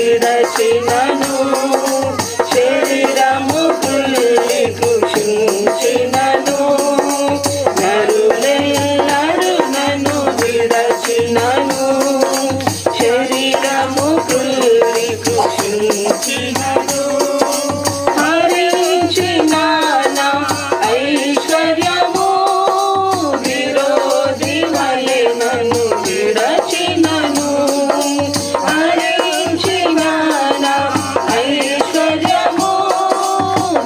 విడచినను శరీరము కుళ్ళి కృషించినను నరులెల్లరు నన్ను విడచినను శరీరము కుళ్ళి కృషించినను హరించిన నా ఐశ్వర్యము విరోధి వలె నన్ను విడచినను హరించిన నా ఐశ్వర్యము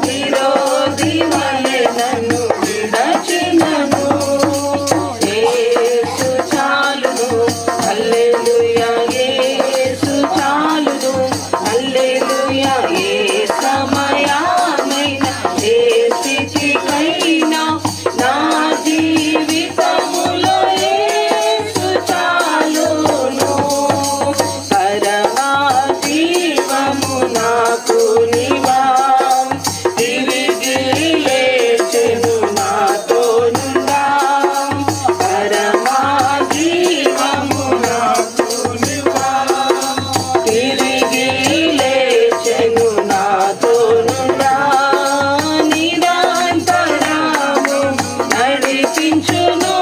విరోధి వలె నన్ను విడచినను యేసు చాలును హల్లెలూయా యేసు చాలును హల్లెలూయా ఏ సమయానైనా ఏ స్థితికైనా నా జీవితములో యేసు చాలును పరమా జీవము నాకు నీవా తిరిగి లేచెను నాతోనుండా పరమా జీవము నాకు నీవా తిరిగి లేచెను నాతోనుండా నిరంతరము నడిపించును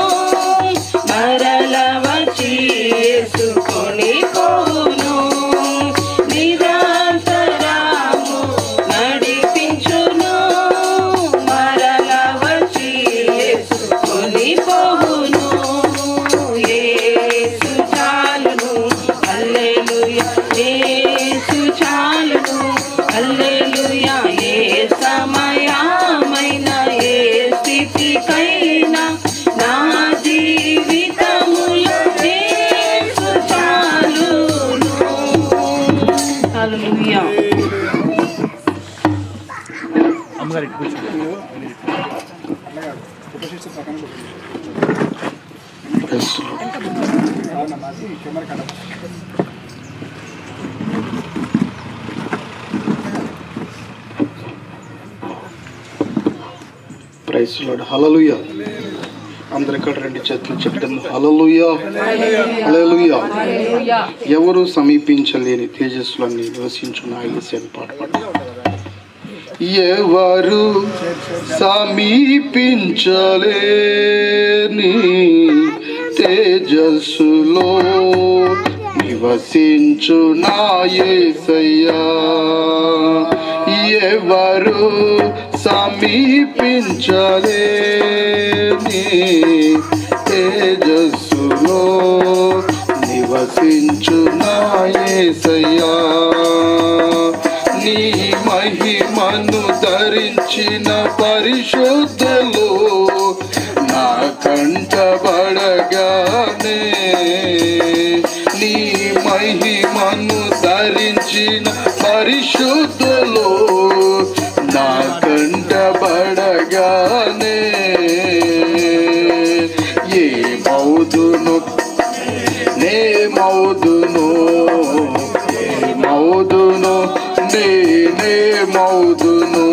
మరల వచ్చి యేసుకొని పోవును నిరంతరము నడిపించును మరల వచ్చి యేసుకొని పోవును యేసు చాలును హల్లెలూయా యేసు చాలును హల్లెలూయా ఏ సమయమైన ఏ స్థితికైనా నా జీవితములో యేసు చాలును హల్లెలూయా అమ్మగారు ఇటు కూర్చోండి. ప్రైజ్ లార్డ్ హల్లెలూయా. అందరు ఇక్కడ రెండు చేతులు చెప్తాం హల్లెలూయా హల్లెలూయా. ఎవరు సమీపించలేని తేజస్సులన్నీ నివసించున్న యేసయ్యను పాట పాడారు. ఎవరు సమీపించలేని తేజస్సులో నివసించు నా యేసయ్యా ఎవరు సమీపించలేని తేజస్సులో నివసించు నా యేసయ్యా నీ మహిమను ధరించిన పరిశుద్ధులు నా కంటబడగానే నీ మహిమను ధరించిన పరిశుద్ధులు నా కంటబడగానే ఏ మౌదును నే మౌదును ఏ మౌదును నేనే మౌదును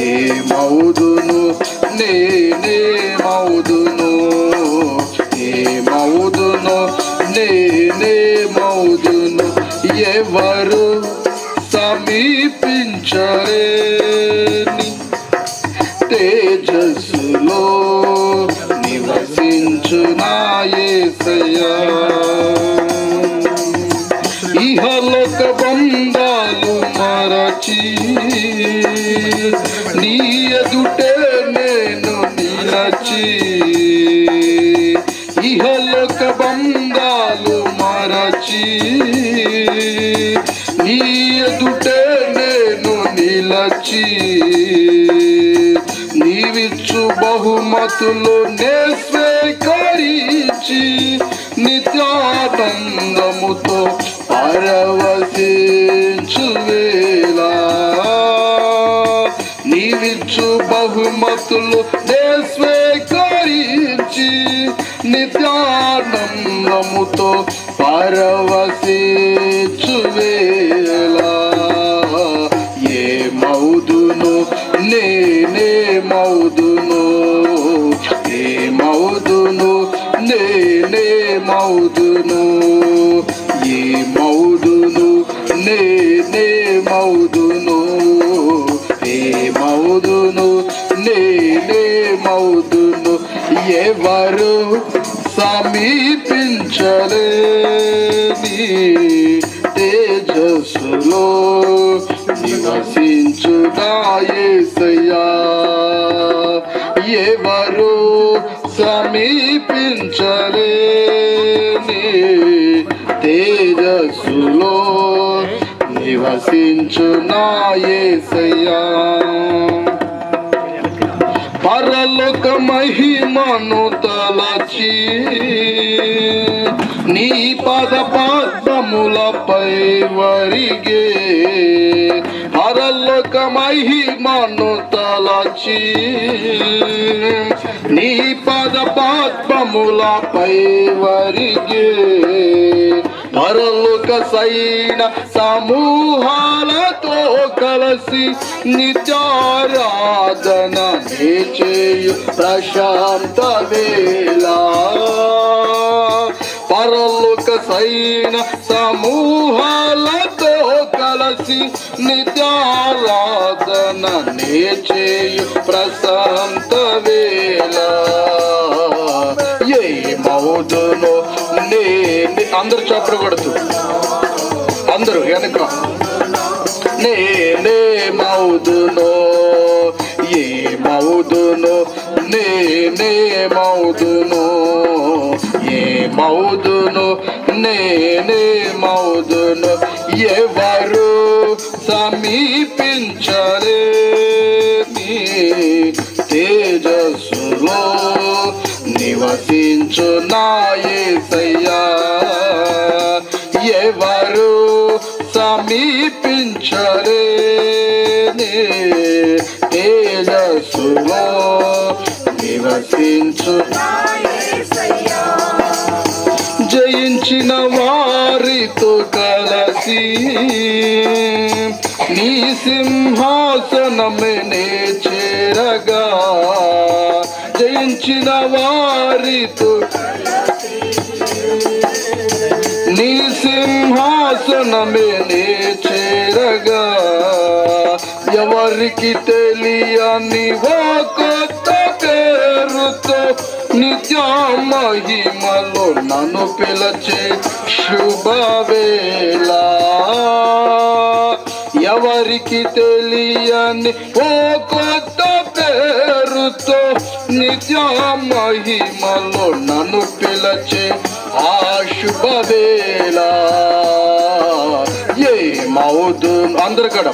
ఏ మౌదును నేనే మౌదును ఏ మౌదును నేనే మౌదును ఎవరు సమీపించలేని తేజస్సులో నివసించు నా యేసయ్యా ఇహలోక బంధాలు మరచి నీ ఎదుటే నేను నిలచి ఇహలోక బంధాలు మరచి నీ ఎదుటే నేను నిలచి నీవిచ్చు బహుమతులు నే స్వీకరించి నిత్యానందముతో పరవశించు వేళ నీవిచ్చు బహుమతులు నే స్వీకరించి నిత్యానందముతో పరవశించు వేళ ఏ మౌదును నేనే మౌదును ఏ మౌదును నేనే మౌదును ఏ మౌదును సమీపించలేని తేజస్సులో నివసించునా యేసయ్యా. ఎవరు సమీపించలేని తేజస్సులో నివసించునా యేసయ్యా. పరలోక మహిమను తలచి నీ పద పద్మములపై వరిగే. పరలోక మహిమను తలచి నీ పద పద్మములపై వరిగే. పరలోక సైన సమూహాలతో కలిసి నిత్యారాధన చేయు ప్రశాంత వేళ. పరలోక సైన సమూహాలతో కలిసి నిత్యారాధన చేయు ప్రశాంత వేళ. ఏ మౌదును అందరూ చప్పుడు కొడుతూ అందరూ వెనక నేనే మౌదును ఏ మౌదును నేనే మౌదును ఏ మౌదును నేనే మౌదును. ఎవరు సమీపించలేని తేజస్సులో నివసించునా యేసయ్యా. ఎవరు సమీపించలేని తేజస్సులో నివసించునా యేసయ్యా. జయించిన వారితో కలిసి నీ సింహాసనమే చేరగా. జయించిన వారితో నీ సింహాసనమే చేరగా. ఎవరికి తెలియని ఓ కొత్త పేరుతో నిత్య మహిమలో నన్ను పిలచే శుభవేళ. ఎవరికి తెలియని ఓ కొత్త పేరుతో నిత్య మహిమలో నన్ను పిలచే ఆ శుభవేళ. ఏ మౌదును అందరు కడ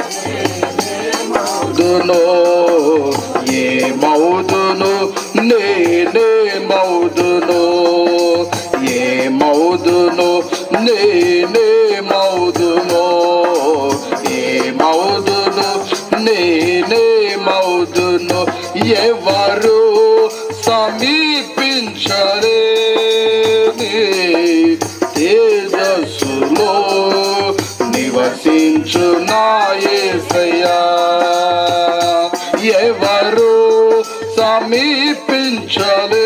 మౌదును ఏ మౌదును నేనే మౌదును ఏ మౌదును నేనే మౌదును ఏ మౌదును నేనే మౌదును. ఎవరు సమీపించలేని తేజస్సులో నివసించునా యేసయ్యా. ఎవరు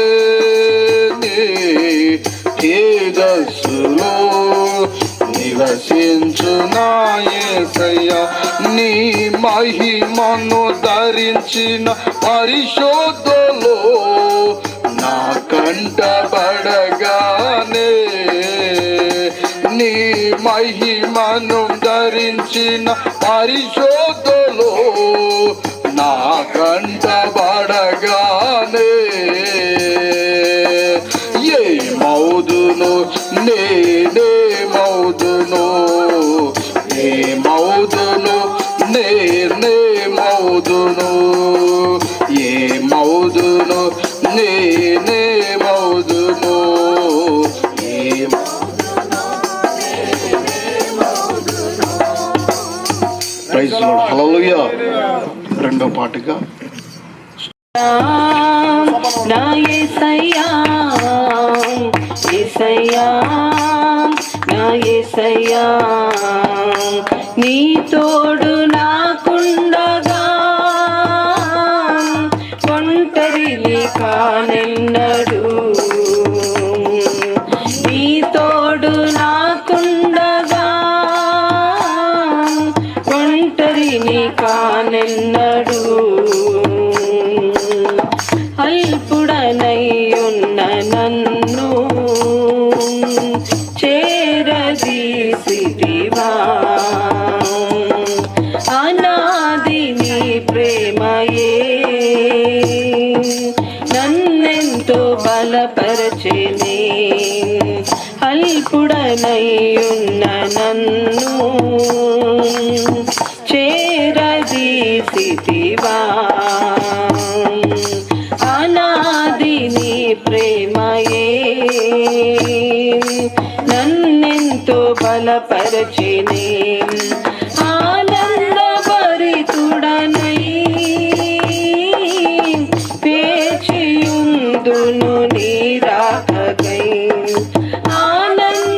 సమీపించలేని తేజస్సులో నివసించునా యేసయ్యా. నీ మహిమను ధరించిన పరిశోధలో నా కంటబడగానే. నీ మహిమను ధరించిన పరిశోధలో నా కంటబడగానే. ఏ మౌదును నేనే మౌదును ఏ మౌదును నేనే మౌదును ఏ మౌదును నేనే మౌదును ఏ ప్రైజ్ లార్డ్. హల్లెలూయా. రెండో పాటగా నా యేసయ్యా యేసయ్యా నా యేసయ్యా. నీ తోడు నాకుండగా ఒంటరిని కానెన్నడు. నీ తోడు నాకుండగా ఒంటరిని కానెన్నడు. అల్పుడనై ఉన్న నన్ను చేసితివా అనాది నీ ప్రేమయే నన్నెంతో బలపరచెనే అల్పుడనయ్యున్న నన్ను చేరదీసితివా అనాది నీ ప్రేమయే నన్నెంతో బలపరచెనే ఆనందభరితుడనై వేచియుందును నీ రాకకై ఆనందభరితుడనై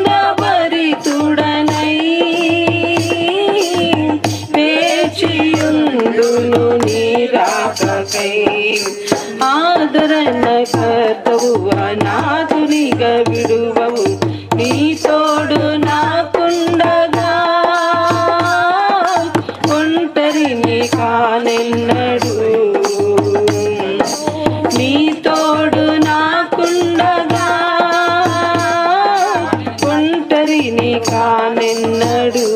వేచియుందును నీ రాకకై ఆదరణ కర్తవు అనాథునిగా విడువవు నీ తోడు నాకుండగా ఒంటరిని కానెన్నడు నీ తోడు నాకుండగా ఒంటరిని కానెన్నడు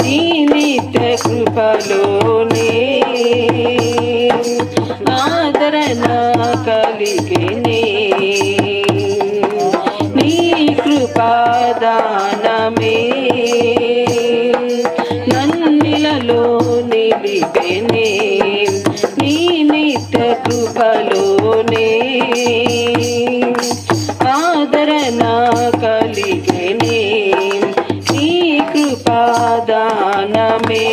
నీ నిత్య కృపలోనే ఆదరణ కలిగినే నీ కృపాదానమే నన్నిలలో నిలిపెనే నీ నిత్య కృపలోనే ఆదరణ కలిగినే నీ కృపాదానమే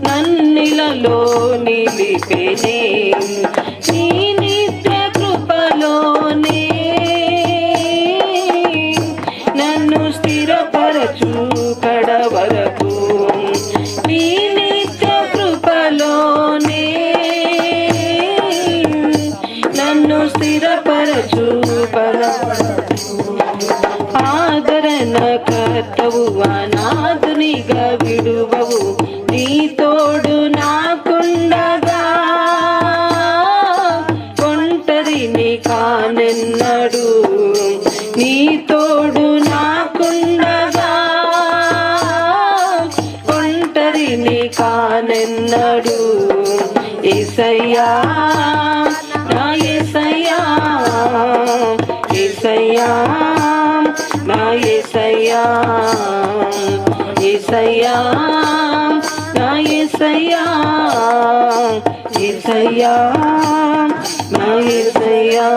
నన్నిలలో నిలిపెనే నీ నిత్య కృపలోనే నన్ను స్థిరపరచు కడవరకు నీ నిత్య కృపలోనే నన్ను స్థిరపరచు ఆదరణ కర్తవు అనాథునిగా విడువవు నీ తోడు నాకుండగా ఒంటరిని కానెన్నడు నీ తోడు నాకుండగా ఒంటరిని కానెన్నడు యేసయ్యా నా యేసయ్యా యేసయ్యా నా యేసయ్యా యేసయ్యా నా యేసయ్యా యేసయ్యా నా యేసయ్యా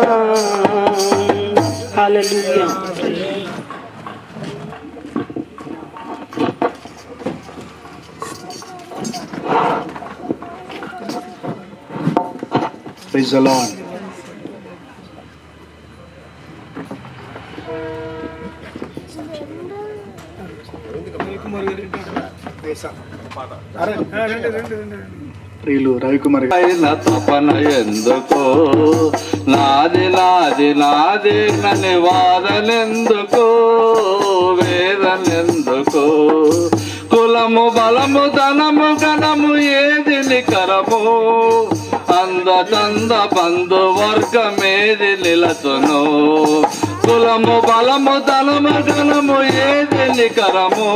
హల్లెలూయా. Praise the Lord. ప్రియులు రవికుమార్ తపన ఎందుకో నాది నాది నాది నన్ను వాదనెందుకో వేదనెందుకో కులము బలము ధనము గణము ఏది నికరము అందచంద బంధు వర్గమేది నిలచును కులము బలము ధనము గణము ఏది నికరము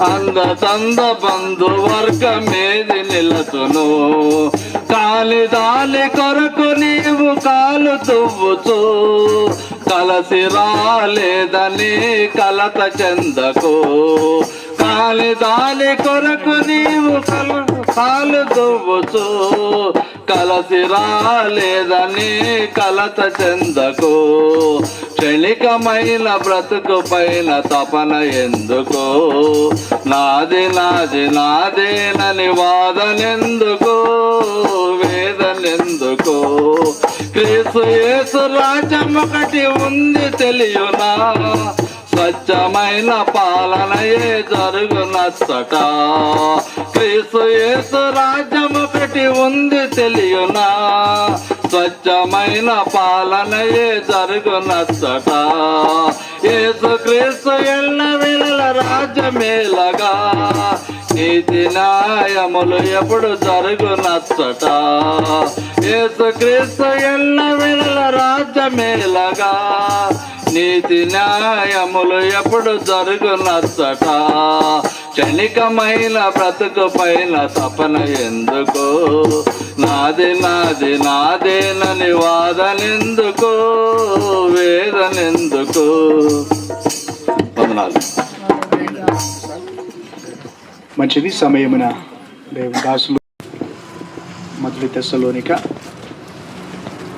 అందచంద బంధు వర్గమేది నిలచును కాలి దాలి కొరకు నీవు కాలు తువ్వుచు కలసి రాలేదని కలత చెందకు కాలి దాలి కొరకు నీవు కాలు తువ్వుచు కలసి రాలేదని కలత చెందకు క్షణికమైన బ్రతుకు పైన తపన ఎందుకు నాది నాది నాదేనని వాదనెందుకు వేదనెందుకు క్రీస్తు యేసు రాజ్యం ఒకటి ఉంది తెలియునా స్వచ్ఛమైన పాలనయే జరుగునచ్చట క్రీస్తు యేసు రాజ్యం ఒకటి ఉంది తెలియునా స్వచ్ఛమైన పాలనయే జరుగునచ్చట యేసు క్రీస్తు ఎల్లవేళ రాజ్యమేలగా నీతి న్యాయములు ఎప్పుడు జరుగునచ్చట యేసు క్రీస్తు ఎల్లవేళ రాజ్యమేలగా నీతి న్యాయములు ఎప్పుడు జరుగునచ్చట. క్షణికమైన బ్రతుకు పైన తపన ఎందుకు, నాది నాది నాదేనని వాదనెందుకు, వేదనెందుకు. వందనాలు. మంచిది. సమయమున దేవుని దాసులు మొదటి తెస్సలోనిక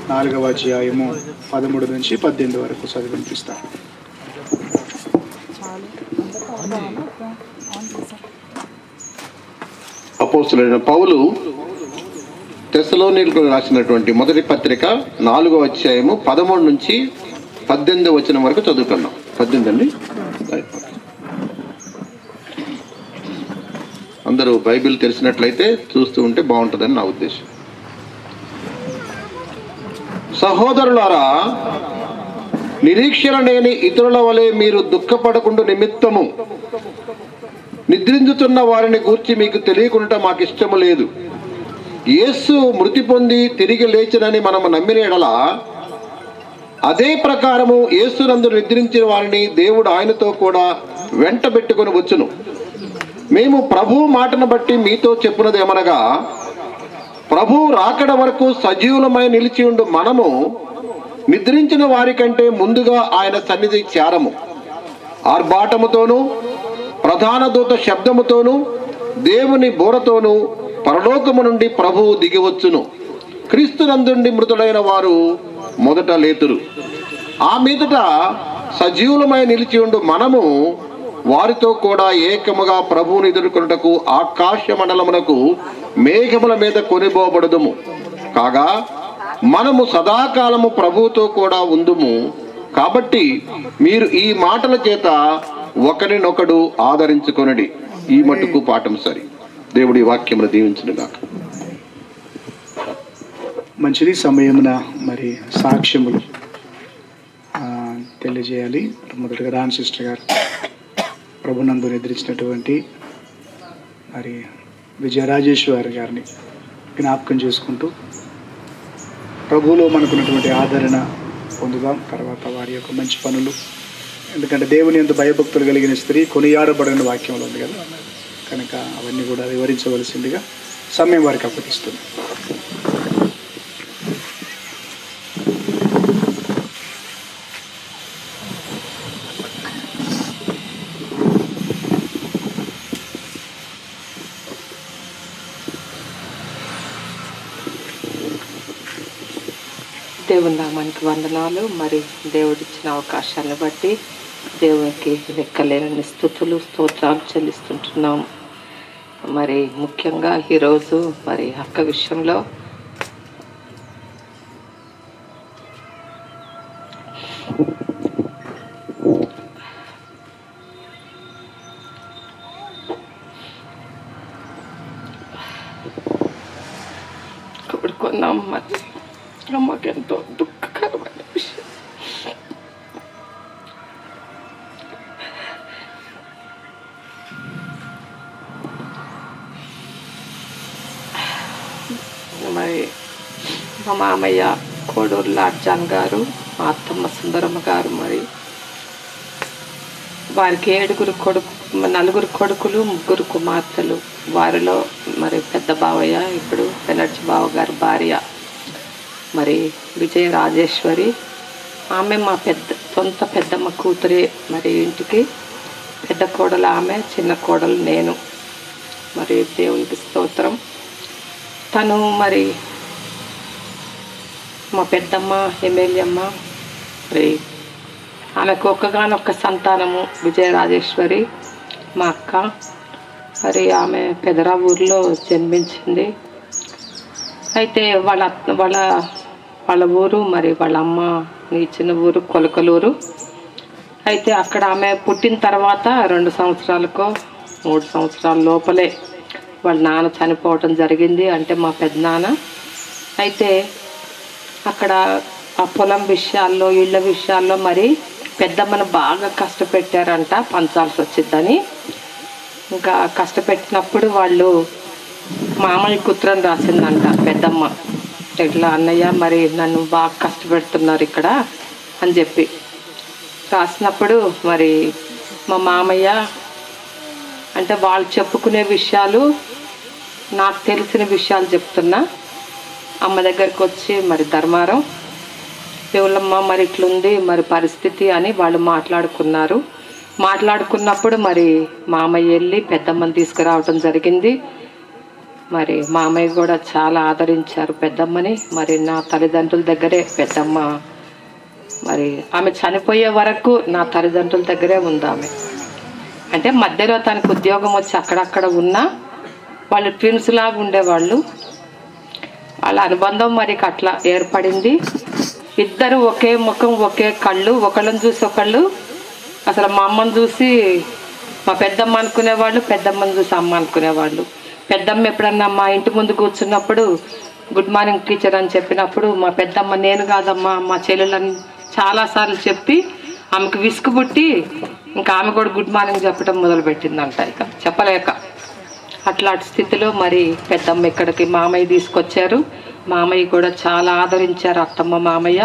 4వ అధ్యాయము 13 నుంచి 18 వరకు చదివినిపిస్తాను. అపోస్తలుడైన పౌలు తెస్సలోనికీయులకు రాసినటువంటి మొదటి పత్రిక 4వ అధ్యాయము 13 నుంచి 18 వచనం వరకు చదువుకున్నాం. 18 అండి. అందరూ బైబిల్ తెలిసినట్లయితే చూస్తూ ఉంటే బాగుంటుందని నా ఉద్దేశం. సహోదరులారా, నిరీక్షణ లేని ఇతరుల వలె మీరు దుఃఖపడకుండా నిమిత్తము నిద్రించుతున్న వారిని గూర్చి మీకు తెలియకుండా మాకు ఇష్టము లేదు. యేసు మృతి పొంది తిరిగి లేచినని మనము నమ్మిన ఎడల అదే ప్రకారము యేసునందు నిద్రించిన వారిని దేవుడు ఆయనతో కూడా వెంట పెట్టుకొని వచ్చును. మేము ప్రభు మాటను బట్టి మీతో చెప్పున్నది ఏమనగా, ప్రభు రాకడ వరకు సజీవులమై నిలిచి ఉండు మనము నిద్రించిన వారి కంటే ముందుగా ఆయన సన్నిధి చేరము. ఆర్భాటముతోనూ ప్రధాన దూత శబ్దముతోనూ దేవుని బోరతోనూ పరలోకము నుండి ప్రభువు దిగివచ్చును. క్రీస్తునందుండి మృతులైన వారు మొదట లేతురు. ఆ మీదట సజీవులమై నిలిచి ఉండు మనము వారితో కూడా ఏకముగా ప్రభువుని ఎదుర్కొనుటకు ఆకాశ మండలమునకు మేఘముల మీద కొనిపోబడదుము. కాగా మనము సదాకాలము ప్రభువుతో కూడా ఉందుము. కాబట్టి మీరు ఈ మాటల చేత ఒకరినొకడు ఆదరించుకొనడి. ఈ మట్టుకు పాఠం సరి. దేవుడి వాక్యమును దీవించునుగాక. మంచిది. సమయమున మరి సాక్ష్యములు తెలియజేయాలి. మొదటగా రాన్ సిస్టర్ గారు ప్రభునందు నిద్రించినటువంటి మరి విజయరాజేశ్వరి గారిని జ్ఞాపకం చేసుకుంటూ ప్రభువులో మనకున్నటువంటి ఆదరణ పొందుదాం. తర్వాత వారి యొక్క మంచి పనులు, ఎందుకంటే దేవుని యందు భయభక్తులు కలిగిన స్త్రీ కొనియాడబడిన వాక్యంలో ఉంది కదా, కనుక అవన్నీ కూడా వివరించవలసిందిగా సమయం వారికి అప్పగిస్తుంది. దేవుని నామానికి వందనాలు. మరి దేవుడిచ్చిన అవకాశాన్ని బట్టి దేవునికి లెక్కలేని స్తుతులు స్తోత్రాలు చెల్లిస్తుంటున్నాం. మరి ముఖ్యంగా ఈరోజు మరి అక్క విషయంలో కొడుకున్నాం. మరి మాకెంతో దుఃఖకరమైన విషయం. మరి మా మామయ్య కోడూరు లాడ్జాన్ గారు, మా అత్తమ్మ సుందరమ్మ గారు, మరి వారికి 9 కొడుకులు 3 కుమార్తెలు. వారిలో మరి పెద్ద బావయ్య ఇప్పుడు బెనర్జీ బావ గారి భార్య మరి విజయ రాజేశ్వరి, ఆమె మా సొంత పెద్దమ్మ కూతురే. మరి ఇంటికి పెద్ద కోడలు ఆమె, చిన్న కోడలు నేను. మరి దేవునికి స్తోత్రం. తను మరి మా పెద్దమ్మ ఎమ్మెల్యేమ్మ, మరి ఆమెకు ఒక్కగానొక్క సంతానము విజయరాజేశ్వరి మా అక్క. మరి ఆమె పెదరా ఊరిలో జన్మించింది. అయితే వాళ్ళ ఊరు మరి వాళ్ళ అమ్మ ఇచ్చిన ఊరు కొలకలూరు. అయితే అక్కడ ఆమె పుట్టిన తర్వాత 2 సంవత్సరాలకో 3 సంవత్సరాల లోపలే వాళ్ళ నాన్న చనిపోవటం జరిగింది, అంటే మా పెద్దనాన్న. అయితే అక్కడ ఆ పొలం విషయాల్లో ఇళ్ళ విషయాల్లో మరి పెద్దమ్మను బాగా కష్టపెట్టారంట, పంచాల్సి వచ్చిద్దని. ఇంకా కష్టపెట్టినప్పుడు వాళ్ళు మామయ్య ఉత్తరం రాసిందంట పెద్దమ్మ, ఇట్లా అన్నయ్య మరి నన్ను బాగా కష్టపెడుతున్నారు ఇక్కడ అని చెప్పి. రాసినప్పుడు మరి మా మామయ్య అంటే వాళ్ళు చెప్పుకునే విషయాలు నాకు తెలిసిన విషయాలు చెప్తున్నా. అమ్మ దగ్గరికి వచ్చి మరి ధర్మారం దేవుళ్ళమ్మ మరి ఇట్లుంది మరి పరిస్థితి అని వాళ్ళు మాట్లాడుకున్నప్పుడు మరి మామయ్య వెళ్ళి పెద్దమ్మని తీసుకురావటం జరిగింది. మరి మామయ్య కూడా చాలా ఆదరించారు పెద్దమ్మని. మరి నా తల్లిదండ్రుల దగ్గరే పెద్దమ్మ మరి ఆమె చనిపోయే వరకు నా తల్లిదండ్రుల దగ్గరే ఉంది ఆమె. అంటే మధ్యలో తనకు ఉద్యోగం వచ్చి అక్కడక్కడ ఉన్నా వాళ్ళు ట్విన్స్ లాగా ఉండేవాళ్ళు. వాళ్ళ అనుబంధం మరి అట్లా ఏర్పడింది. ఇద్దరు ఒకే ముఖం ఒకే కళ్ళు, ఒకళ్ళని చూసి ఒకళ్ళు అసలు మా అమ్మని చూసి మా పెద్దమ్మ అనుకునేవాళ్ళు, పెద్దమ్మని చూసి అమ్మ అనుకునేవాళ్ళు. పెద్దమ్మ ఎప్పుడన్నా మా ఇంటి ముందు కూర్చున్నప్పుడు గుడ్ మార్నింగ్ టీచర్ అని చెప్పినప్పుడు మా పెద్దమ్మ నేను కాదమ్మా మా చెల్లెలని చాలాసార్లు చెప్పి ఆమెకు విసుగు పుట్టి ఇంకా ఆమె కూడా గుడ్ మార్నింగ్ చెప్పడం మొదలుపెట్టిందంట. ఇక చెప్పలేక అట్లాంటి స్థితిలో మరి పెద్దమ్మ ఇక్కడికి మామయ్య తీసుకొచ్చారు. మామయ్య కూడా చాలా ఆదరించారు, అత్తమ్మ మామయ్య.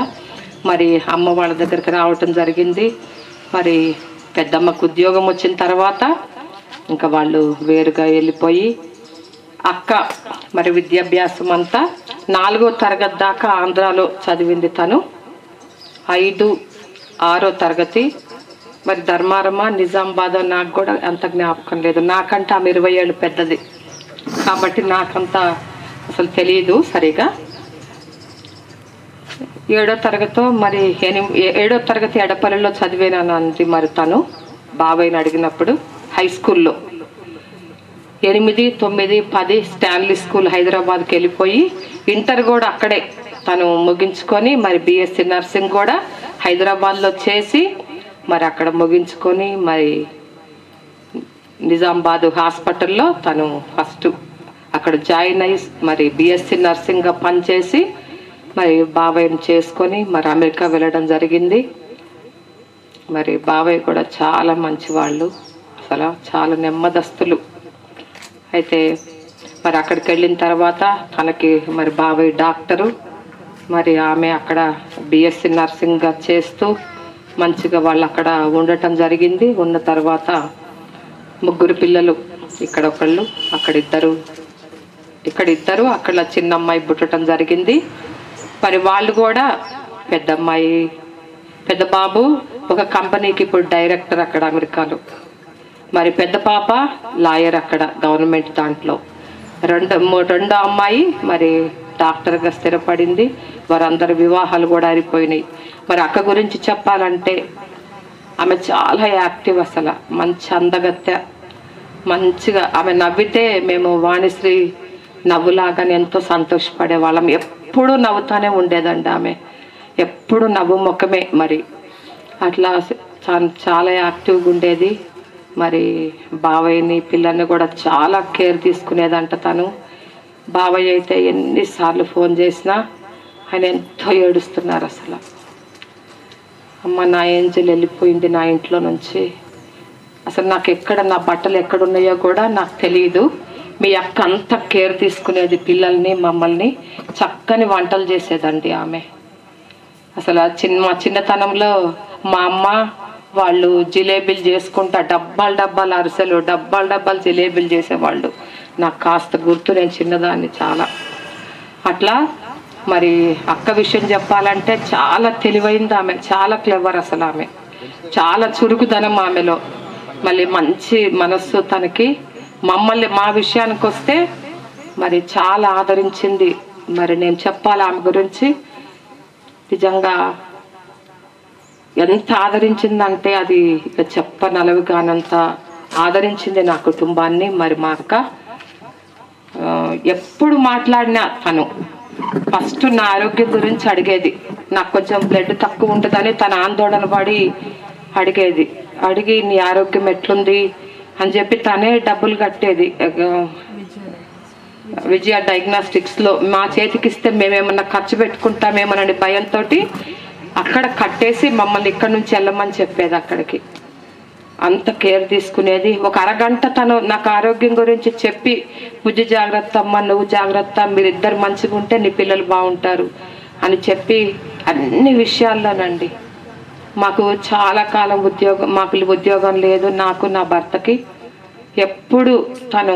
మరి అమ్మ వాళ్ళ దగ్గరికి రావటం జరిగింది. మరి పెద్దమ్మకు ఉద్యోగం వచ్చిన తర్వాత ఇంకా వాళ్ళు వేరుగా వెళ్ళిపోయి అక్క మరి విద్యాభ్యాసం అంతా 4వ తరగతి దాకా ఆంధ్రాలో చదివింది. తను 5, 6వ తరగతి మరి ధర్మారమ్మ నిజామాబాద్. నాకు కూడా అంత జ్ఞాపకం లేదు, నాకంటే ఆమె 20 ఏళ్ళు పెద్దది కాబట్టి నాకంత అసలు తెలియదు సరిగా. 7వ తరగతి మరి 7వ తరగతి ఎడపల్లిలో చదివేనంది. మరి తను బాబాయ్ని అడిగినప్పుడు హై స్కూల్లో 8, 9, 10 స్టాన్లీ స్కూల్ హైదరాబాద్కి వెళ్ళిపోయి ఇంటర్ కూడా అక్కడే తను ముగించుకొని మరి బిఎస్సి నర్సింగ్ కూడా హైదరాబాద్లో చేసి మరి అక్కడ ముగించుకొని మరి నిజామాబాద్ హాస్పిటల్లో తను ఫస్ట్ అక్కడ జాయిన్ అయ్యి మరి బిఎస్సి నర్సింగ్గా పనిచేసి మరి బాబాయ్ని చేసుకొని మరి అమెరికా వెళ్ళడం జరిగింది. మరి బాబాయ్ కూడా చాలా మంచివాళ్ళు, అసలు చాలా నెమ్మదస్తులు. అయితే మరి అక్కడికి వెళ్ళిన తర్వాత తనకి మరి బాబాయ్ డాక్టరు, మరి ఆమె అక్కడ బిఎస్సి నర్సింగ్గా చేస్తూ మంచిగా వాళ్ళు అక్కడ ఉండటం జరిగింది. ఉన్న తర్వాత 3 పిల్లలు, ఇక్కడ ఒకళ్ళు ఇక్కడ ఇద్దరు అక్కడ చిన్న అమ్మాయి పుట్టడం జరిగింది. మరి వాళ్ళు కూడా పెద్ద బాబు ఒక కంపెనీకి ఇప్పుడు డైరెక్టర్ అక్కడ అమెరికాలో, మరి పెద్ద పాప లాయర్ అక్కడ గవర్నమెంట్ దాంట్లో. రెండో అమ్మాయి మరి డాక్టర్గా స్థిరపడింది. వారందరి వివాహాలు కూడా అయిపోయినాయి. మరి అక్క గురించి చెప్పాలంటే ఆమె చాలా యాక్టివ్, అసలు మంచి అందగత్తె, మంచిగా ఆమె నవ్వితే మేము వాణిశ్రీ నవ్వులాగానే ఎంతో సంతోషపడే వాళ్ళం. ఎప్పుడూ నవ్వుతానే ఉండేదండి ఆమె, ఎప్పుడు నవ్వు ముఖమే. మరి అట్లా చాలా యాక్టివ్గా ఉండేది. మరి బావయ్యని పిల్లల్ని కూడా చాలా కేర్ తీసుకునేదంట తను. బావయ్య అయితే ఎన్నిసార్లు ఫోన్ చేసినా ఆయన ఎంతో ఏడుస్తున్నారు. అసలు అమ్మ నా ఏంజల్ వెళ్ళిపోయింది నా ఇంట్లో నుంచి, అసలు నాకు ఎక్కడ నా బట్టలు ఎక్కడున్నాయో కూడా నాకు తెలియదు. మీ అక్క అంత కేర్ తీసుకునేది పిల్లల్ని మమ్మల్ని, చక్కని వంటలు చేసేదండి ఆమె. అసలు మా చిన్నతనంలో మా అమ్మ వాళ్ళు జిలేబీలు చేసుకుంటా డబ్బాలు అరిసెలు డబ్బాలు జిలేబీలు చేసేవాళ్ళు. నాకు కాస్త గుర్తు, నేను చిన్నదాన్ని చాలా. అట్లా మరి అక్క విషయం చెప్పాలంటే చాలా తెలివైంది ఆమె, చాలా క్లెవర్ అసలు ఆమె, చాలా చురుకుదనం ఆమెలో, మళ్ళీ మంచి మనస్సు తనకి. మమ్మల్ని మా విషయానికి వస్తే మరి చాలా ఆదరించింది. మరి నేను చెప్పాలి ఆమె గురించి, నిజంగా ఎంత ఆదరించిందంటే అది ఇక చెప్పనలవి కానంత ఆదరించింది నా కుటుంబాన్ని. మరి మా అక్క ఎప్పుడు మాట్లాడినా తను ఫస్ట్ నా ఆరోగ్యం గురించి అడిగేది. నాకు కొంచెం బ్లడ్ తక్కువ ఉంటుందని తన ఆందోళన పడి అడిగి నీ ఆరోగ్యం ఎట్లుంది అని చెప్పి తనే డబ్బులు కట్టేది. విజయ డయాగ్నోస్టిక్స్లో మా చేతికిస్తే మేమేమన్నా ఖర్చు పెట్టుకుంటామేమోనని భయంతో అక్కడ కట్టేసి మమ్మల్ని ఇక్కడ నుంచి వెళ్ళమని చెప్పేది అక్కడికి. అంత కేర్ తీసుకునేది. ఒక అరగంట తను నాకు ఆరోగ్యం గురించి చెప్పి, బుజ్జి జాగ్రత్త అమ్మ, నువ్వు జాగ్రత్త, మీరిద్దరు మంచిగా ఉంటే నీ పిల్లలు బాగుంటారు అని చెప్పి అన్ని విషయాల్లోనండి మాకు చాలా కాలం మాకు ఉద్యోగం లేదు. నాకు నా భర్తకి ఎప్పుడు తను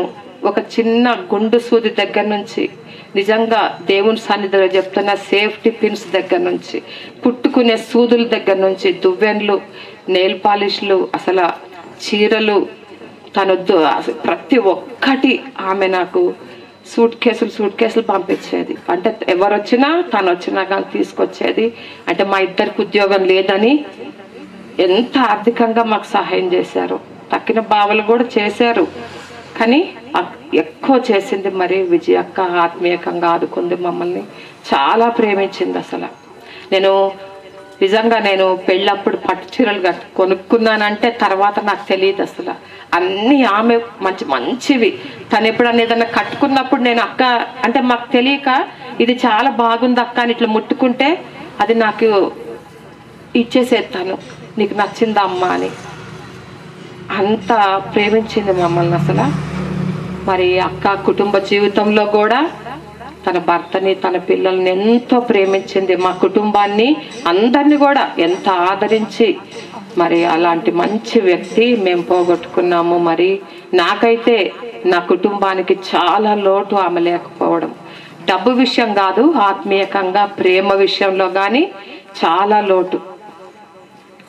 ఒక చిన్న గుండు సూది దగ్గర నుంచి, నిజంగా దేవుని సన్నిధిలో చెప్తున్న సేఫ్టీ పిన్స్ దగ్గర నుంచి, కుట్టుకునే సూదుల దగ్గర నుంచి, దువ్వెన్లు, నెయిల్ పాలిష్లు, అసలు చీరలు, తను ప్రతి ఒక్కటి ఆమె నాకు సూట్ కేసులు పంపించేది. అంటే ఎవరు వచ్చినా తను వచ్చినా కానీ తీసుకొచ్చేది. అంటే మా ఇద్దరికి ఉద్యోగం లేదని ఎంత ఆర్థికంగా మాకు సహాయం చేశారు. తక్కిన బావలు కూడా చేశారు, కానీ ఎక్కువ చేసింది మరి విజయ అక్క. ఆత్మీయకంగా ఆదుకుంది మమ్మల్ని, చాలా ప్రేమించింది. అసలు నిజంగా నేను పెళ్ళప్పుడు పట్టు చీరలు కొనుక్కున్నానంటే తర్వాత నాకు తెలియదు అసలు. అన్నీ ఆమె మంచివి. తను ఎప్పుడన్నా ఏదన్నా కట్టుకున్నప్పుడు నేను అక్క అంటే మాకు తెలియక ఇది చాలా బాగుంది అక్క అని ఇట్లా ముట్టుకుంటే అది నాకు ఇచ్చేసేది. తను నీకు నచ్చిందా అమ్మా అని అంత ప్రేమించింది మమ్మల్ని అసలు. మరి అక్క కుటుంబ జీవితంలో కూడా తన భర్తని, తన పిల్లల్ని ఎంతో ప్రేమించింది. మా కుటుంబాన్ని అందరినీ కూడా ఎంత ఆదరించి, మరి అలాంటి మంచి వ్యక్తి మేము పోగొట్టుకున్నాము. మరి నాకైతే నా కుటుంబానికి చాలా లోటు ఆమె లేకపోవడం. డబ్బు విషయం కాదు, ఆత్మీయకంగా ప్రేమ విషయంలో కానీ చాలా లోటు.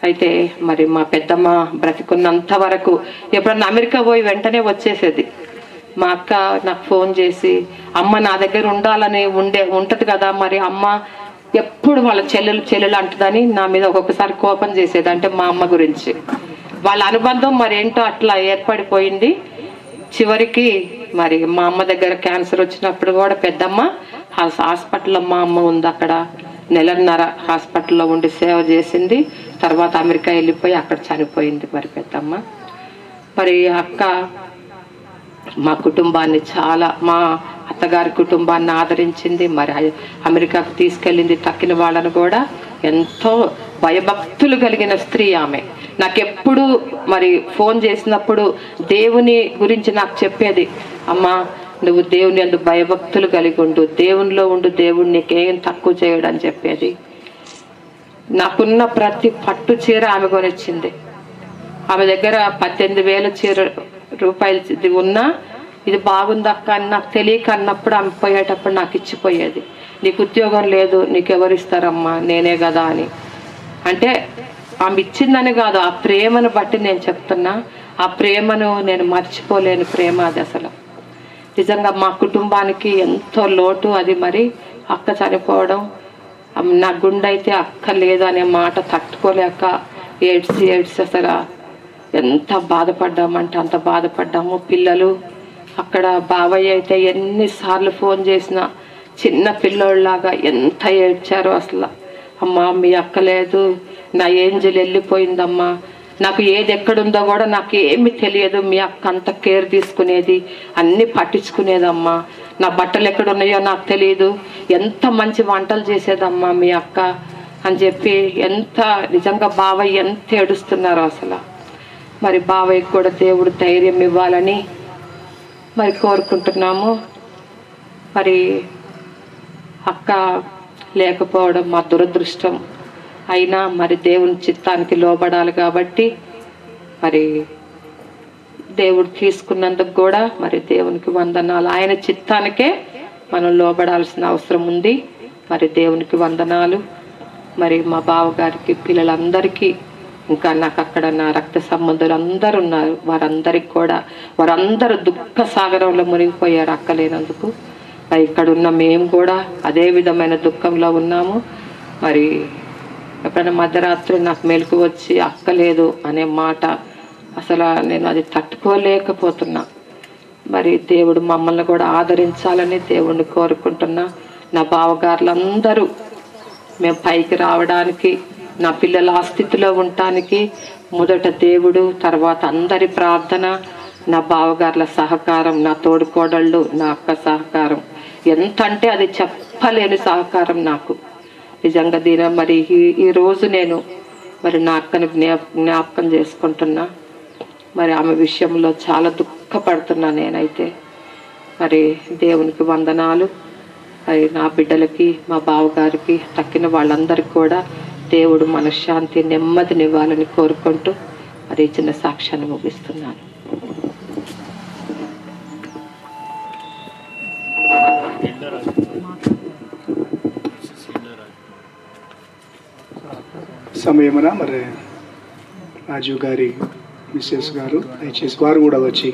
అయితే మరి మా పెద్దమ్మ బ్రతికున్నంత వరకు ఎప్పుడన్నా అమెరికా పోయి వెంటనే వచ్చేసేది. మా అక్క నాకు ఫోన్ చేసి, అమ్మ నా దగ్గర ఉండాలని ఉంటది కదా, మరి అమ్మ ఎప్పుడు వాళ్ళ చెల్లెలు అంటదని నా మీద ఒక్కొక్కసారి కోపం చేసేది. అంటే మా అమ్మ గురించి వాళ్ళ అనుబంధం మరి ఏంటో అట్లా ఏర్పడిపోయింది. చివరికి మరి మా అమ్మ దగ్గర క్యాన్సర్ వచ్చినప్పుడు కూడా పెద్దమ్మ హాస్పిటల్లో, మా అమ్మ ఉంది అక్కడ, నెలన్నర హాస్పిటల్లో ఉండి సేవ చేసింది. తర్వాత అమెరికా వెళ్ళిపోయి అక్కడ చనిపోయింది మరి పెద్దమ్మ. మరి అక్క మా కుటుంబాన్ని చాలా, మా అత్తగారి కుటుంబాన్ని ఆదరించింది. మరి అమెరికాకు తీసుకెళ్ళింది. తక్కిన వాళ్ళను కూడా ఎంతో భయభక్తులు కలిగిన స్త్రీ ఆమె. నాకెప్పుడు మరి ఫోన్ చేసినప్పుడు దేవుని గురించి నాకు చెప్పేది, అమ్మా నువ్వు దేవుని అందు భయభక్తులు కలిగి ఉండు, దేవునిలో ఉండు, దేవుడు నీకేం తక్కువ చేయడు అని చెప్పేది. నాకున్న ప్రతి పట్టు చీర ఆమె కొనిచ్చింది. ఆమె దగ్గర 18,000 రూపాయలు ఉన్నా, ఇది బాగుంది అక్క అని నాకు తెలియక అన్నప్పుడు ఆమె పోయేటప్పుడు నాకు ఇచ్చిపోయేది. నీకు ఉద్యోగం లేదు, నీకెవరిస్తారమ్మా, నేనే కదా అని. అంటే ఆమె ఇచ్చిందని కాదు, ఆ ప్రేమను బట్టి నేను చెప్తున్నా. ఆ ప్రేమను నేను మర్చిపోలేని ప్రేమ అది అసలు. నిజంగా మా కుటుంబానికి ఎంతో లోటు అది. మరి అక్క చనిపోవడం, నా గుండె అయితే అక్క లేదు అనే మాట తట్టుకోలేక ఏడ్చి అసలు ఎంత బాధపడ్డామంటే అంత బాధపడ్డాము. పిల్లలు అక్కడ బావయ్య అయితే ఎన్నిసార్లు ఫోన్ చేసినా చిన్న పిల్లోళ్ళలాగా ఎంత ఏడ్చారో అసలు. అమ్మ మీ అక్క లేదు, నా ఏంజల్ వెళ్ళిపోయిందమ్మా, నాకు ఏది ఎక్కడుందో కూడా నాకు ఏమి తెలియదు, మీ అక్క అంత కేర్ తీసుకునేది, అన్నీ పట్టించుకునేదమ్మా, నా బట్టలు ఎక్కడున్నాయో నాకు తెలియదు, ఎంత మంచి వంటలు చేసేదమ్మా మీ అక్క అని చెప్పి ఎంత నిజంగా బావయ్య ఎంత ఏడుస్తున్నారో అసలు. మరి బావయ్యకి కూడా దేవుడు ధైర్యం ఇవ్వాలని మరి కోరుకుంటున్నాము. మరి అక్క లేకపోవడం మా దురదృష్టం అయినా మరి దేవుని చిత్తానికి లోబడాలి కాబట్టి మరి దేవుడు తీసుకున్నందుకు కూడా మరి దేవునికి వందనాలు. ఆయన చిత్తానికే మనం లోబడాల్సిన అవసరం ఉంది. మరి దేవునికి వందనాలు. మరి మా బావగారికి, పిల్లలందరికీ, ఇంకా నాకు అక్కడ నా రక్త సంబంధులు అందరూ ఉన్నారు, వారందరికి కూడా, వారందరూ దుఃఖ సాగరంలో మునిగిపోయారు అక్క లేనందుకు. మరి ఇక్కడ ఉన్న మేము కూడా అదే విధమైన దుఃఖంలో ఉన్నాము. మరి ఎప్పుడైనా మధ్యరాత్రి నాకు మెలకు వచ్చి అక్క లేదు అనే మాట అసలు నేను అది తట్టుకోలేకపోతున్నా. మరి దేవుడు మమ్మల్ని కూడా ఆదరించాలని దేవుణ్ణి కోరుకుంటున్నా. నా బావగారులందరూ మేము పైకి రావడానికి, నా పిల్లల ఆ స్థితిలో ఉండటానికి మొదట దేవుడు, తర్వాత అందరి ప్రార్థన, నా బావగారుల సహకారం, నా తోడుకోడళ్ళు, నా అక్క సహకారం ఎంత అంటే అది చెప్పలేని సహకారం నాకు నిజంగా. మరి ఈరోజు నేను మరి నా అక్కని జ్ఞాపకం చేసుకుంటున్నా. మరి ఆమె విషయంలో చాలా దుఃఖపడుతున్నా నేనైతే. మరి దేవునికి వందనాలు. మరి నా బిడ్డలకి, మా బావగారికి, తక్కిన వాళ్ళందరికీ కూడా దేవుడు మనశ్శాంతి నెమ్మదినివ్వాలని కోరుకుంటూ మరి చిన్న సాక్ష్యాన్ని ముగిస్తున్నాను. సమయమున మరి రాజు గారి మిస్సెస్ గారు దయచేసి వారు కూడా వచ్చి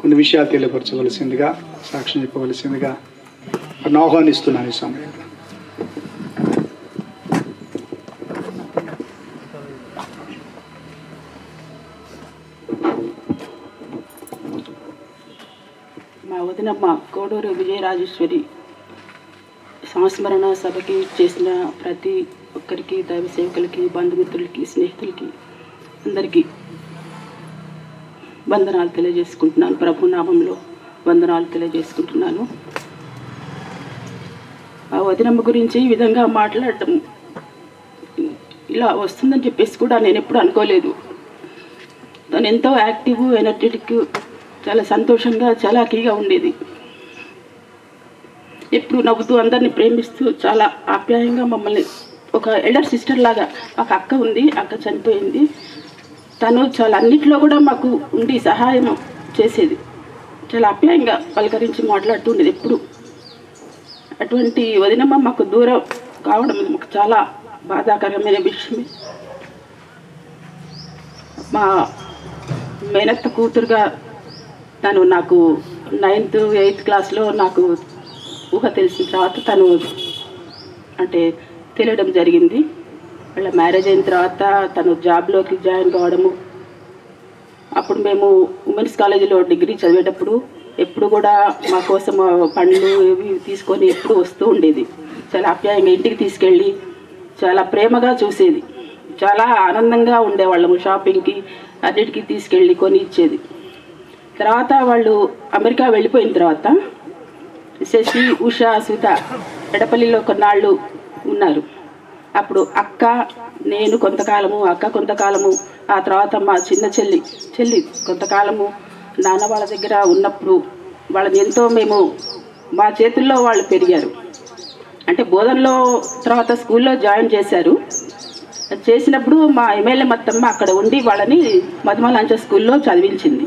కొన్ని విషయాలు తెలియపరచవలసిందిగా, సాక్ష్యం చెప్పవలసిందిగా వారిని ఆహ్వానిస్తున్నాను. ఈ సమయంలో మా వదినమ్మ కోడూరు విజయరాజేశ్వరి సంస్మరణ సభకి చేసిన ప్రతి ఒక్కరికి, దైవ సేవకులకి, బంధుమిత్రులకి, స్నేహితులకి అందరికీ వందనాలు తెలియజేసుకుంటున్నాను. ప్రభు నామంలో వందనాలు తెలియజేసుకుంటున్నాను. ఆ వదినమ్మ గురించి ఈ విధంగా మాట్లాడటం ఇలా వస్తుందని చెప్పేసి కూడా నేను ఎప్పుడు అనుకోలేదు. తను ఎంతో యాక్టివ్, ఎనర్జెటిక్, చాలా సంతోషంగా, చలాకీగా ఉండేది. ఎప్పుడు నవ్వుతూ అందరినీ ప్రేమిస్తూ చాలా ఆప్యాయంగా మమ్మల్ని ఒక ఎల్డర్ సిస్టర్ లాగా, ఒక అక్క ఉంది, అక్క చనిపోయింది, తను చాలా అన్నిట్లో కూడా మాకు ఉండి సహాయం చేసేది. చాలా ఆప్యాయంగా పలకరించి మాట్లాడుతూ ఉండేది ఎప్పుడు. అటువంటి వదినమ్మ మాకు దూరం కావడం మాకు చాలా బాధాకరమైన విషయమే. మా మేనత్త కూతురుగా తను నాకు 9th 8th క్లాస్లో నాకు ఊహ తెలిసిన తర్వాత తను అంటే తెలియడం జరిగింది. వాళ్ళ మ్యారేజ్ అయిన తర్వాత తను జాబ్లోకి జాయిన్ కావడము. అప్పుడు మేము ఉమెన్స్ కాలేజీలో డిగ్రీ చదివేటప్పుడు ఎప్పుడు కూడా మా కోసం పండ్లు ఇవి తీసుకొని ఎప్పుడు వస్తూ ఉండేది. చాలా ఆప్యాయంగా ఇంటికి తీసుకెళ్ళి చాలా ప్రేమగా చూసేది. చాలా ఆనందంగా ఉండేవాళ్ళము. షాపింగ్కి అన్నిటికీ తీసుకెళ్ళి కొని ఇచ్చేది. తర్వాత వాళ్ళు అమెరికా వెళ్ళిపోయిన తర్వాత శశి, ఉషా, సుధ ఎడపల్లిలో కొన్నాళ్ళు ఉన్నారు. అప్పుడు అక్క, నేను కొంతకాలము, అక్క కొంతకాలము, ఆ తర్వాత మా చిన్న చెల్లి కొంతకాలము నాన్న వాళ్ళ దగ్గర ఉన్నప్పుడు వాళ్ళని ఎంతో మేము మా చేతుల్లో వాళ్ళు పెరిగారు. అంటే బోధనలో తర్వాత స్కూల్లో జాయిన్ చేశారు. చేసినప్పుడు మా ఎమ్మెల్యే మొత్తమ్మ అక్కడ ఉండి వాళ్ళని మధుమలాంచ స్కూల్లో చదివించింది.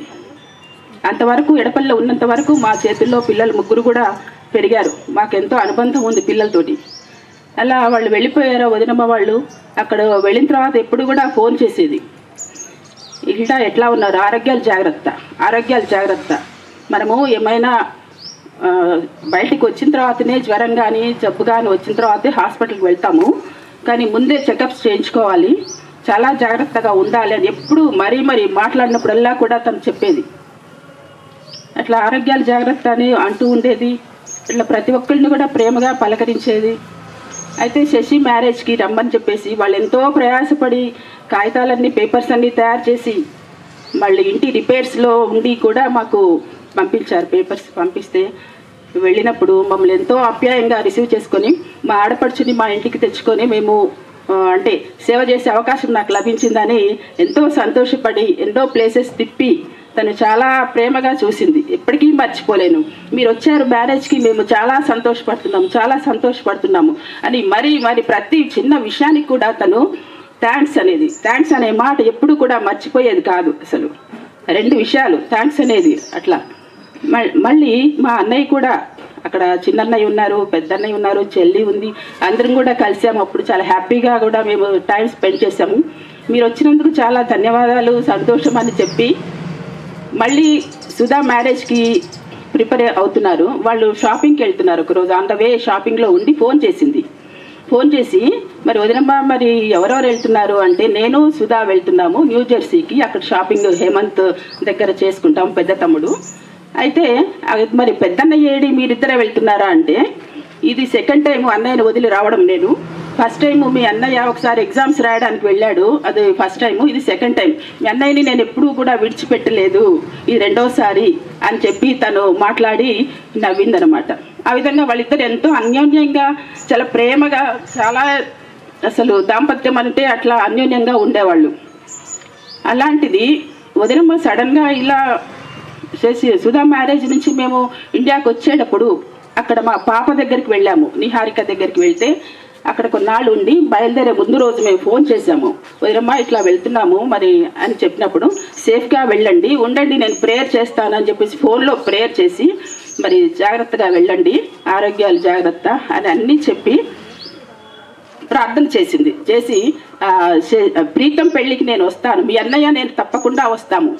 అంతవరకు ఎడపల్లిలో ఉన్నంత వరకు మా చేతుల్లో పిల్లలు ముగ్గురు కూడా పెరిగారు. మాకెంతో అనుబంధం ఉంది పిల్లలతోటి. అలా వాళ్ళు వెళ్ళిపోయారో వదినమ్మ వాళ్ళు. అక్కడ వెళ్ళిన తర్వాత ఎప్పుడు కూడా ఫోన్ చేసేది, ఇలా ఎట్లా ఉన్నారు, ఆరోగ్యాలు జాగ్రత్త. మనము ఏమైనా బయటికి వచ్చిన తర్వాతనే జ్వరం కానీ జబ్బు కానీ వచ్చిన తర్వాతే హాస్పిటల్కి వెళ్తాము, కానీ ముందే చెకప్స్ చేయించుకోవాలి, చాలా జాగ్రత్తగా ఉండాలి అని ఎప్పుడు మరీ మాట్లాడినప్పుడల్లా కూడా తను చెప్పేది. అట్లా ఆరోగ్యాలు జాగ్రత్త అని అంటూ ఉండేది. ఇట్లా ప్రతి ఒక్కరిని కూడా ప్రేమగా పలకరించేది. అయితే శశి మ్యారేజ్కి రమ్మని చెప్పేసి వాళ్ళు ఎంతో ప్రయాసపడి కాగితాలన్నీ, పేపర్స్ అన్నీ తయారు చేసి మళ్ళీ ఇంటి రిపేర్స్లో ఉండి కూడా మాకు పంపించారు. పేపర్స్ పంపిస్తే వెళ్ళినప్పుడు మమ్మల్ని ఎంతో ఆప్యాయంగా రిసీవ్ చేసుకొని మా ఆడపడుచుని మా ఇంటికి తెచ్చుకొని మేము అంటే సేవ చేసే అవకాశం నాకు లభించిందని ఎంతో సంతోషపడి ఎన్నో ప్లేసెస్ తిప్పి తను చాలా ప్రేమగా చూసింది. ఎప్పటికీ మర్చిపోలేను. మీరు వచ్చారు మ్యారేజ్కి, మేము చాలా సంతోషపడుతున్నాము అని మరి ప్రతి చిన్న విషయానికి కూడా తను థ్యాంక్స్ అనే మాట ఎప్పుడు కూడా మర్చిపోయేది కాదు. అసలు 2 విషయాలు థ్యాంక్స్ అనేది. అట్లా మళ్ళీ మా అన్నయ్య కూడా అక్కడ చిన్నన్నయ్య ఉన్నారు, పెద్దన్నయ్య ఉన్నారు, చెల్లి ఉంది, అందరం కూడా కలిసాము. అప్పుడు చాలా హ్యాపీగా కూడా మేము టైం స్పెండ్ చేసాము. మీరు వచ్చినందుకు చాలా ధన్యవాదాలు, సంతోషం అని చెప్పి మళ్ళీ సుధా మ్యారేజ్కి ప్రిపేర్ అవుతున్నారు. వాళ్ళు షాపింగ్కి వెళ్తున్నారు. ఒకరోజు ఆన్ ద వే షాపింగ్లో ఉండి ఫోన్ చేసి మరి వదినమ్మ మరి ఎవరెవరు వెళ్తున్నారు అంటే, నేను సుధా వెళ్తున్నాము న్యూ జెర్సీకి, అక్కడ షాపింగ్ హేమంత్ దగ్గర చేసుకుంటాం, పెద్ద తమ్ముడు. అయితే మరి పెద్దన్నయ్య ఏడి, మీరిద్దరే వెళ్తున్నారా అంటే, ఇది సెకండ్ టైం అన్నయ్యని వదిలి రావడం. నేను ఫస్ట్ టైము మీ అన్నయ్య ఒకసారి ఎగ్జామ్స్ రాయడానికి వెళ్ళాడు, అది ఫస్ట్ టైము, ఇది సెకండ్ టైం. మీ అన్నయ్యని నేను ఎప్పుడూ కూడా విడిచిపెట్టలేదు, ఇది 2వసారి అని చెప్పి తను మాట్లాడి నవ్విందనమాట. ఆ విధంగా వాళ్ళిద్దరు ఎంతో అన్యోన్యంగా, చాలా ప్రేమగా, చాలా అసలు దాంపత్యం అంటే అట్లా అన్యోన్యంగా ఉండేవాళ్ళు. అలాంటిది వదినమ్మ సడన్గా ఇలా చేసి సుధా మ్యారేజ్ నుంచి మేము ఇండియాకి వచ్చేటప్పుడు అక్కడ మా పాప దగ్గరికి వెళ్ళాము, నిహారిక దగ్గరికి వెళ్తే అక్కడ కొన్నాళ్ళు ఉండి బయలుదేరే ముందు రోజు మేము ఫోన్ చేసాము, వదినమ్మా ఇట్లా వెళ్తున్నాము మరి అని చెప్పినప్పుడు సేఫ్గా వెళ్ళండి, ఉండండి నేను ప్రేయర్ చేస్తాను అని చెప్పేసి ఫోన్లో ప్రేయర్ చేసి మరి జాగ్రత్తగా వెళ్ళండి, ఆరోగ్యాలు జాగ్రత్త అని అన్నీ చెప్పి ప్రార్థన చేసింది. చేసి ప్రీతం పెళ్ళికి నేను వస్తాను, మీ అన్నయ్య నేను తప్పకుండా వస్తాము.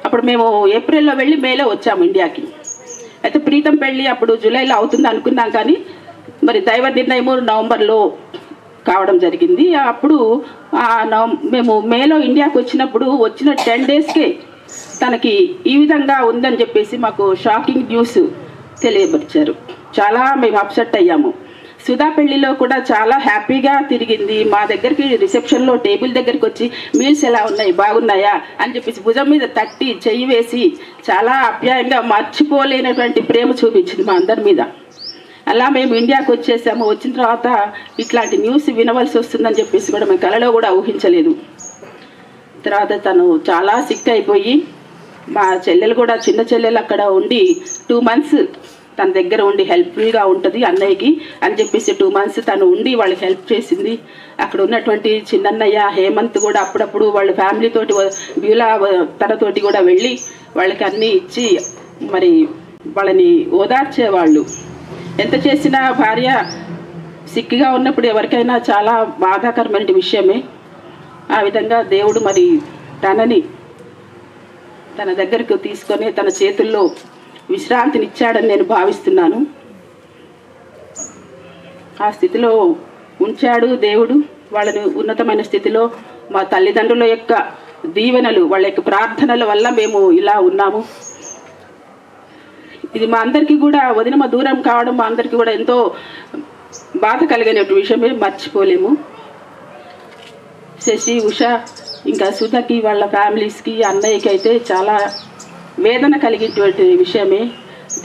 అప్పుడు మేము ఏప్రిల్లో వెళ్ళి మేలో వచ్చాము ఇండియాకి. అయితే ప్రీతం పెళ్ళి అప్పుడు జూలైలో అవుతుంది అనుకున్నాం, కానీ మరి దైవ నిర్ణయము నవంబర్లో కావడం జరిగింది. అప్పుడు మేము మేలో ఇండియాకి వచ్చినప్పుడు వచ్చిన 10 డేస్కే తనకి ఈ విధంగా ఉందని చెప్పేసి మాకు షాకింగ్ న్యూస్ తెలియపరిచారు. చాలా మేము అప్సెట్ అయ్యాము. సుధా పెళ్లిలో కూడా చాలా హ్యాపీగా తిరిగింది. మా దగ్గరికి రిసెప్షన్లో టేబుల్ దగ్గరికి వచ్చి మీల్స్ ఎలా ఉన్నాయి, బాగున్నాయా అని చెప్పేసి భుజం మీద తట్టి చెయ్యి వేసి చాలా ఆప్యాయంగా మర్చిపోలేనటువంటి ప్రేమ చూపించింది మా అందరి మీద. అలా మేము ఇండియాకి వచ్చేసాము. వచ్చిన తర్వాత ఇట్లాంటి న్యూస్ వినవలసి వస్తుందని చెప్పేసి కూడా మేము కలలో కూడా ఊహించలేదు. తర్వాత తను చాలా సిక్ అయిపోయి మా చెల్లెలు కూడా చిన్న చెల్లెలు అక్కడ ఉండి 2 months తన దగ్గర ఉండి హెల్ప్ఫుల్గా ఉంటుంది అన్నయ్యకి అని చెప్పేసి 2 months తను ఉండి వాళ్ళకి హెల్ప్ చేసింది. అక్కడ ఉన్నటువంటి చిన్నన్నయ్య హేమంత్ కూడా అప్పుడప్పుడు వాళ్ళ ఫ్యామిలీతోటి బ్యూలా తనతోటి కూడా వెళ్ళి వాళ్ళకి అన్నీ ఇచ్చి మరి వాళ్ళని ఓదార్చేవాళ్ళు. ఎంత చేసినా భార్య సిక్కిగా ఉన్నప్పుడు ఎవరికైనా చాలా బాధాకరమైన విషయమే. ఆ విధంగా దేవుడు మరి తనని తన దగ్గరకు తీసుకొని తన చేతుల్లో విశ్రాంతినిచ్చాడని నేను భావిస్తున్నాను. ఆ స్థితిలో ఉంచాడు దేవుడు వాళ్ళని. ఉన్నతమైన స్థితిలో మా తల్లిదండ్రుల యొక్క దీవెనలు, వాళ్ళ యొక్క ప్రార్థనల వల్ల మేము ఇలా ఉన్నాము. ఇది మా అందరికీ కూడా వదిన దూరం కావడం మా అందరికీ కూడా ఎంతో బాధ కలిగిన విషయమే, మర్చిపోలేము. శశి, ఉష, ఇంకా సుధకి వాళ్ళ ఫ్యామిలీస్కి అన్నయ్యకి అయితే చాలా వేదన కలిగినటువంటి విషయమే.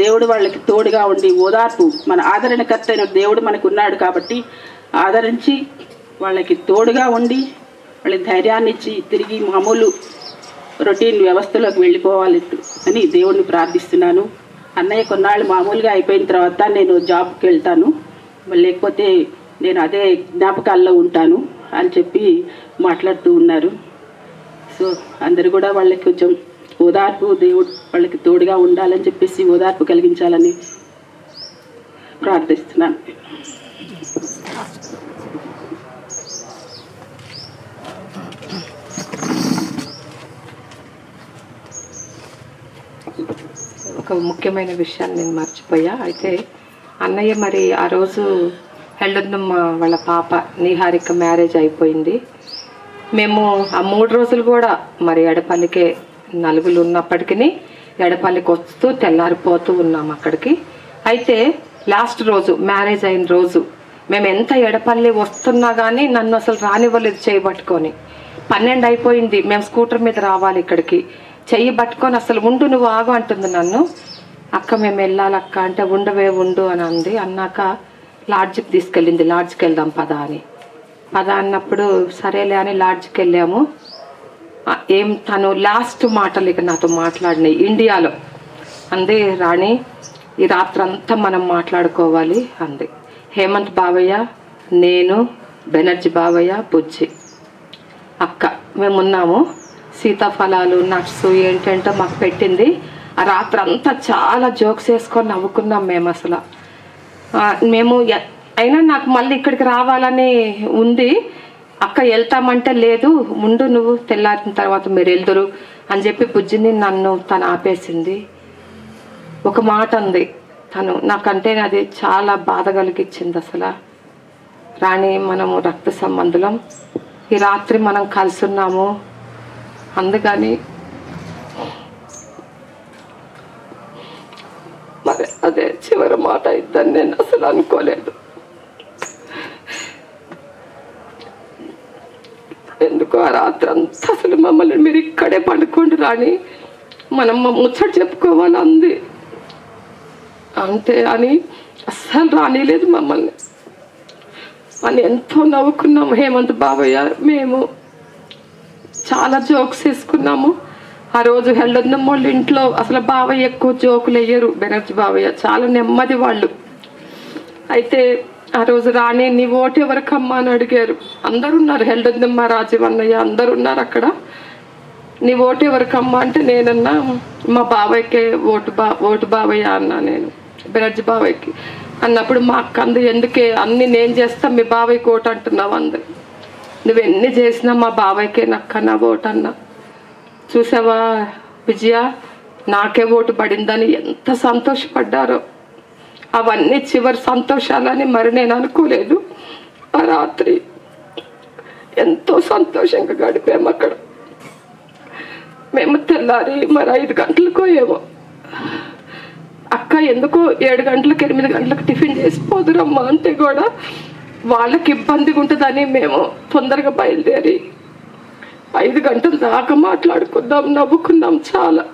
దేవుడు వాళ్ళకి తోడుగా ఉండి ఓదార్పు, మన ఆదరణకర్త అయిన దేవుడు మనకు ఉన్నాడు కాబట్టి ఆదరించి వాళ్ళకి తోడుగా ఉండి వాళ్ళకి ధైర్యాన్ని ఇచ్చి తిరిగి మామూలు రొటీన్ వ్యవస్థలోకి వెళ్ళిపోవాలి అని దేవుడిని ప్రార్థిస్తున్నాను. అన్నయ్య కొన్నాళ్ళు మామూలుగా అయిపోయిన తర్వాత నేను జాబ్కి వెళ్తాను, లేకపోతే నేను అదే జ్ఞాపకాల్లో ఉంటాను అని చెప్పి మాట్లాడుతూ ఉన్నారు. సో అందరూ కూడా వాళ్ళకి కొంచెం ఓదార్పు, దేవుడు వాళ్ళకి తోడుగా ఉండాలని చెప్పేసి ఓదార్పు కలిగించాలని ప్రార్థిస్తున్నాను. ఒక ముఖ్యమైన విషయాన్ని నేను మర్చిపోయా. అయితే అన్నయ్య మరి ఆ రోజు హెల్డన్నమ్మ వాళ్ళ పాప నిహారిక మ్యారేజ్ అయిపోయింది. మేము ఆ 3 రోజులు కూడా మరి ఎడపల్లికే నలుగురు ఉన్నప్పటికీ ఎడపల్లికి వస్తూ తెల్లారిపోతూ ఉన్నాం అక్కడికి. అయితే లాస్ట్ రోజు మ్యారేజ్ అయిన రోజు మేము ఎంత ఎడపల్లి వస్తున్నా కానీ నన్ను అసలు రానివ్వలేదు చేయబట్టుకొని. 12 అయిపోయింది, మేము స్కూటర్ మీద రావాలి ఇక్కడికి. చెయ్యి పట్టుకొని అసలు ఉండు నువ్వు ఆగు అంటుంది నన్ను. అక్క మేము వెళ్ళాలక్క అంటే ఉండవే ఉండు అని అంది. అన్నాక లాడ్జ్కి తీసుకెళ్ళింది, లాడ్జ్కి వెళ్దాం పదా అని. పదా అన్నప్పుడు సరేలే అని లాడ్జ్కి వెళ్ళాము. తను లాస్ట్ మాటలు ఇక నాతో మాట్లాడినాయి ఇండియాలో. అంది, రాణి ఈ రాత్రంతా మనం మాట్లాడుకోవాలి అంది. హేమంత్ బావయ్య, నేను, బెనర్జీ బావయ్య, బుజ్జి, అక్క మేమున్నాము. సీతాఫలాలు, నట్స్ ఏంటంటే మాకు పెట్టింది. ఆ రాత్రంతా చాలా జోక్స్ వేసుకొని నవ్వుకున్నాం మేము. అసలు మేము అయినా నాకు మళ్ళీ ఇక్కడికి రావాలని ఉంది. అక్క వెళ్తామంటే లేదు ముందు నువ్వు తెల్లారిన తర్వాత మీరు వెళ్దురు అని చెప్పి బుజ్జిని నన్ను తను ఆపేసింది. ఒక మాట అంది తను, నాకంటే అది చాలా బాధ కలిగించింది. అసలు రాణి మనము రక్త సంబంధులం, ఈ రాత్రి మనం కలిసి ఉన్నాము, అందుకని మరి అదే చివరి మాట ఇద్దని నేను అసలు అనుకోలేదు. ఎందుకు ఆ రాత్రి అంతా అసలు మమ్మల్ని మీరు ఇక్కడే పడుకోండి రాణి, మనం ముచ్చట చెప్పుకోవాలి అంది. అంతే అని అస్సలు రానిలేదు మమ్మల్ని అని ఎంతో నవ్వుకున్నాము. హేమంత్ బావయ్య మేము చాలా జోక్స్ వేసుకున్నాము. ఆ రోజు హెల్డన్నమ్మ వాళ్ళ ఇంట్లో అసలు బావయ్య ఎక్కువ జోకులు వేయరు. బెనర్జీ బావయ్య చాలా నెమ్మది వాళ్ళు. అయితే ఆ రోజు రాణి నీ ఓటు ఎవరికమ్మా అని అడిగారు. అందరు ఉన్నారు, హెల్డమ్మ, రాజీవ్ అన్నయ్య అందరు ఉన్నారు అక్కడ. నీ ఓటు ఎవరికమ్మా అంటే నేనన్నా మా బాబాయ్కే ఓటు బాబాయ్య అన్నా, నేను బెనర్జీ బాబాయ్కి అన్నప్పుడు మా అక్క అందు ఎందుకే అన్ని నేను చేస్తా మీ బాబాయ్కి ఓటు అంటున్నావు అందరు, నువ్వెన్ని చేసినా మా బాబాయ్కే నక్కన్నా ఓటు అన్నా. చూసావా విజయ, నాకే ఓటు పడిందని ఎంత సంతోషపడ్డారో. అవన్నీ చివరి సంతోషాలని మరి నేను అనుకోలేదు. ఆ రాత్రి ఎంతో సంతోషంగా గడిపాము అక్కడ. మేము తెల్లారి మరి 5 గంటలకో ఏమో, అక్క ఎందుకో 7 గంటలకు 8 గంటలకు టిఫిన్ చేసిపోదురమ్మా అంటే కూడా వాళ్ళకి ఇబ్బందిగా ఉంటుందని మేము తొందరగా బయలుదేరి 5 గంటల దాకా మాట్లాడుకుందాం, నవ్వుకున్నాం చాలా.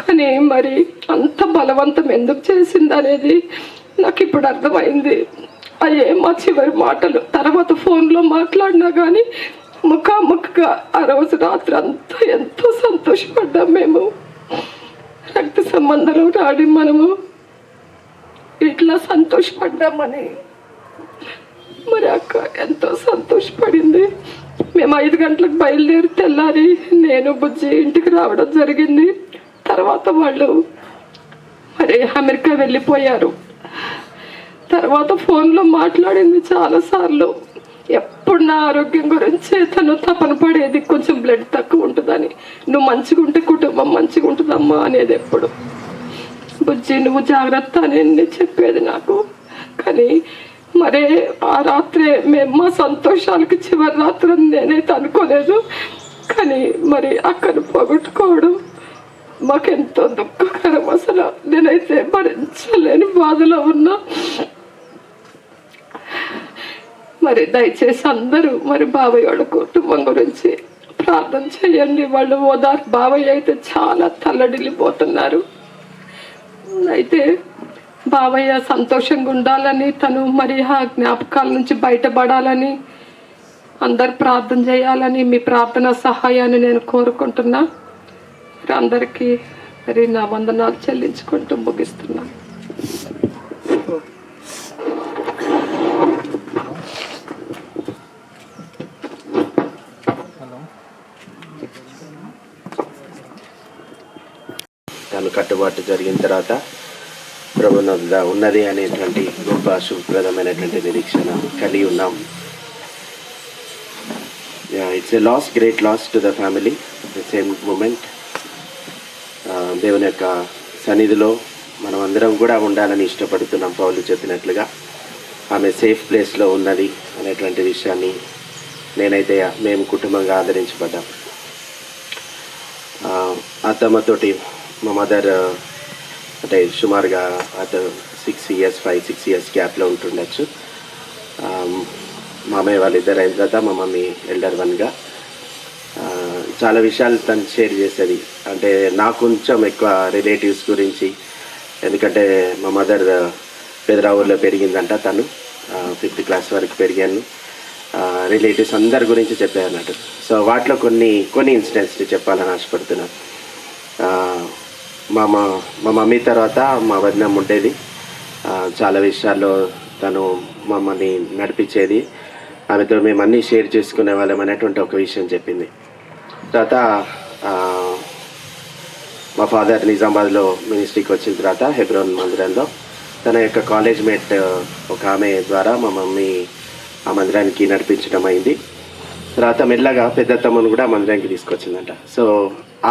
కానీ మరి అంత బలవంతం ఎందుకు చేసింది అనేది నాకు ఇప్పుడు అర్థమైంది. అయ్యే మా చివరి మాటలు. తర్వాత ఫోన్లో మాట్లాడినా కానీ ముఖాముఖిగా ఆ రోజు రాత్రి అంతా ఎంతో సంతోషపడ్డాం మేము. రక్త సంబంధాలు రాడి మనము ఇట్లా సంతోషపడ్డామని మరి అక్క ఎంతో సంతోషపడింది. మేము 5 గంటలకు బయలుదేరి తెల్లారి నేను బుజ్జి ఇంటికి రావడం జరిగింది. తర్వాత వాళ్ళు మరి అమెరికా వెళ్ళిపోయారు. తర్వాత ఫోన్లో మాట్లాడింది చాలాసార్లు. ఎప్పుడు నా ఆరోగ్యం గురించి తను తపన పడేది, కొంచెం బ్లడ్ తక్కువ ఉంటుందని. నువ్వు మంచిగా ఉంటే కుటుంబం మంచిగా ఉంటుందమ్మా అనేది. ఎప్పుడు బుజ్జి నువ్వు జాగ్రత్త అని చెప్పేది నాకు. కానీ మరి ఆ రాత్రే మేము మా సంతోషాలకి చివరి రాత్రి నేనైతే అనుకోలేదు. కానీ మరి అక్కను పోగొట్టుకోవడం మాకెంతో దుఃఖకరం. అసలు నేనైతే భరించలేని బాధలో ఉన్నా. మరి దయచేసి అందరూ మరి బాబాయ్ వాళ్ళ కుటుంబం గురించి ప్రార్థన చేయండి. వాళ్ళు బాబాయ్ అయితే చాలా తల్లడిల్లిపోతున్నారు. అయితే బాబయ్య సంతోషంగా ఉండాలని, తను మరి ఆ జ్ఞాపకాల నుంచి బయటపడాలని అందరు ప్రార్థన చేయాలని మీ ప్రార్థన సహాయాన్ని నేను కోరుకుంటున్నా. అందరికీ మరి నా వందనాలు చెల్లించుకుంటూ ముగిస్తున్నా. తను కట్టుబాటు జరిగిన తర్వాత ప్రభుత్వ ఉన్నది అనేటువంటి గొప్ప శుభప్రదమైనటువంటి నిరీక్షణ కలిగి ఉన్నాం. It's a loss, great loss to the family. The same moment దేవుని యొక్క సన్నిధిలో మనం అందరం కూడా ఉండాలని ఇష్టపడుతున్నాం. పౌలు చెప్పినట్లుగా ఆమె సేఫ్ ప్లేస్లో ఉన్నది అనేటువంటి విషయాన్ని నేనైతే మేము కుటుంబంగా ఆదరించబడ్డాం. అత్తమ్మతోటి మా మదర్ అంటే సుమారుగా అటు 5-6 ఇయర్స్ గ్యాప్లో ఉంటుండొచ్చు. మామయ్య వాళ్ళిద్దరు అయిన తర్వాత మా మమ్మీ ఎల్డర్ వన్గా చాలా విషయాలు తను షేర్ చేసేది. అంటే నాకు కొంచెం ఎక్కువ రిలేటివ్స్ గురించి, ఎందుకంటే మా మదర్ పెదరావుల్లో పెరిగిందంట. తను 5th క్లాస్ వరకు పెరిగాను. రిలేటివ్స్ అందరి గురించి చెప్పారు అన్నట్టు. సో వాటిలో కొన్ని ఇన్సిడెంట్స్ చెప్పాలని ఆశపడుతున్నాను. మా మమ్మీ తర్వాత మా వదినమ్మ ఉండేది. చాలా విషయాల్లో తను మమ్మల్ని నడిపించేది. ఆమెతో మేము అన్నీ షేర్ చేసుకునే వాళ్ళం అనేటువంటి ఒక విషయం చెప్పింది. తర్వాత మా ఫాదర్ నిజామాబాద్లో మినిస్ట్రీకి వచ్చిన తర్వాత హెబ్రోన్ మందిరంలో తన యొక్క కాలేజ్ మేట్ ఒక ఆమె ద్వారా మా మమ్మీ ఆ మందిరానికి నడిపించడం అయింది. తర్వాత మెల్లగా పెద్దత్తమ్మను కూడా మందిరానికి తీసుకొచ్చిందంట. సో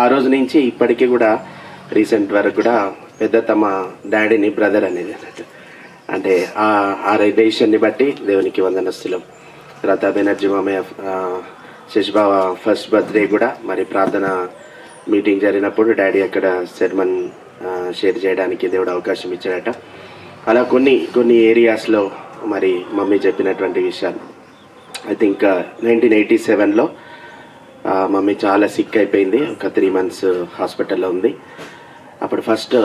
ఆ రోజు నుంచి ఇప్పటికీ కూడా రీసెంట్ వరకు కూడా పెద్దత్తమ్మ డాడీని బ్రదర్ అనేది అన్నట్టు. అంటే ఆ రిలేషన్ని బట్టి దేవునికి వందనస్తులం. తర్వాత బెనర్జీ మామయ్య శశిబావ ఫస్ట్ బర్త్డే కూడా మరి ప్రార్థన మీటింగ్ జరిగినప్పుడు డాడీ అక్కడ సెర్మన్ షేర్ చేయడానికి దేవుడు అవకాశం ఇచ్చాడట. అలా కొన్ని ఏరియాస్లో మరి మమ్మీ చెప్పినటువంటి విషయాలు. ఐ థింక్ 1987లో మమ్మీ చాలా సిక్ అయిపోయింది. ఒక 3 months హాస్పిటల్లో ఉంది. అప్పుడు ఫస్ట్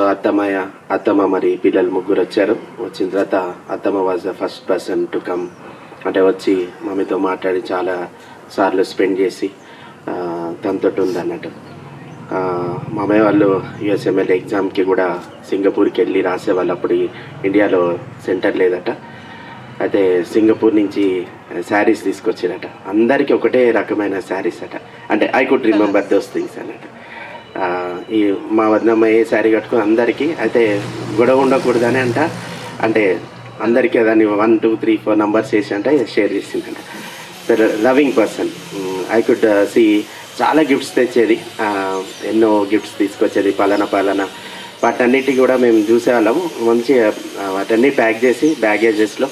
అత్తమ్మ మరి పిల్లలు 3 వచ్చారు. వచ్చిన తర్వాత అత్తమ్మ was the first person to come, అంటే వచ్చి మమ్మీతో మాట్లాడి చాలా సార్లు స్పెండ్ చేసి తనతో ఉంది అన్నట్టు. మామయ్య వాళ్ళు యుఎస్ఎంఎల్ ఎగ్జామ్కి కూడా సింగపూర్కి వెళ్ళి రాసేవాళ్ళు. అప్పుడు ఇండియాలో సెంటర్ లేదట. అయితే సింగపూర్ నుంచి శారీస్ తీసుకొచ్చారట. అందరికీ ఒకటే రకమైన శారీస్ అట. అంటే I could remember those things అన్నట్టు. ఈ మా వదినమ్మ ఏ శారీ కట్టుకుని అందరికీ అయితే గొడవ ఉండకూడదని అంటే అందరికీ దాన్ని 1 2 3 4 నంబర్స్ వేసి అంటే షేర్ చేసిందంట. Loving person. I could see చాలా గిఫ్ట్స్ తెచ్చేది, ఎన్నో గిఫ్ట్స్ తీసుకొచ్చేది పలానా వాటన్నిటికీ కూడా మేము చూసేవాళ్ళము. మంచిగా వాటన్నీ ప్యాక్ చేసి బ్యాగేజెస్లో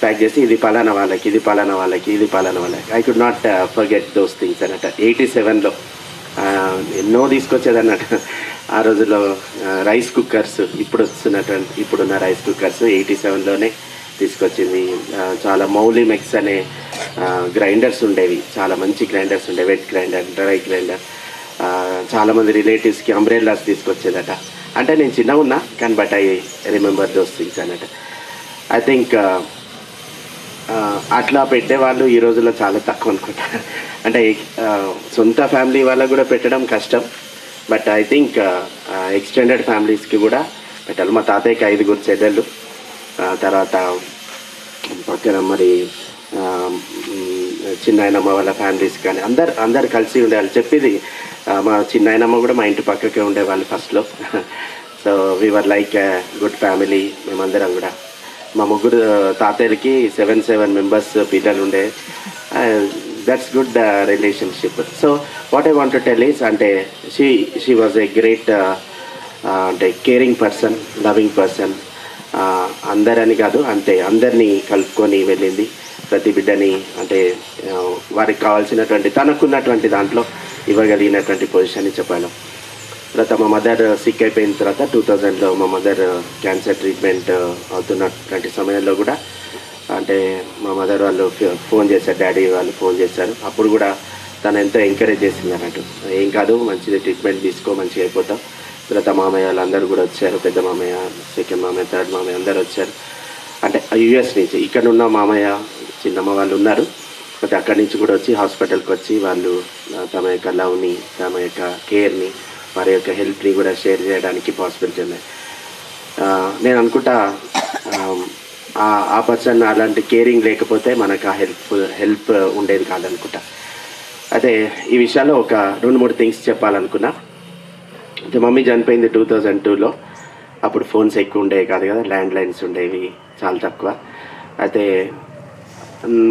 ప్యాక్ చేసి ఇది పలానా వాళ్ళకి, ఇది పలానా వాళ్ళకి, ఇది పలానా వాళ్ళకి. I could not forget those things అన్నట్టు. 87లో ఎన్నో తీసుకొచ్చేది అన్నట్టు. ఆ రోజుల్లో రైస్ కుక్కర్స్, ఇప్పుడున్న రైస్ కుక్కర్స్ 87లోనే తీసుకొచ్చింది. చాలా మౌలి మెక్స్ అనే గ్రైండర్స్ ఉండేవి, చాలా మంచి గ్రైండర్స్ ఉండేవి, వెట్ గ్రైండర్, డ్రై గ్రైండర్. చాలామంది రిలేటివ్స్కి అంబ్రెల్లాస్ తీసుకొచ్చేదట. అంటే నేను చిన్నగా ఉన్నా కానీ but I remember those things అన్నట్టు. ఐ థింక్ అట్లా పెట్టేవాళ్ళు ఈ రోజుల్లో చాలా తక్కువ అనుకుంటా. అంటే సొంత ఫ్యామిలీ వాళ్ళకు కూడా పెట్టడం కష్టం, బట్ ఐ థింక్ ఎక్స్టెండెడ్ ఫ్యామిలీస్కి కూడా పెట్టాలి. మా తాతయ్యకి 5 చెల్లెళ్ళు, తర్వాత పక్కన మరి చిన్నాయనమ్మ వాళ్ళ ఫ్యామిలీస్ కానీ అందరు కలిసి ఉండేవాళ్ళు. చెప్పేది మా చిన్నాయనమ్మ కూడా మా ఇంటి పక్కకే ఉండేవాళ్ళు ఫస్ట్లో. So we are like good family మేమందరం కూడా. మా 3 తాతయ్యలకి 7 మెంబర్స్ పిల్లలు ఉండే. That's good relationship. So what I want to tell is అంటే షీ వాజ్ ఏ గ్రేట్ అంటే కేరింగ్ పర్సన్, లవింగ్ పర్సన్. అందరని కాదు, అంటే అందరినీ కలుపుకొని వెళ్ళింది. ప్రతి బిడ్డని అంటే వారికి కావాల్సినటువంటి తనకున్నటువంటి దాంట్లో ఇవ్వగలిగినటువంటి పొజిషన్ చెప్పాను. తర్వాత మా మదర్ సిక్ అయిపోయిన తర్వాత 2000లో మా మదర్ క్యాన్సర్ ట్రీట్మెంట్ అవుతున్నటువంటి సమయంలో కూడా అంటే మా మదర్ వాళ్ళు ఫోన్ చేశారు, డాడీ వాళ్ళు ఫోన్ చేశారు. అప్పుడు కూడా తను ఎంతో ఎంకరేజ్ చేసింది అన్నట్టు. ఏం కాదు, మంచిది ట్రీట్మెంట్ తీసుకో, మంచిగా అయిపోతాం. తర్వాత మామయ్య వాళ్ళందరూ కూడా వచ్చారు. పెద్ద మామయ్య, సెకండ్ మామయ్య, థర్డ్ మామయ్య అందరూ వచ్చారు. అంటే యుఎస్ నుంచి ఇక్కడ ఉన్న మామయ్య, చిన్నమ్మ వాళ్ళు ఉన్నారు. అయితే అక్కడి నుంచి కూడా వచ్చి హాస్పిటల్కి వచ్చి వాళ్ళు తమ యొక్క లవ్ని, తమ యొక్క కేర్ని, వారి యొక్క హెల్ప్ని కూడా షేర్ చేయడానికి పాసిబిలిటీ ఉన్నాయి. నేను అనుకుంటా ఆ పర్సన్ అలాంటి కేరింగ్ లేకపోతే మనకు ఆ హెల్ప్ ఉండేది కాదనుకుంటా. అదే ఈ విషయాల్లో ఒక 2-3 థింగ్స్ చెప్పాలనుకున్నా. అయితే మమ్మీ చనిపోయింది 2002లో. అప్పుడు ఫోన్స్ ఎక్కువ ఉండేవి కాదు కదా, ల్యాండ్ లైన్స్ ఉండేవి చాలా తక్కువ. అయితే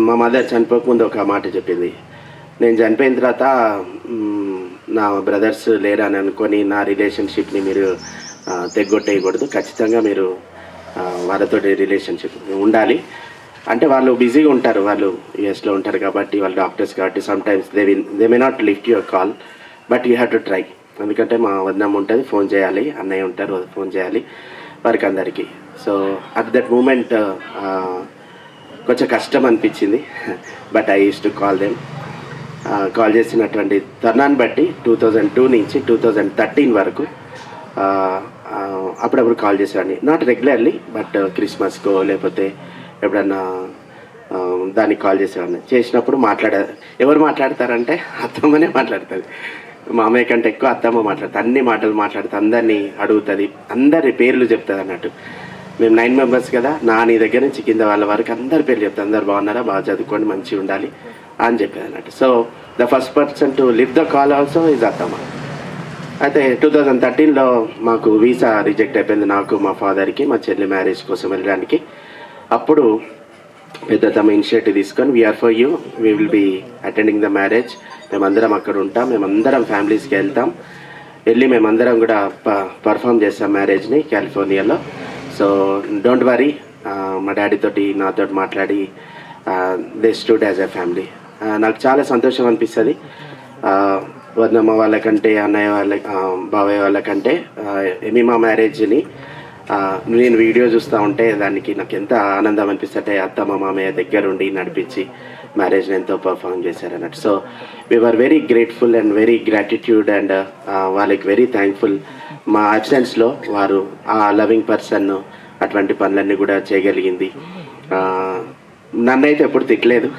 మా మదర్ చనిపోకముందు ఒక మాట చెప్పింది. నేను చనిపోయిన తర్వాత నా బ్రదర్స్ లేరని అనుకొని నా రిలేషన్షిప్ని మీరు తెగ్గొట్టేయకూడదు, ఖచ్చితంగా మీరు వాళ్ళతో రిలేషన్షిప్ ఉండాలి. అంటే వాళ్ళు బిజీగా ఉంటారు, వాళ్ళు యూఎస్లో ఉంటారు కాబట్టి, వాళ్ళు డాక్టర్స్ కాబట్టి sometimes they may not lift your call, but you have to try. ఎందుకంటే మా వదినమ్మ ఉంటుంది, ఫోన్ చేయాలి, అన్నయ్య ఉంటారు, ఫోన్ చేయాలి వారికి అందరికీ. సో అట్ దట్ మూమెంట్ కొంచెం కష్టం అనిపించింది, but I use to call them. Call చేసినటువంటి తరుణాన్ని బట్టి 2002 నుంచి 2013 వరకు అప్పుడప్పుడు కాల్ చేసేవాడిని. నాట్ రెగ్యులర్లీ, బట్ క్రిస్మస్కో లేకపోతే ఎప్పుడన్నా దానికి కాల్ చేసేవాడిని. చేసినప్పుడు ఎవరు మాట్లాడతారంటే అత్తమ్మనే మాట్లాడుతుంది. మామయ్య కంటే ఎక్కువ అత్తమ్మ మాట్లాడుతుంది. అన్ని మాటలు మాట్లాడుతుంది, అందరినీ అడుగుతుంది, అందరి పేర్లు చెప్తుంది అన్నట్టు. మేము 9 మెంబర్స్ కదా, నీ దగ్గర నుంచి కింద వాళ్ళ వరకు అందరి పేర్లు చెప్తాను. అందరు బాగున్నారా, బాగా చదువుకోండి, మంచిగా ఉండాలి అని చెప్పేది అన్నట్టు. So the first person to lift the call also is అత్తమ్మ. అయితే 2013లో మాకు వీసా రిజెక్ట్ అయిపోయింది, నాకు మా ఫాదర్కి, మా చెల్లి మ్యారేజ్ కోసం వెళ్ళడానికి. అప్పుడు పెద్ద తమ ఇనిషియేటివ్ తీసుకొని we are for you, we will be attending the marriage, మేమందరం అక్కడ ఉంటాం, మేమందరం ఫ్యామిలీస్కి వెళ్ళి మేమందరం కూడా పర్ఫామ్ చేస్తాం మ్యారేజ్ని కాలిఫోర్నియాలో. సో డోంట్ వరీ, మా డాడీ తోటి నాతో మాట్లాడి they stood as a family. నాకు చాలా సంతోషం అనిపిస్తుంది. వదినమ్మ వాళ్ళకంటే, అన్నయ్య బావయ్య వాళ్ళకంటే మా మ్యారేజ్ని నేను వీడియో చూస్తూ ఉంటే దానికి నాకు ఎంత ఆనందం అనిపిస్తుంటే అత్తమ్మ మామయ్య దగ్గరుండి నడిపించి మ్యారేజ్ని ఎంతో పర్ఫామ్ చేశారన్నట్టు. So we are very grateful and very gratitude and వాళ్ళకి వెరీ థ్యాంక్ఫుల్. మా అబ్సెన్స్లో వారు ఆ లవింగ్ పర్సన్ అటువంటి పనులన్నీ కూడా చేయగలిగింది. నన్నైతే ఎప్పుడు తిట్టలేదు.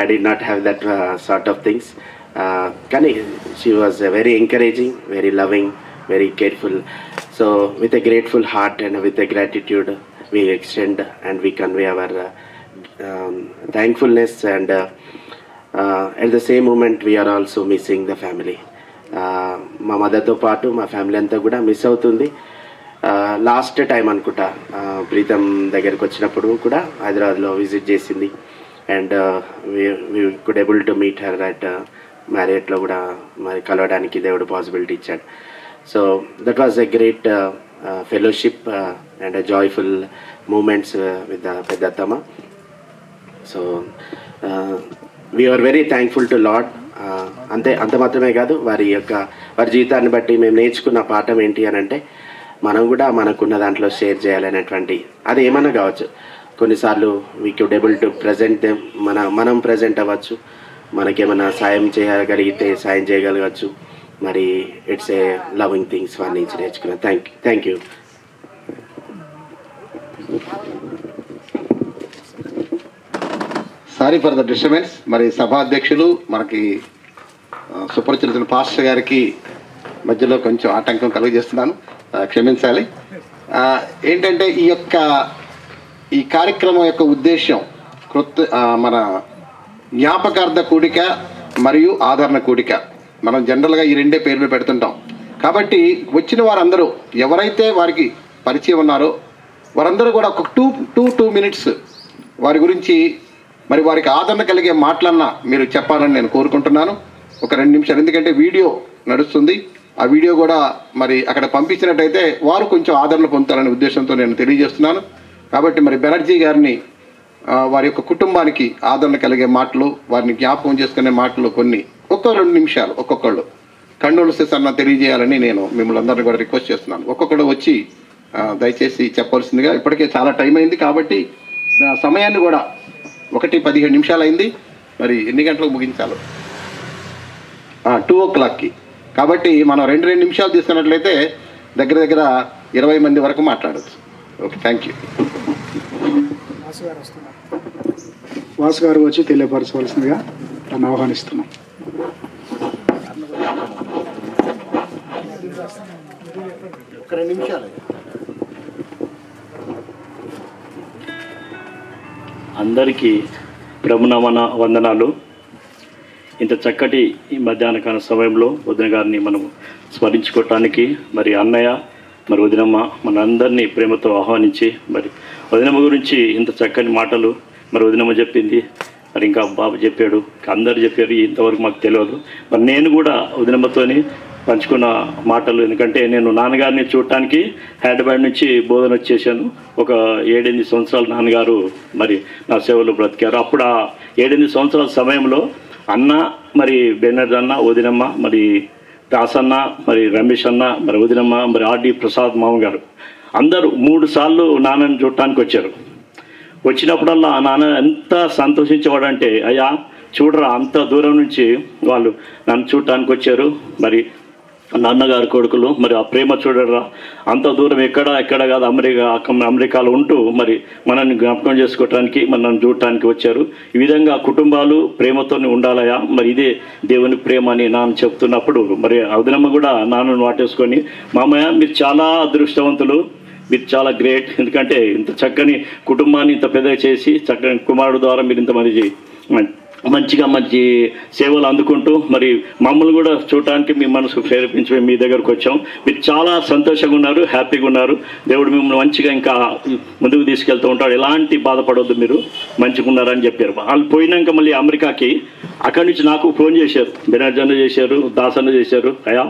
I do not have that sort of things, కానీ she was very encouraging, very loving, very careful. So with a grateful heart and with a gratitude we extend and we convey our thankfulness, and at the same moment we are also missing the family. మా మదర్తో పాటు మా family అంతా కూడా miss అవుతుంది. Last time అనుకుంటా ప్రీతం దగ్గరికి వచ్చినప్పుడు కూడా హైదరాబాద్లో విజిట్ చేసింది, and we could able to meet her at మ్యారేట్లో కూడా మరి కలవడానికి దేవుడు పాసిబిలిటీ ఇచ్చాడు. So that was a great fellowship and a joyful moments with the Pedattama. So we are very thankful to Lord. అంత మాత్రమే కాదు, వారి జీవితాన్ని బట్టి మేము నేర్చుకున్న పాఠం ఏంటి అని అంటే, మనం కూడా మనకున్న దాంట్లో షేర్ చేయాలనేటువంటి, అది ఏమన్నా కావచ్చు. కొన్నిసార్లు we could able to present them, మనం ప్రజెంట్ అవ్వచ్చు, మనకేమైనా సాయం చేయగలిగితే సాయం చేయగలగచ్చు. మరి ఇట్స్ ఏ లవింగ్ థింగ్స్ వారి నుంచి నేర్చుకున్నాను. Thank you. Sorry for the disturbance. మరి సభాధ్యక్షులు మనకి సుపరిచితులు పాస్టర్ గారికి మధ్యలో కొంచెం ఆటంకం కలుగజేస్తున్నాను, క్షమించాలి. ఏంటంటే ఈ కార్యక్రమం యొక్క ఉద్దేశం మన జ్ఞాపకార్థ కూడిక మరియు ఆదరణ కూడిక. మనం జనరల్గా ఈ రెండే పేర్లు పెడుతుంటాం. కాబట్టి వచ్చిన వారందరూ ఎవరైతే వారికి పరిచయం ఉన్నారో వారందరూ కూడా ఒక 2 minutes వారి గురించి, మరి వారికి ఆదరణ కలిగే మాటలన్నా మీరు చెప్పాలని నేను కోరుకుంటున్నాను. ఒక 2 నిమిషాలు, ఎందుకంటే వీడియో నడుస్తుంది. ఆ వీడియో కూడా మరి అక్కడ పంపించినట్టయితే వారు కొంచెం ఆదరణ పొందుతారనే ఉద్దేశంతో నేను తెలియజేస్తున్నాను. కాబట్టి మరి బెనర్జీ గారిని వారి యొక్క కుటుంబానికి ఆదరణ కలిగే మాటలు, వారిని జ్ఞాపకం చేసుకునే మాటలు కొన్ని 2 నిమిషాలు ఒక్కొక్కళ్ళు కండోలెన్సెస్ అన్న తెలియజేయాలని నేను మిమ్మల్ని అందరినీ కూడా రిక్వెస్ట్ చేస్తున్నాను. ఒక్కొక్కడు వచ్చి దయచేసి చెప్పవలసిందిగా. ఇప్పటికే చాలా టైం అయింది కాబట్టి సమయాన్ని కూడా 1:15 నిమిషాలు అయింది. మరి ఎన్ని గంటలకు ముగించాలో? 2 o'clockకి. కాబట్టి మనం 2 నిమిషాలు తీసుకున్నట్లయితే దగ్గర 20 మంది వరకు మాట్లాడచ్చు. Okay, thank you. వాసు గారు వచ్చి తెలియపరచవలసిందిగా నన్ను ఆహ్వానిస్తున్నాం. ఒక 2 నిమిషాలు. అందరికీ ప్రభునామన వందనాలు. ఇంత చక్కటి ఈ మధ్యాహ్న కాల సమయంలో వదిన గారిని మనం స్మరించుకోవటానికి మరి అన్నయ్య మరి వదినమ్మ మన అందరినీ ప్రేమతో ఆహ్వానించి, మరి వదినమ్మ గురించి ఇంత చక్కని మాటలు మరి వదినమ్మ చెప్పింది, మరి ఇంకా బాబు చెప్పాడు, అందరు చెప్పారు, ఇంతవరకు మాకు తెలియదు. మరి నేను కూడా వదినమ్మతోని పంచుకున్న మాటలు, ఎందుకంటే నేను నాన్నగారిని చూడటానికి హైదరాబాద్ నుంచి బోధన వచ్చేసాను. ఒక 7-8 సంవత్సరాలు నాన్నగారు మరి నా సేవలో బ్రతికారు. అప్పుడు ఆ 7-8 సంవత్సరాల సమయంలో అన్న, మరి బెనర్జీ అన్న, వదినమ్మ, మరి దాసన్న, మరి రమేష్ అన్న, మరి వదినమ్మ, మరి ఆర్డి ప్రసాద్ మామగారు అందరూ 3 సార్లు నాన్నని చూడటానికి వచ్చారు. వచ్చినప్పుడల్లా నాన్న ఎంత సంతోషించేవాడంటే, అయ్యా చూడరా అంత దూరం నుంచి వాళ్ళు నన్ను చూడటానికి వచ్చారు, మరి నాన్నగారు కొడుకులు, మరి ఆ ప్రేమ చూడరా అంత దూరం ఎక్కడ కాదు, అమెరికాలో ఉంటూ మరి మనల్ని జ్ఞాపకం చేసుకోవటానికి, మరి నన్ను చూడటానికి వచ్చారు. ఈ విధంగా కుటుంబాలు ప్రేమతో ఉండాలయా, మరి ఇదే దేవుని ప్రేమ అని నాన్న చెప్తున్నప్పుడు, మరి వదినమ్మ కూడా నాన్నను వాటేసుకొని, మామయ్య మీరు చాలా అదృష్టవంతులు, మీరు చాలా గ్రేట్, ఎందుకంటే ఇంత చక్కని కుటుంబాన్ని ఇంత పెద్దగా చేసి చక్కని కుమారుడు ద్వారా మీరు ఇంతమంది మంచి సేవలు అందుకుంటూ మరి మమ్మల్ని కూడా చూడటానికి మీ మనసు ప్రేరేపించి మీ దగ్గరకు వచ్చాం. మీరు చాలా సంతోషంగా ఉన్నారు, హ్యాపీగా ఉన్నారు. దేవుడు మిమ్మల్ని మంచిగా ఇంకా ముందుకు తీసుకెళ్తూ ఉంటాడు, ఎలాంటి బాధపడవద్దు, మీరు మంచిగా ఉన్నారని చెప్పారు. వాళ్ళు పోయినాక మళ్ళీ అమెరికాకి అక్కడి నుంచి నాకు ఫోన్ చేశారు, బెనర్జీ చేశారు, దాసన్న చేశారు, అయ్యా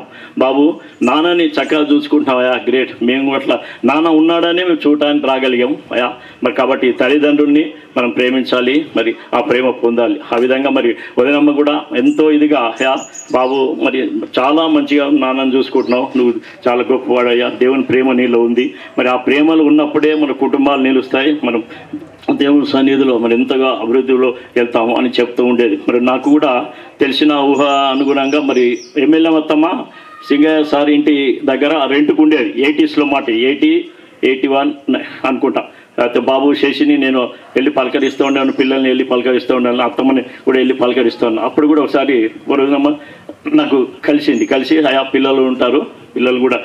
బాబు నాన్నని చక్కగా చూసుకుంటున్నావయ్యా, గ్రేట్, మేము అట్లా నాన్న ఉన్నాడనే మేము చూడటానికి రాగలిగాం అయ్యా. మరి కాబట్టి తల్లిదండ్రుల్ని మనం ప్రేమించాలి, మరి ఆ ప్రేమ పొందాలి. ఆ విధంగా మరి వదినమ్మ కూడా ఎంతో ఇదిగా, అయ్యా బాబు మరి చాలా మంచిగా నాన్నని చూసుకుంటున్నావు, నువ్వు చాలా గొప్పవాడయ్యా, దేవుని ప్రేమ నీలో ఉంది, మరి ఆ ప్రేమలు ఉన్నప్పుడే మన కుటుంబాలు నిలుస్తాయి, మనం దేవుని సన్నిధిలో మరి ఎంతగా అభివృద్ధిలో వెళ్తాము అని చెప్తూ ఉండేది. మరి నాకు కూడా తెలిసిన ఊహ అనుగుణంగా మరి ఎమ్మెల్యే మొత్తమ్మ సింగయ్య సార్ ఇంటి దగ్గర రెంట్కు ఉండేది. 80s మాట 81 అనుకుంటా, అయితే బాబు శశిని నేను వెళ్ళి పలకరిస్తూ ఉన్నాను, పిల్లల్ని వెళ్ళి పలకరిస్తూ ఉన్నాను, అత్తమ్మని కూడా వెళ్ళి పలకరిస్తూ ఉన్నాను. అప్పుడు కూడా ఒకసారి వదినమ్మ నాకు కలిసి ఆయా పిల్లలు ఉంటారు, పిల్లలు కూడా